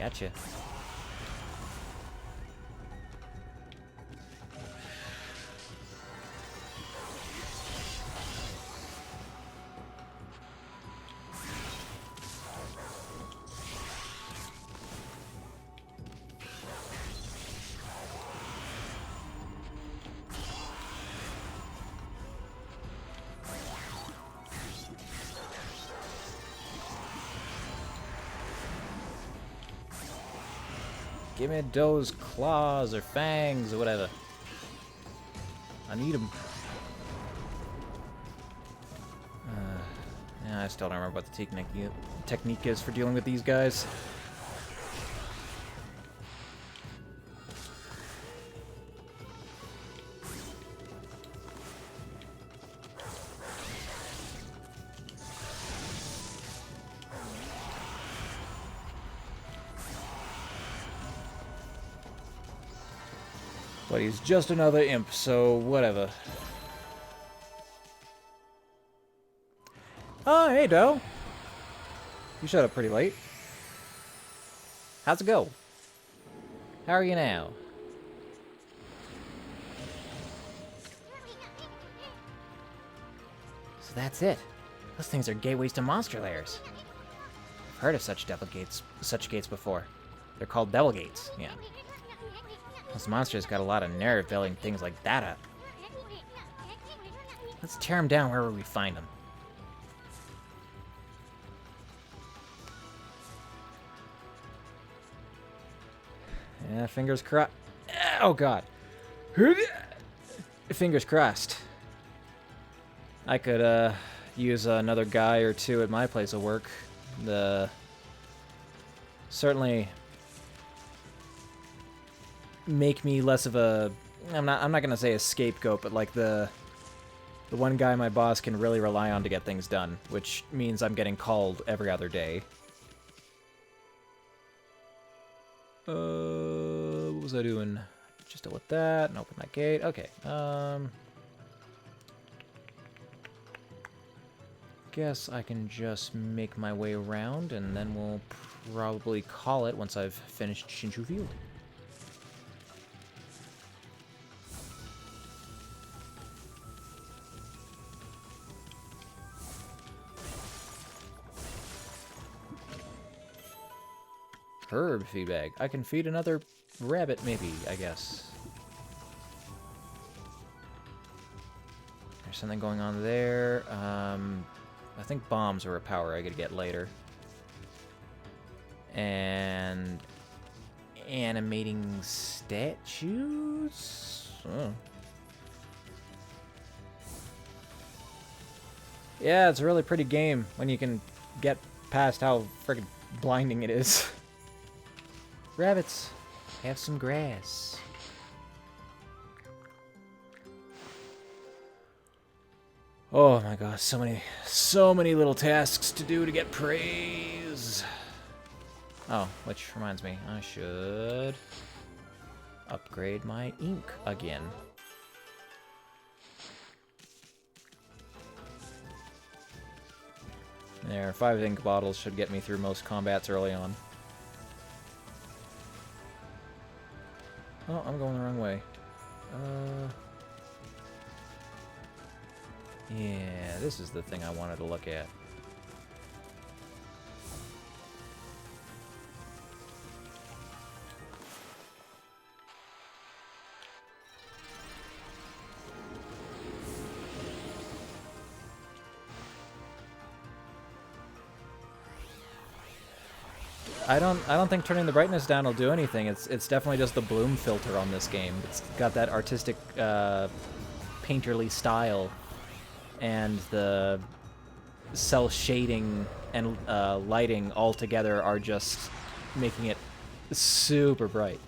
Gotcha. Give me those claws or fangs or whatever. I need them. Yeah, I still don't remember what the technique is for dealing with these guys. But he's just another imp, so whatever. Oh, hey, Doe. You showed up pretty late. How's it go? How are you now? So that's it. Those things are gateways to monster lairs. I've heard of such gates before. They're called devil gates, yeah. Those monsters got a lot of nerve building things like that up. Let's tear them down wherever we find them. Yeah, fingers crossed. Oh, God. Fingers crossed. I could, use another guy or two at my place of work. Certainly make me less of a... I'm not gonna say a scapegoat, but like the one guy my boss can really rely on to get things done, which means I'm getting called every other day. What was I doing? Just deal with that and open that gate. Okay. Guess I can just make my way around, and then we'll probably call it once I've finished Shin Shu Field. Herb feed bag. I can feed another rabbit, maybe, I guess. There's something going on there. I think bombs are a power I could get later. And animating statues? Oh. Yeah, it's a really pretty game when you can get past how friggin' blinding it is. Rabbits, have some grass. Oh my gosh, so many little tasks to do to get praise. Oh, which reminds me, I should upgrade my ink again. There, 5 ink bottles should get me through most combats early on. Oh, I'm going the wrong way. Yeah, this is the thing I wanted to look at. I don't think turning the brightness down will do anything. It's definitely just the bloom filter on this game. It's got that artistic painterly style, and the cell shading and lighting all together are just making it super bright.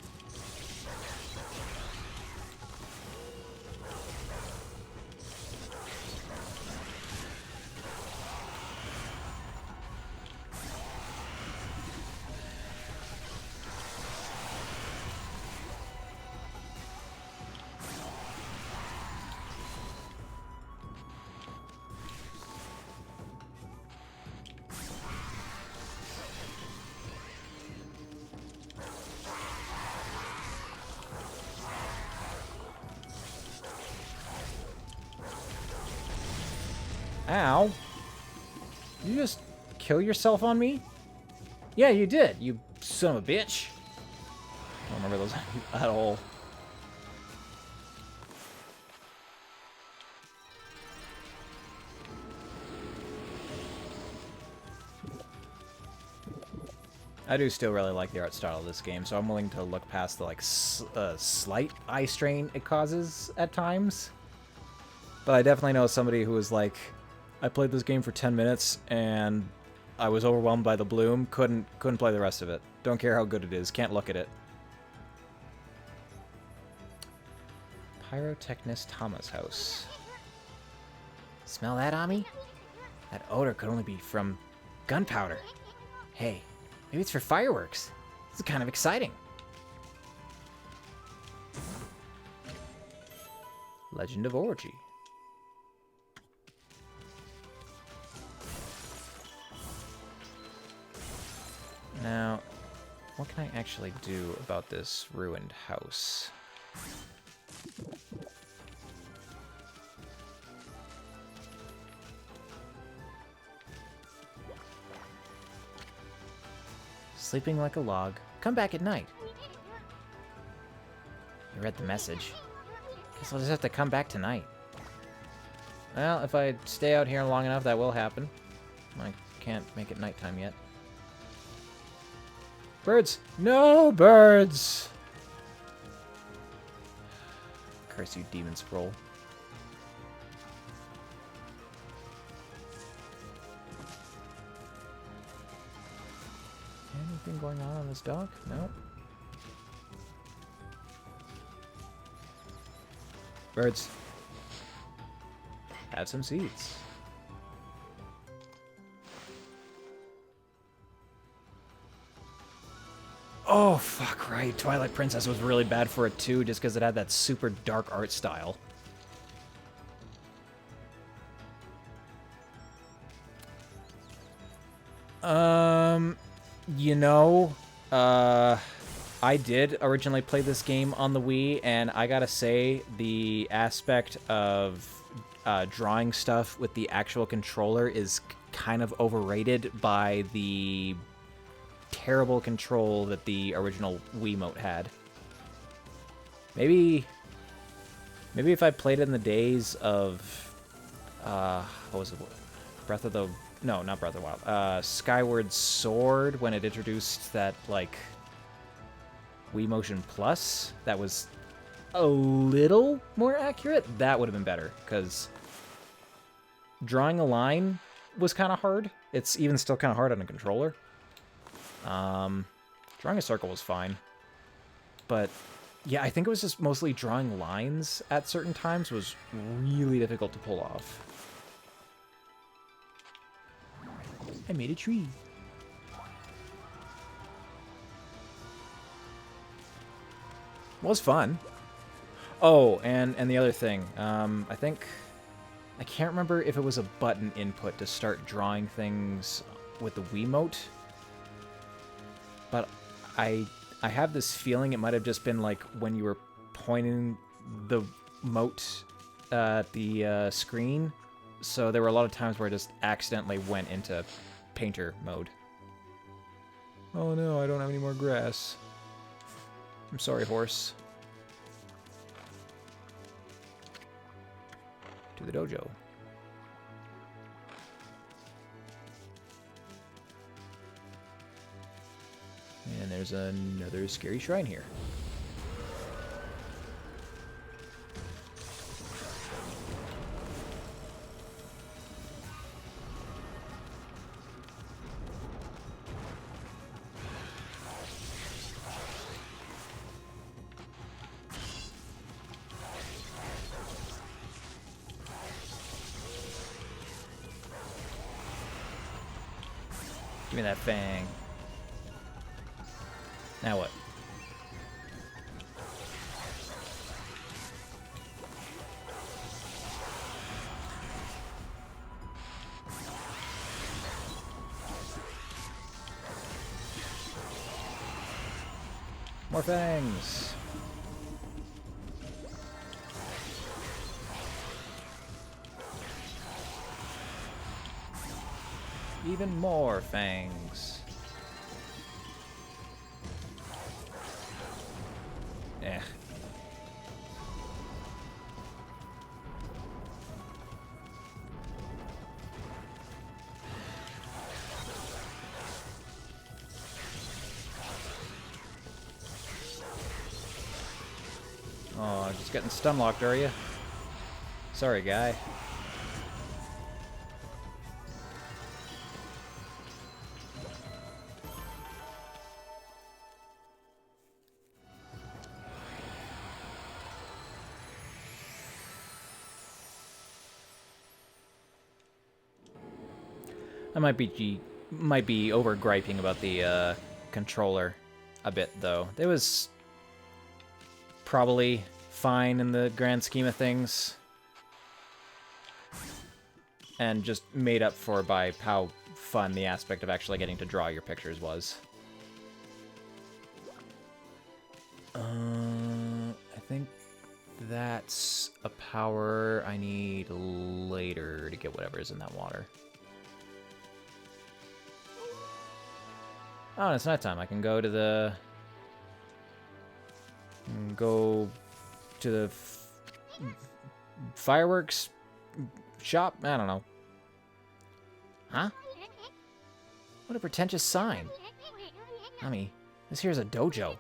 Ow. Did you just kill yourself on me? Yeah, you did, you son of a bitch. I don't remember those at all. I do still really like the art style of this game, so I'm willing to look past the like slight eye strain it causes at times. But I definitely know somebody who was like, I played this game for 10 minutes and I was overwhelmed by the bloom, couldn't play the rest of it. Don't care how good it is, can't look at it. Pyrotechnist Tama's house. Smell that, Ami? That odor could only be from gunpowder. Hey, maybe it's for fireworks. This is kind of exciting. Legend of Orochi. Now, what can I actually do about this ruined house? Sleeping like a log. Come back at night. You read the message. Guess I'll just have to come back tonight. Well, if I stay out here long enough, that will happen. I can't make it nighttime yet. Birds! No birds! Curse you, demon scroll. Anything going on this dock? No. Birds. Have some seeds. Oh, fuck, right. Twilight Princess was really bad for it, too, just because it had that super dark art style. You know, I did originally play this game on the Wii, and I gotta say, the aspect of drawing stuff with the actual controller is kind of overrated by the terrible control that the original Wiimote had. Maybe if I played it in the days of, what was it? Breath of the... No, not Breath of the Wild. Skyward Sword, when it introduced that, like, Wii Motion Plus, that was a little more accurate, that would have been better, because drawing a line was kind of hard. It's even still kind of hard on a controller. Drawing a circle was fine. But, yeah, I think it was just mostly drawing lines at certain times was really difficult to pull off. I made a tree. Was fun. Oh, and the other thing, I think... I can't remember if it was a button input to start drawing things with the Wiimote. But I have this feeling it might have just been like when you were pointing the mote at the screen. So there were a lot of times where I just accidentally went into painter mode. Oh no, I don't have any more grass. I'm sorry, horse. To the dojo. And there's another scary shrine here. Give me that fang. Now what? More fangs. even more fangs. Eh. Oh, just getting stun locked, are you? Sorry, guy. I might be over griping about the controller a bit, though. It was probably fine in the grand scheme of things, and just made up for by how fun the aspect of actually getting to draw your pictures was. I think that's a power I need later to get whatever is in that water. Oh, it's nighttime. I can go to the... fireworks shop? I don't know. Huh? What a pretentious sign. Nami, this here's a dojo.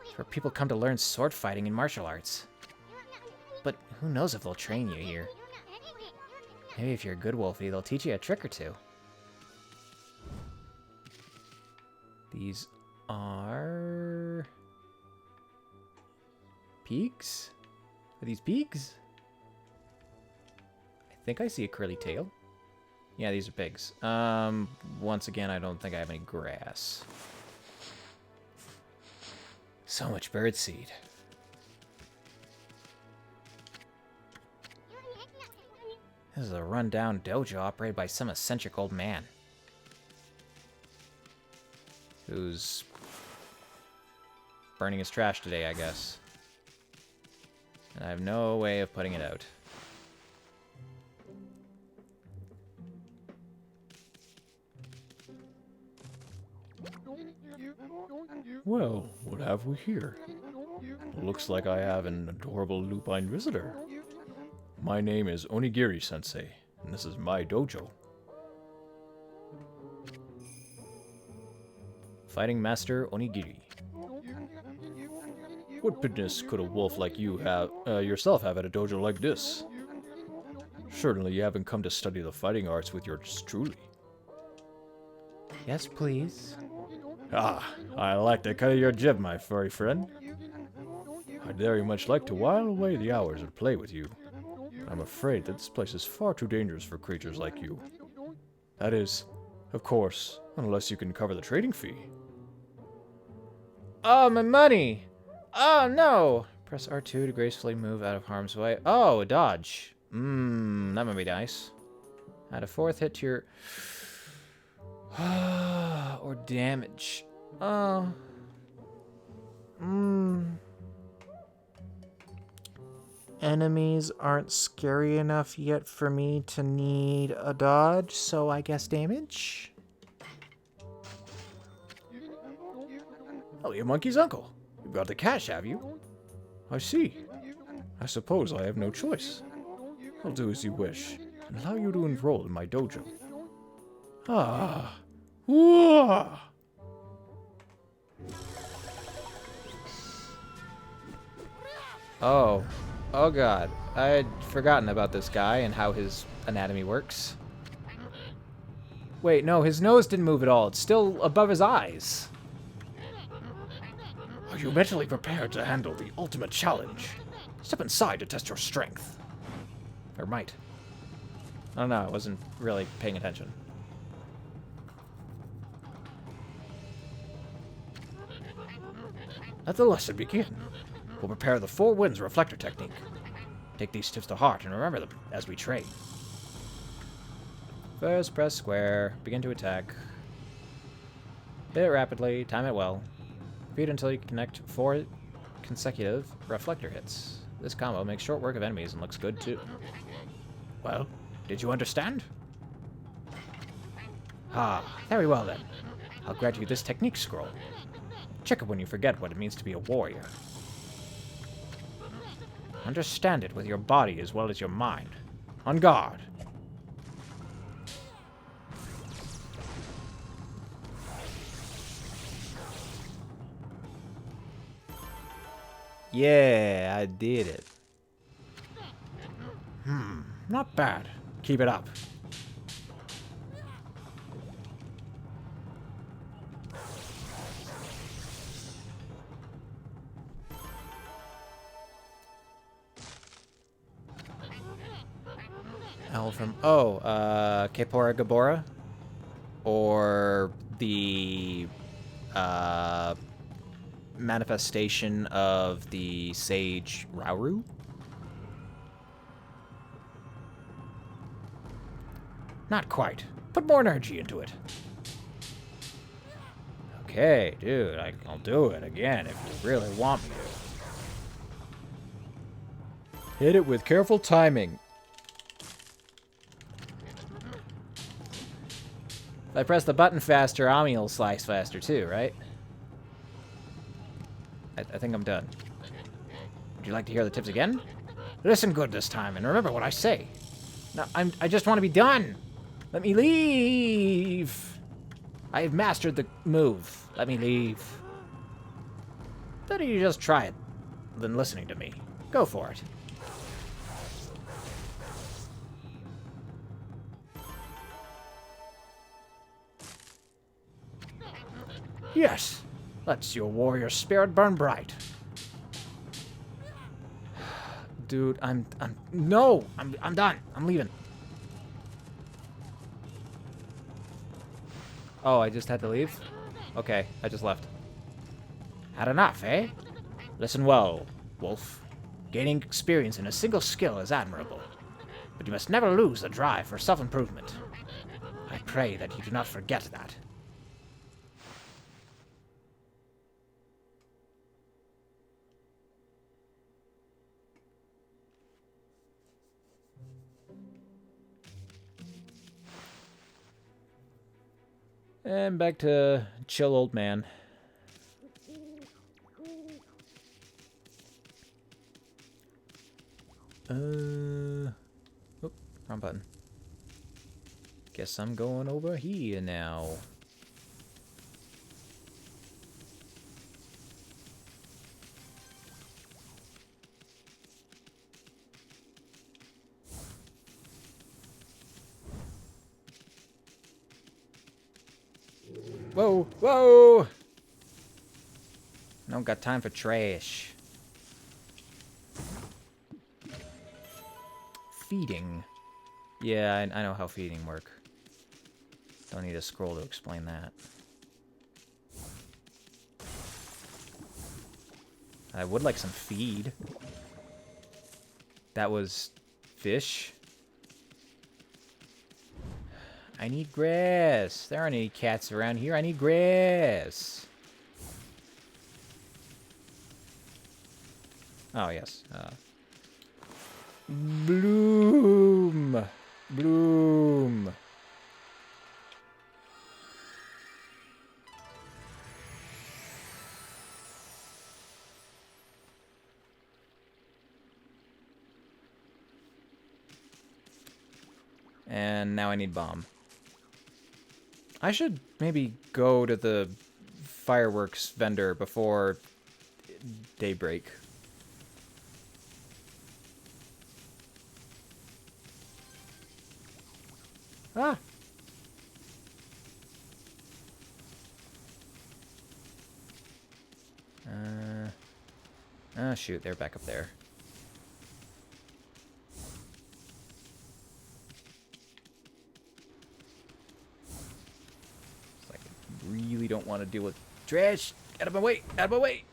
It's where people come to learn sword fighting and martial arts. But who knows if they'll train you here. Maybe if you're a good wolfie, they'll teach you a trick or two. These are... pigs? Are these pigs? I think I see a curly tail. Yeah, these are pigs. Once again, I don't think I have any grass. So much birdseed. This is a run-down dojo operated by some eccentric old man. Who's burning his trash today, I guess. And I have no way of putting it out. Well, what have we here? Looks like I have an adorable lupine visitor. My name is Onigiri-sensei, and this is my dojo. Fighting Master Onigiri. What business could a wolf like you have yourself have at a dojo like this? Certainly you haven't come to study the fighting arts with yours truly. Yes, please. Ah, I like the cut of your jib, my furry friend. I'd very much like to while away the hours and play with you. I'm afraid that this place is far too dangerous for creatures like you. That is, of course, unless you can cover the trading fee. Oh, my money! Oh, no! Press R2 to gracefully move out of harm's way. Oh, a dodge. That might be nice. Add a fourth hit to your... or damage. Oh. Enemies aren't scary enough yet for me to need a dodge, so I guess damage? Oh, your monkey's uncle. You've got the cash, have you? I see. I suppose I have no choice. I'll do as you wish, and allow you to enroll in my dojo. Ah. Whoa! Oh. Oh god. I had forgotten about this guy and how his anatomy works. Wait, no, his nose didn't move at all. It's still above his eyes. Are you mentally prepared to handle the ultimate challenge? Step inside to test your strength. Or might. I don't know, I wasn't really paying attention. Let the lesson begin. We'll prepare the Four Winds reflector technique. Take these tips to heart and remember them as we train. First, press square. Begin to attack. Hit it rapidly. Time it well. Repeat until you connect 4 consecutive reflector hits. This combo makes short work of enemies and looks good too. Well, did you understand? Ah, very well then. I'll grant you this technique scroll. Check it when you forget what it means to be a warrior. Understand it with your body as well as your mind. On guard. Yeah, I did it. Not bad. Keep it up. Owl from... Oh, Kepora Gabora? Or the... manifestation of the sage Rauru? Not quite. Put more energy into it. Okay, dude, I'll do it again if you really want me to. Hit it with careful timing. If I press the button faster, Ami will slice faster too, right? I think I'm done. Would you like to hear the tips again? Listen good this time and remember what I say. No, I just want to be done. Let me leave. I have mastered the move. Let me leave. Better you just try it than listening to me. Go for it. Yes. Let's your warrior spirit burn bright. Dude, I'm done. I'm leaving. Oh, I just had to leave? Okay, I just left. Had enough, eh? Listen well, Wolf. Gaining experience in a single skill is admirable, but you must never lose the drive for self-improvement. I pray that you do not forget that. And back to chill old man. Oop, wrong button. Guess I'm going over here now. Whoa, whoa! I don't got time for trash. Feeding. Yeah, I know how feeding work. Don't need a scroll to explain that. I would like some feed. That was fish. I need grass. There aren't any cats around here. I need grass. Oh, yes. Bloom. Bloom. And now I need bomb. I should maybe go to the fireworks vendor before daybreak. Ah! Oh shoot, they're back up there. It's like I really don't want to deal with trash. Out of my way! Out of my way!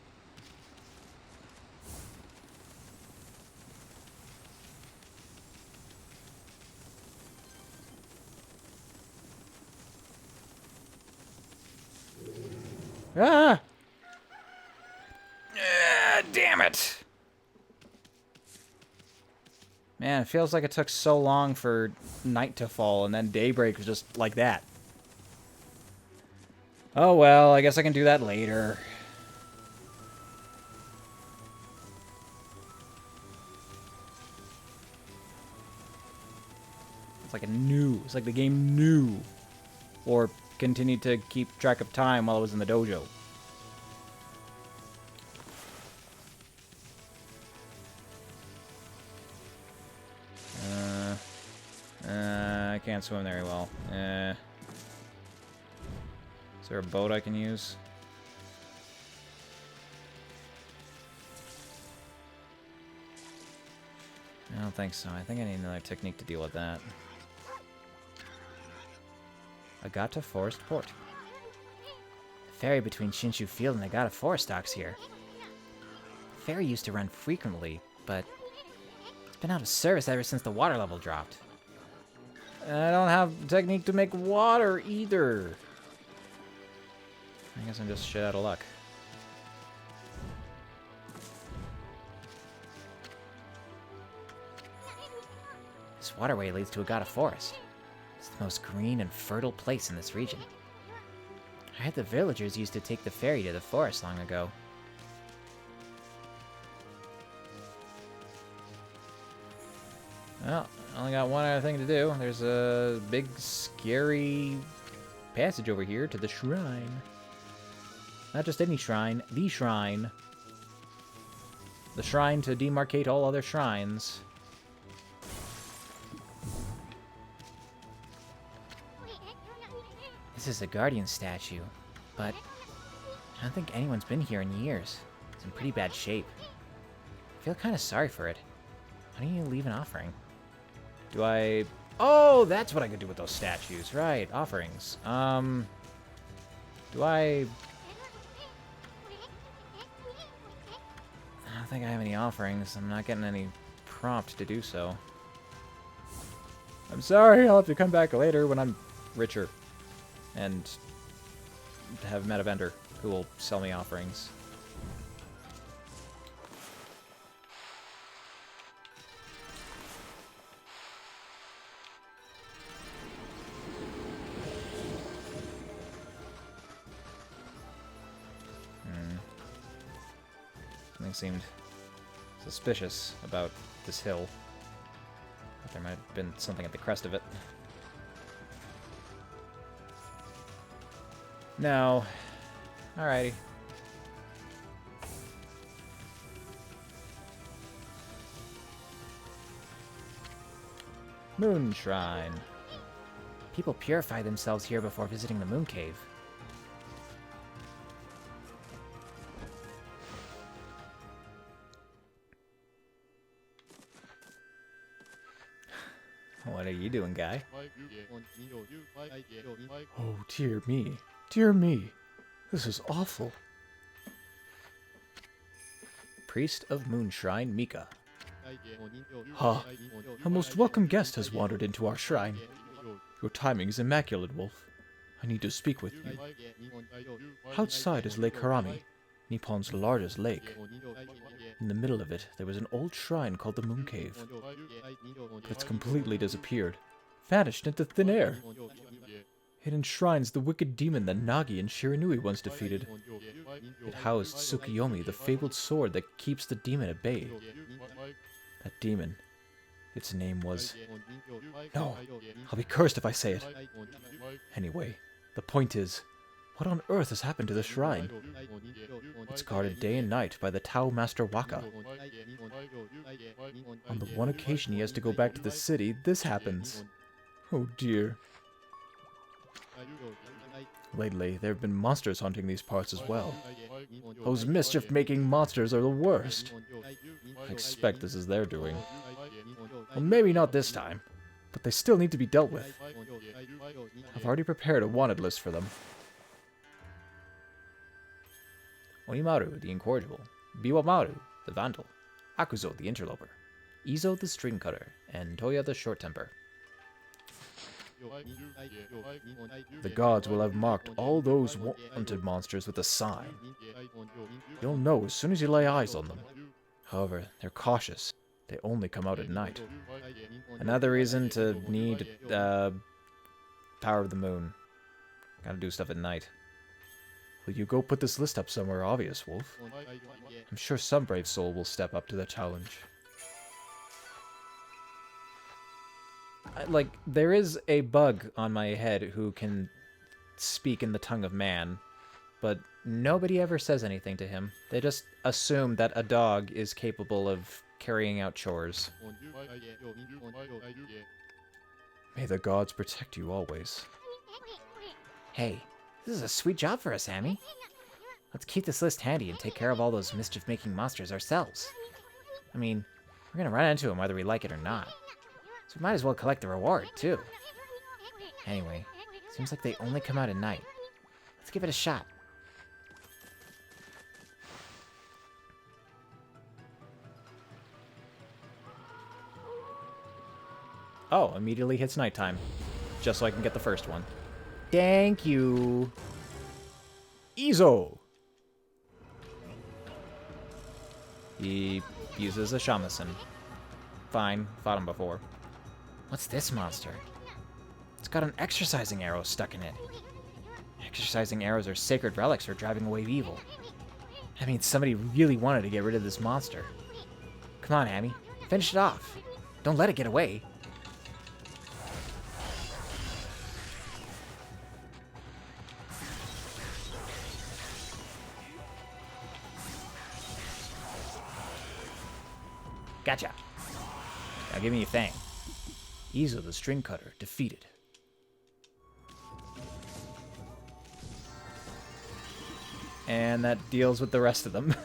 Ah! Damn it! Man, it feels like it took so long for night to fall, and then daybreak was just like that. Oh well, I guess I can do that later. It's like the game knew. Or continued to keep track of time while I was in the dojo. I can't swim very well. Is there a boat I can use? I don't think so. I think I need another technique to deal with that. Agata Forest Port. The ferry between Shin Shu Field and Agata Forest docks here. The ferry used to run frequently, but it's been out of service ever since the water level dropped. I don't have technique to make water either. I guess I'm just shit out of luck. This waterway leads to Agata Forest. It's the most green and fertile place in this region. I heard the villagers used to take the ferry to the forest long ago. Well, I only got one other thing to do. There's a big, scary passage over here to the shrine. Not just any shrine, the shrine. The shrine to demarcate all other shrines. This is a guardian statue, but I don't think anyone's been here in years. It's in pretty bad shape. I feel kind of sorry for it. Why don't you leave an offering? Do I... Oh, that's what I could do with those statues. Right, offerings. Do I don't think I have any offerings. I'm not getting any prompt to do so. I'm sorry, I'll have to come back later when I'm richer. And have met a vendor who will sell me offerings. Something seemed suspicious about this hill. But there might have been something at the crest of it. No. Alrighty. Moon Shrine. People purify themselves here before visiting the Moon Cave. What are you doing, guy? Oh, dear me. Dear me. This is awful. Priest of Moon Shrine, Mika. Ha! A most welcome guest has wandered into our shrine. Your timing is immaculate, Wolf. I need to speak with you. Outside is Lake Harami, Nippon's largest lake. In the middle of it, there was an old shrine called the Moon Cave. But it's completely disappeared, vanished into thin air. It enshrines the wicked demon that Nogi and Shiranui once defeated. It housed Tsukiyomi, the fabled sword that keeps the demon at bay. That demon, its name was... No, I'll be cursed if I say it. Anyway, the point is, what on earth has happened to the shrine? It's guarded day and night by the Tao Master Waka. On the one occasion he has to go back to the city, this happens. Oh dear. Lately, there have been monsters haunting these parts as well. Those mischief-making monsters are the worst. I expect this is their doing. Well, maybe not this time, but they still need to be dealt with. I've already prepared a wanted list for them. Onimaru, the Incorrigible. Biwamaru, the Vandal. Akuzo, the Interloper. Izo, the String Cutter. And Toya, the Short Temper. The gods will have marked all those wanted monsters with a sign. You'll know as soon as you lay eyes on them. However, they're cautious. They only come out at night. Another reason to need Power of the Moon. Gotta do stuff at night. Will you go put this list up somewhere obvious, Wolf? I'm sure some brave soul will step up to the challenge. Like, there is a bug on my head who can speak in the tongue of man, but nobody ever says anything to him. They just assume that a dog is capable of carrying out chores. May the gods protect you always. Hey, this is a sweet job for us, Amy. Let's keep this list handy and take care of all those mischief-making monsters ourselves. I mean, we're gonna run into them whether we like it or not. So we might as well collect the reward, too. Anyway, seems like they only come out at night. Let's give it a shot. Oh, immediately hits nighttime. Just so I can get the first one. Thank you. Izo! He uses a shamisen. Fine, fought him before. What's this monster? It's got an exercising arrow stuck in it. Exercising arrows are sacred relics for driving away evil. That means somebody really wanted to get rid of this monster. Come on, Amy. Finish it off. Don't let it get away. Gotcha. Now give me your thing. Izo the String Cutter defeated. And that deals with the rest of them.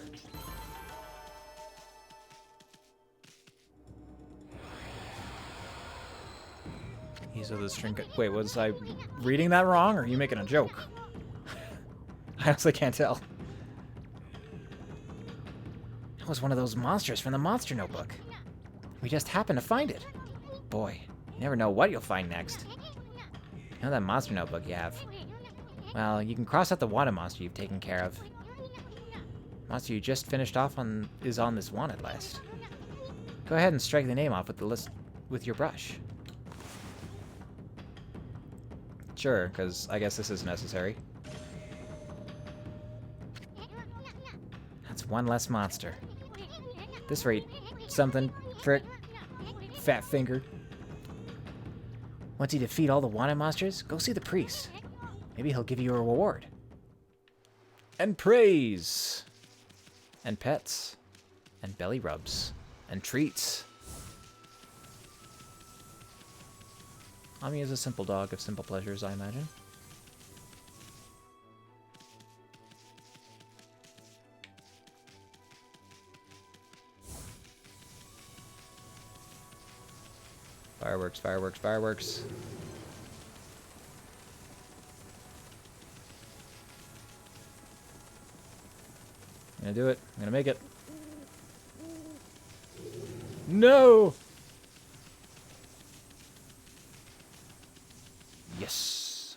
Izo the String Cutter. Wait, was I reading that wrong, or are you making a joke? I honestly can't tell. That was one of those monsters from the Monster Notebook. We just happened to find it. Boy, you never know what you'll find next. You know that Monster Notebook you have? Well, you can cross out the wanted monster you've taken care of. Monster you just finished off on is on this wanted list. Go ahead and strike the name off with the list with your brush. Sure, because I guess this is necessary. That's one less monster. At this rate, something, frick, fat finger. Once you defeat all the wanted monsters, go see the priest. Maybe he'll give you a reward. And praise! And pets. And belly rubs. And treats. Ami is a simple dog of simple pleasures, I imagine. Fireworks, fireworks, fireworks. I'm gonna do it. I'm gonna make it. No! Yes.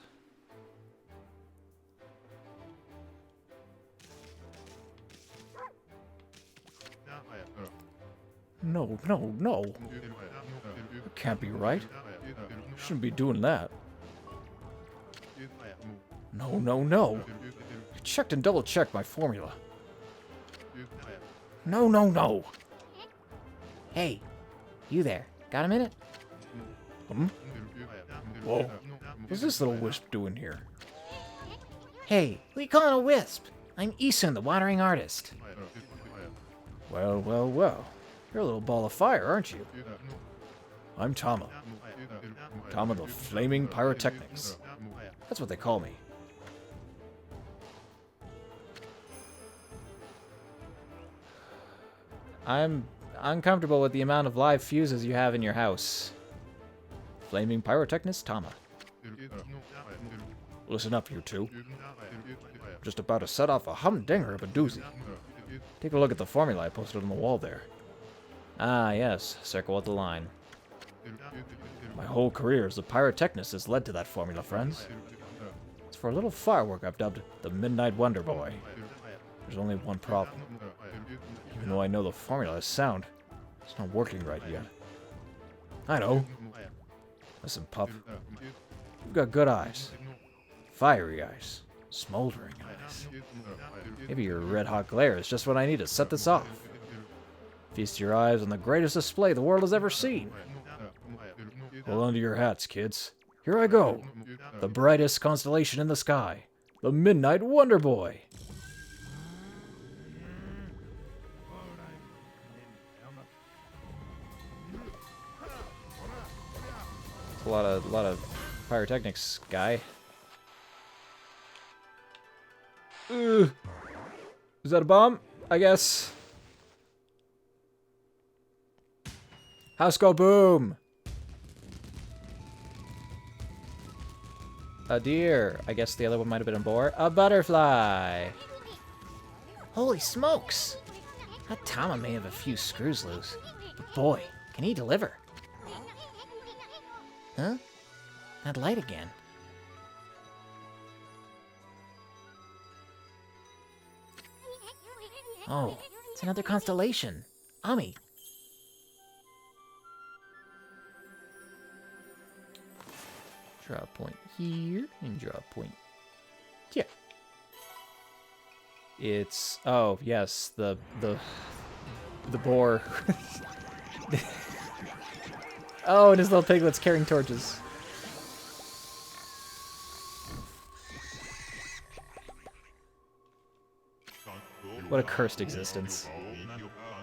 No, no, no. That can't be right. Shouldn't be doing that. No, no, no. I checked and double-checked my formula. No, no, no. Hey, you there. Got a minute? Hmm? Whoa. What's this little wisp doing here? Hey, what are you calling a wisp? I'm Isun, the wandering artist. Well, well, well. You're a little ball of fire, aren't you? I'm Tama. Tama the Flaming Pyrotechnics. That's what they call me. I'm uncomfortable with the amount of live fuses you have in your house. Flaming Pyrotechnist Tama. Listen up, you two. I'm just about to set off a humdinger of a doozy. Take a look at the formula I posted on the wall there. Ah, yes. Circle with the line. My whole career as a pyrotechnist has led to that formula, friends. It's for a little firework I've dubbed the Midnight Wonder Boy. There's only one problem. Even though I know the formula is sound, it's not working right yet. I know. Listen, pup. You've got good eyes. Fiery eyes. Smoldering eyes. Maybe your red-hot glare is just what I need to set this off. Feast your eyes on the greatest display the world has ever seen. Hold on to your hats, kids. Here I go. The brightest constellation in the sky. The Midnight Wonder Boy. It's a lot of pyrotechnics, guy. Is that a bomb? I guess. House go boom! A deer. I guess the other one might have been a boar. A butterfly! Holy smokes! That Tama may have a few screws loose, but boy, can he deliver. Huh? That light again. Oh, it's another constellation. Ami. Draw a point here, and draw a point here. It's... oh, yes, the boar. Oh, and his little piglets carrying torches. What a cursed existence.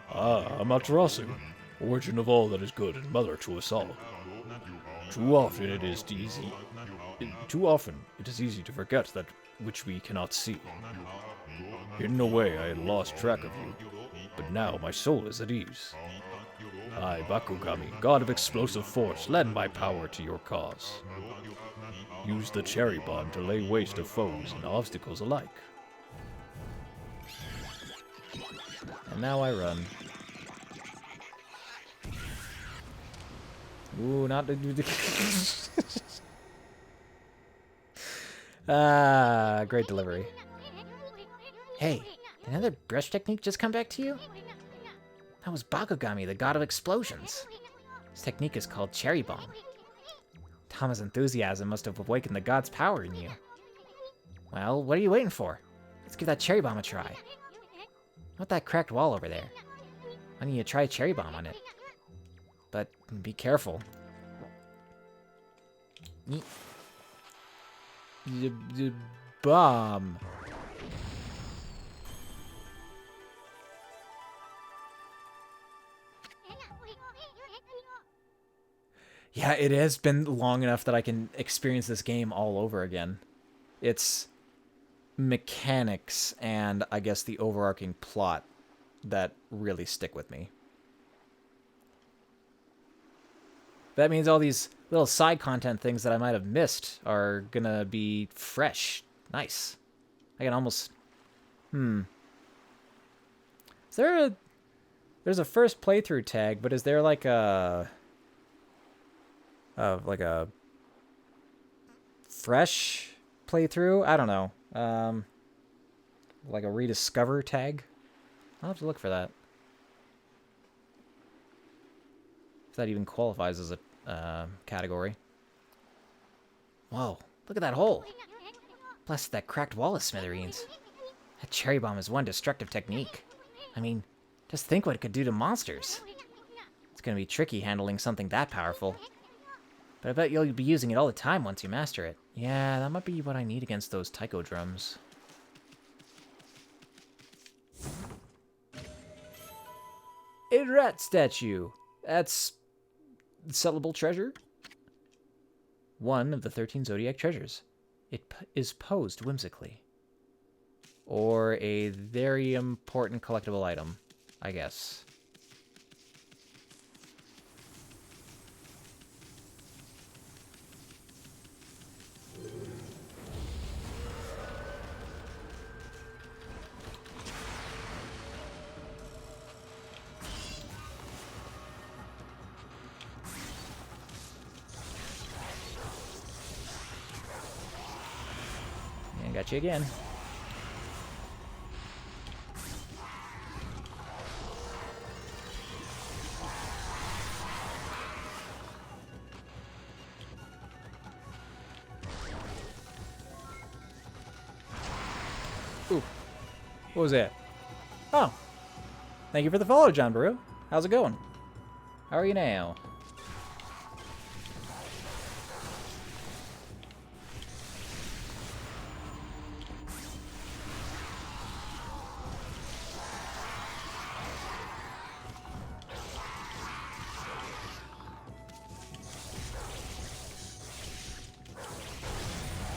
Ah, Amaterasu, origin of all that is good and mother to us all. Too often it is easy to forget that which we cannot see. Hidden away, I had lost track of you, but now my soul is at ease. I, Bakugami, god of explosive force, lend my power to your cause. Use the cherry bomb to lay waste to foes and obstacles alike. And now I run. Ooh, not the... Ah, great delivery. Hey, did another brush technique just come back to you? That was Bakugami, the god of explosions. His technique is called Cherry Bomb. Tama's enthusiasm must have awakened the god's power in you. Well, what are you waiting for? Let's give that Cherry Bomb a try. Not that cracked wall over there. Why don't you try a Cherry Bomb on it? But be careful. The bomb. Yeah, it has been long enough that I can experience this game all over again. It's mechanics and, I guess, the overarching plot that really stick with me. That means all these little side content things that I might have missed are gonna be fresh. Nice. I can almost... Is there a... There's a first playthrough tag, but is there like a... like a... fresh playthrough? I don't know. Like a rediscover tag? I'll have to look for that. If that even qualifies as a category. Whoa, look at that hole. Plus that cracked wall of smithereens. That Cherry Bomb is one destructive technique. I mean, just think what it could do to monsters. It's gonna be tricky handling something that powerful. But I bet you'll be using it all the time once you master it. Yeah, that might be what I need against those taiko drums. A rat statue. That's sellable treasure. One of the 13 zodiac treasures. It is posed whimsically. Or a very important collectible item, I guess. Got you again. Ooh. What was that? Oh. Thank you for the follow, John Baru. How's it going? How are you now?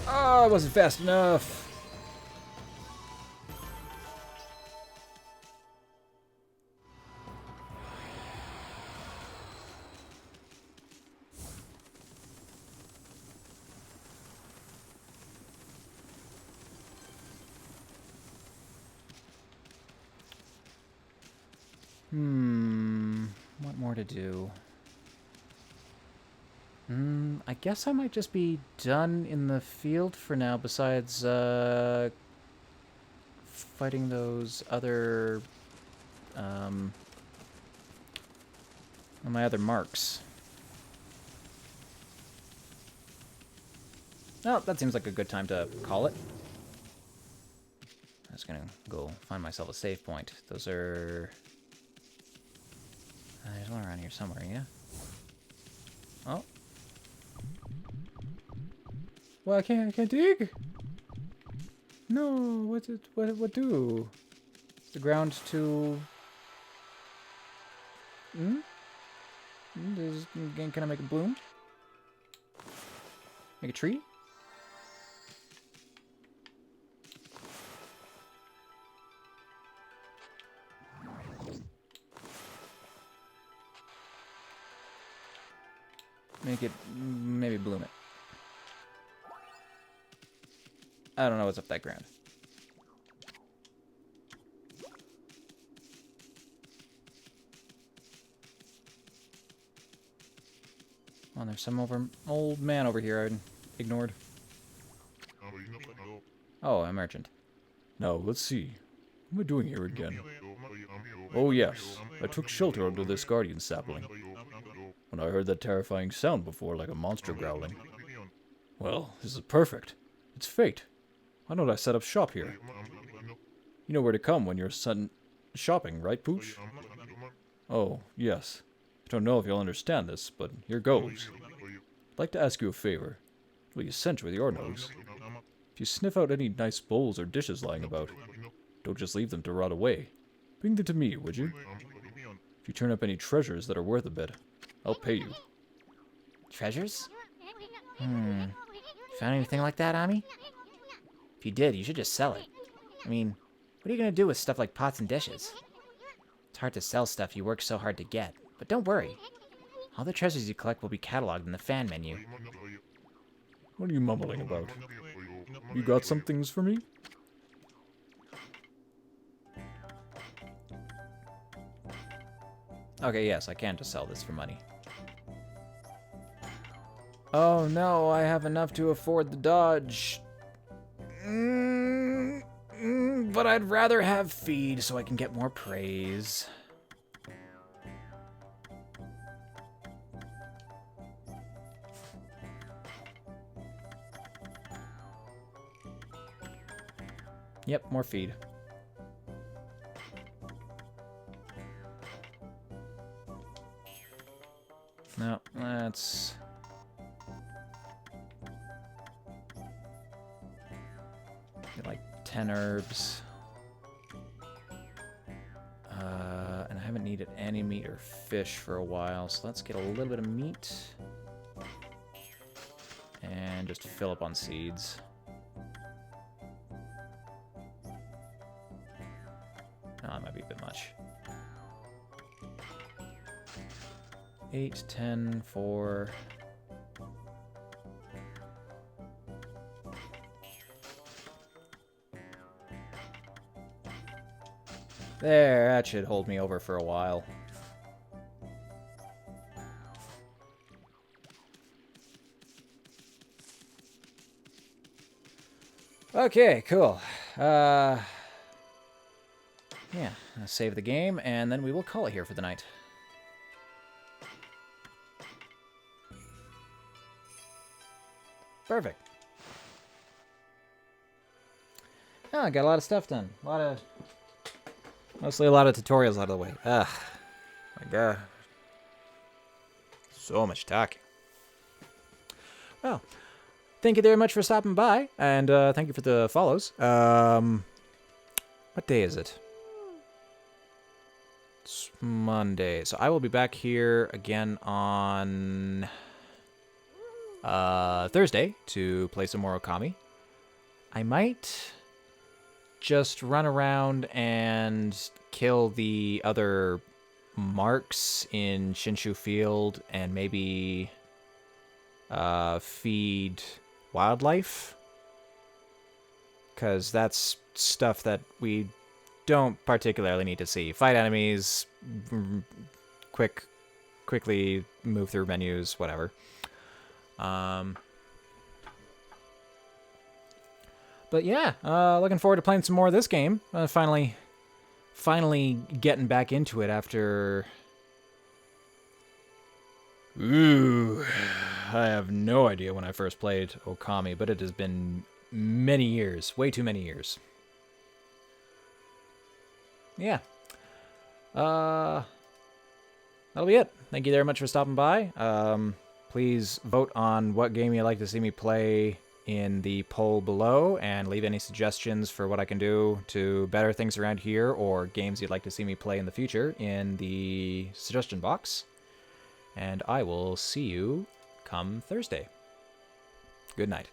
Oh, I wasn't fast enough. What more to do? I guess I might just be done in the field for now, besides, fighting those other, my other marks. Oh, that seems like a good time to call it. I'm just gonna go find myself a save point. Those are... there's one around here somewhere, yeah? Oh. Well, I can't dig! No, what do? Is the ground too... Can I make a bloom? Make a tree? Make it... maybe bloom it. I don't know what's up that ground. Oh, there's some old man over here I ignored. Oh, a merchant. Now, let's see. What am I doing here again? Oh yes, I took shelter under this guardian sapling. When I heard that terrifying sound before, like a monster growling. Well, this is perfect. It's fate. Why don't I set up shop here? You know where to come when you're shopping, right, Pooch? Oh, yes. I don't know if you'll understand this, but here goes. I'd like to ask you a favor. Will you cinch with your nose? If you sniff out any nice bowls or dishes lying about, don't just leave them to rot away. Bring them to me, would you? If you turn up any treasures that are worth a bit, I'll pay you. Treasures? You found anything like that, Ami? If you did, you should just sell it. I mean, what are you gonna do with stuff like pots and dishes? It's hard to sell stuff you work so hard to get, but don't worry. All the treasures you collect will be cataloged in the fan menu. What are you mumbling about? You got some things for me? Okay, yes, I can just sell this for money. Oh no, I have enough to afford the dodge. But I'd rather have feed so I can get more praise. Yep, more feed. No, that's... get like 10 herbs. And I haven't needed any meat or fish for a while, so let's get a little bit of meat. And just fill up on seeds. Oh, that might be a bit much. 8, 10, 4... There, that should hold me over for a while. Okay, cool. Yeah, I'll save the game, and then we will call it here for the night. Perfect. Oh, got a lot of stuff done. Mostly a lot of tutorials out of the way. Ugh. My god. So much talking. Well, thank you very much for stopping by, and thank you for the follows. What day is it? It's Monday. So I will be back here again on Thursday to play some more Okami. I might just run around and kill the other marks in Shin Shu Field and maybe feed wildlife, because that's stuff that we don't particularly need to see. Fight enemies, quickly move through menus, whatever. But yeah, looking forward to playing some more of this game. Finally getting back into it after... Ooh, I have no idea when I first played Okami, but it has been many years, way too many years. Yeah. That'll be it. Thank you very much for stopping by. Please vote on what game you'd like to see me play in the poll below, and leave any suggestions for what I can do to better things around here, or games you'd like to see me play in the future in the suggestion box. And I will see you come Thursday. Good night.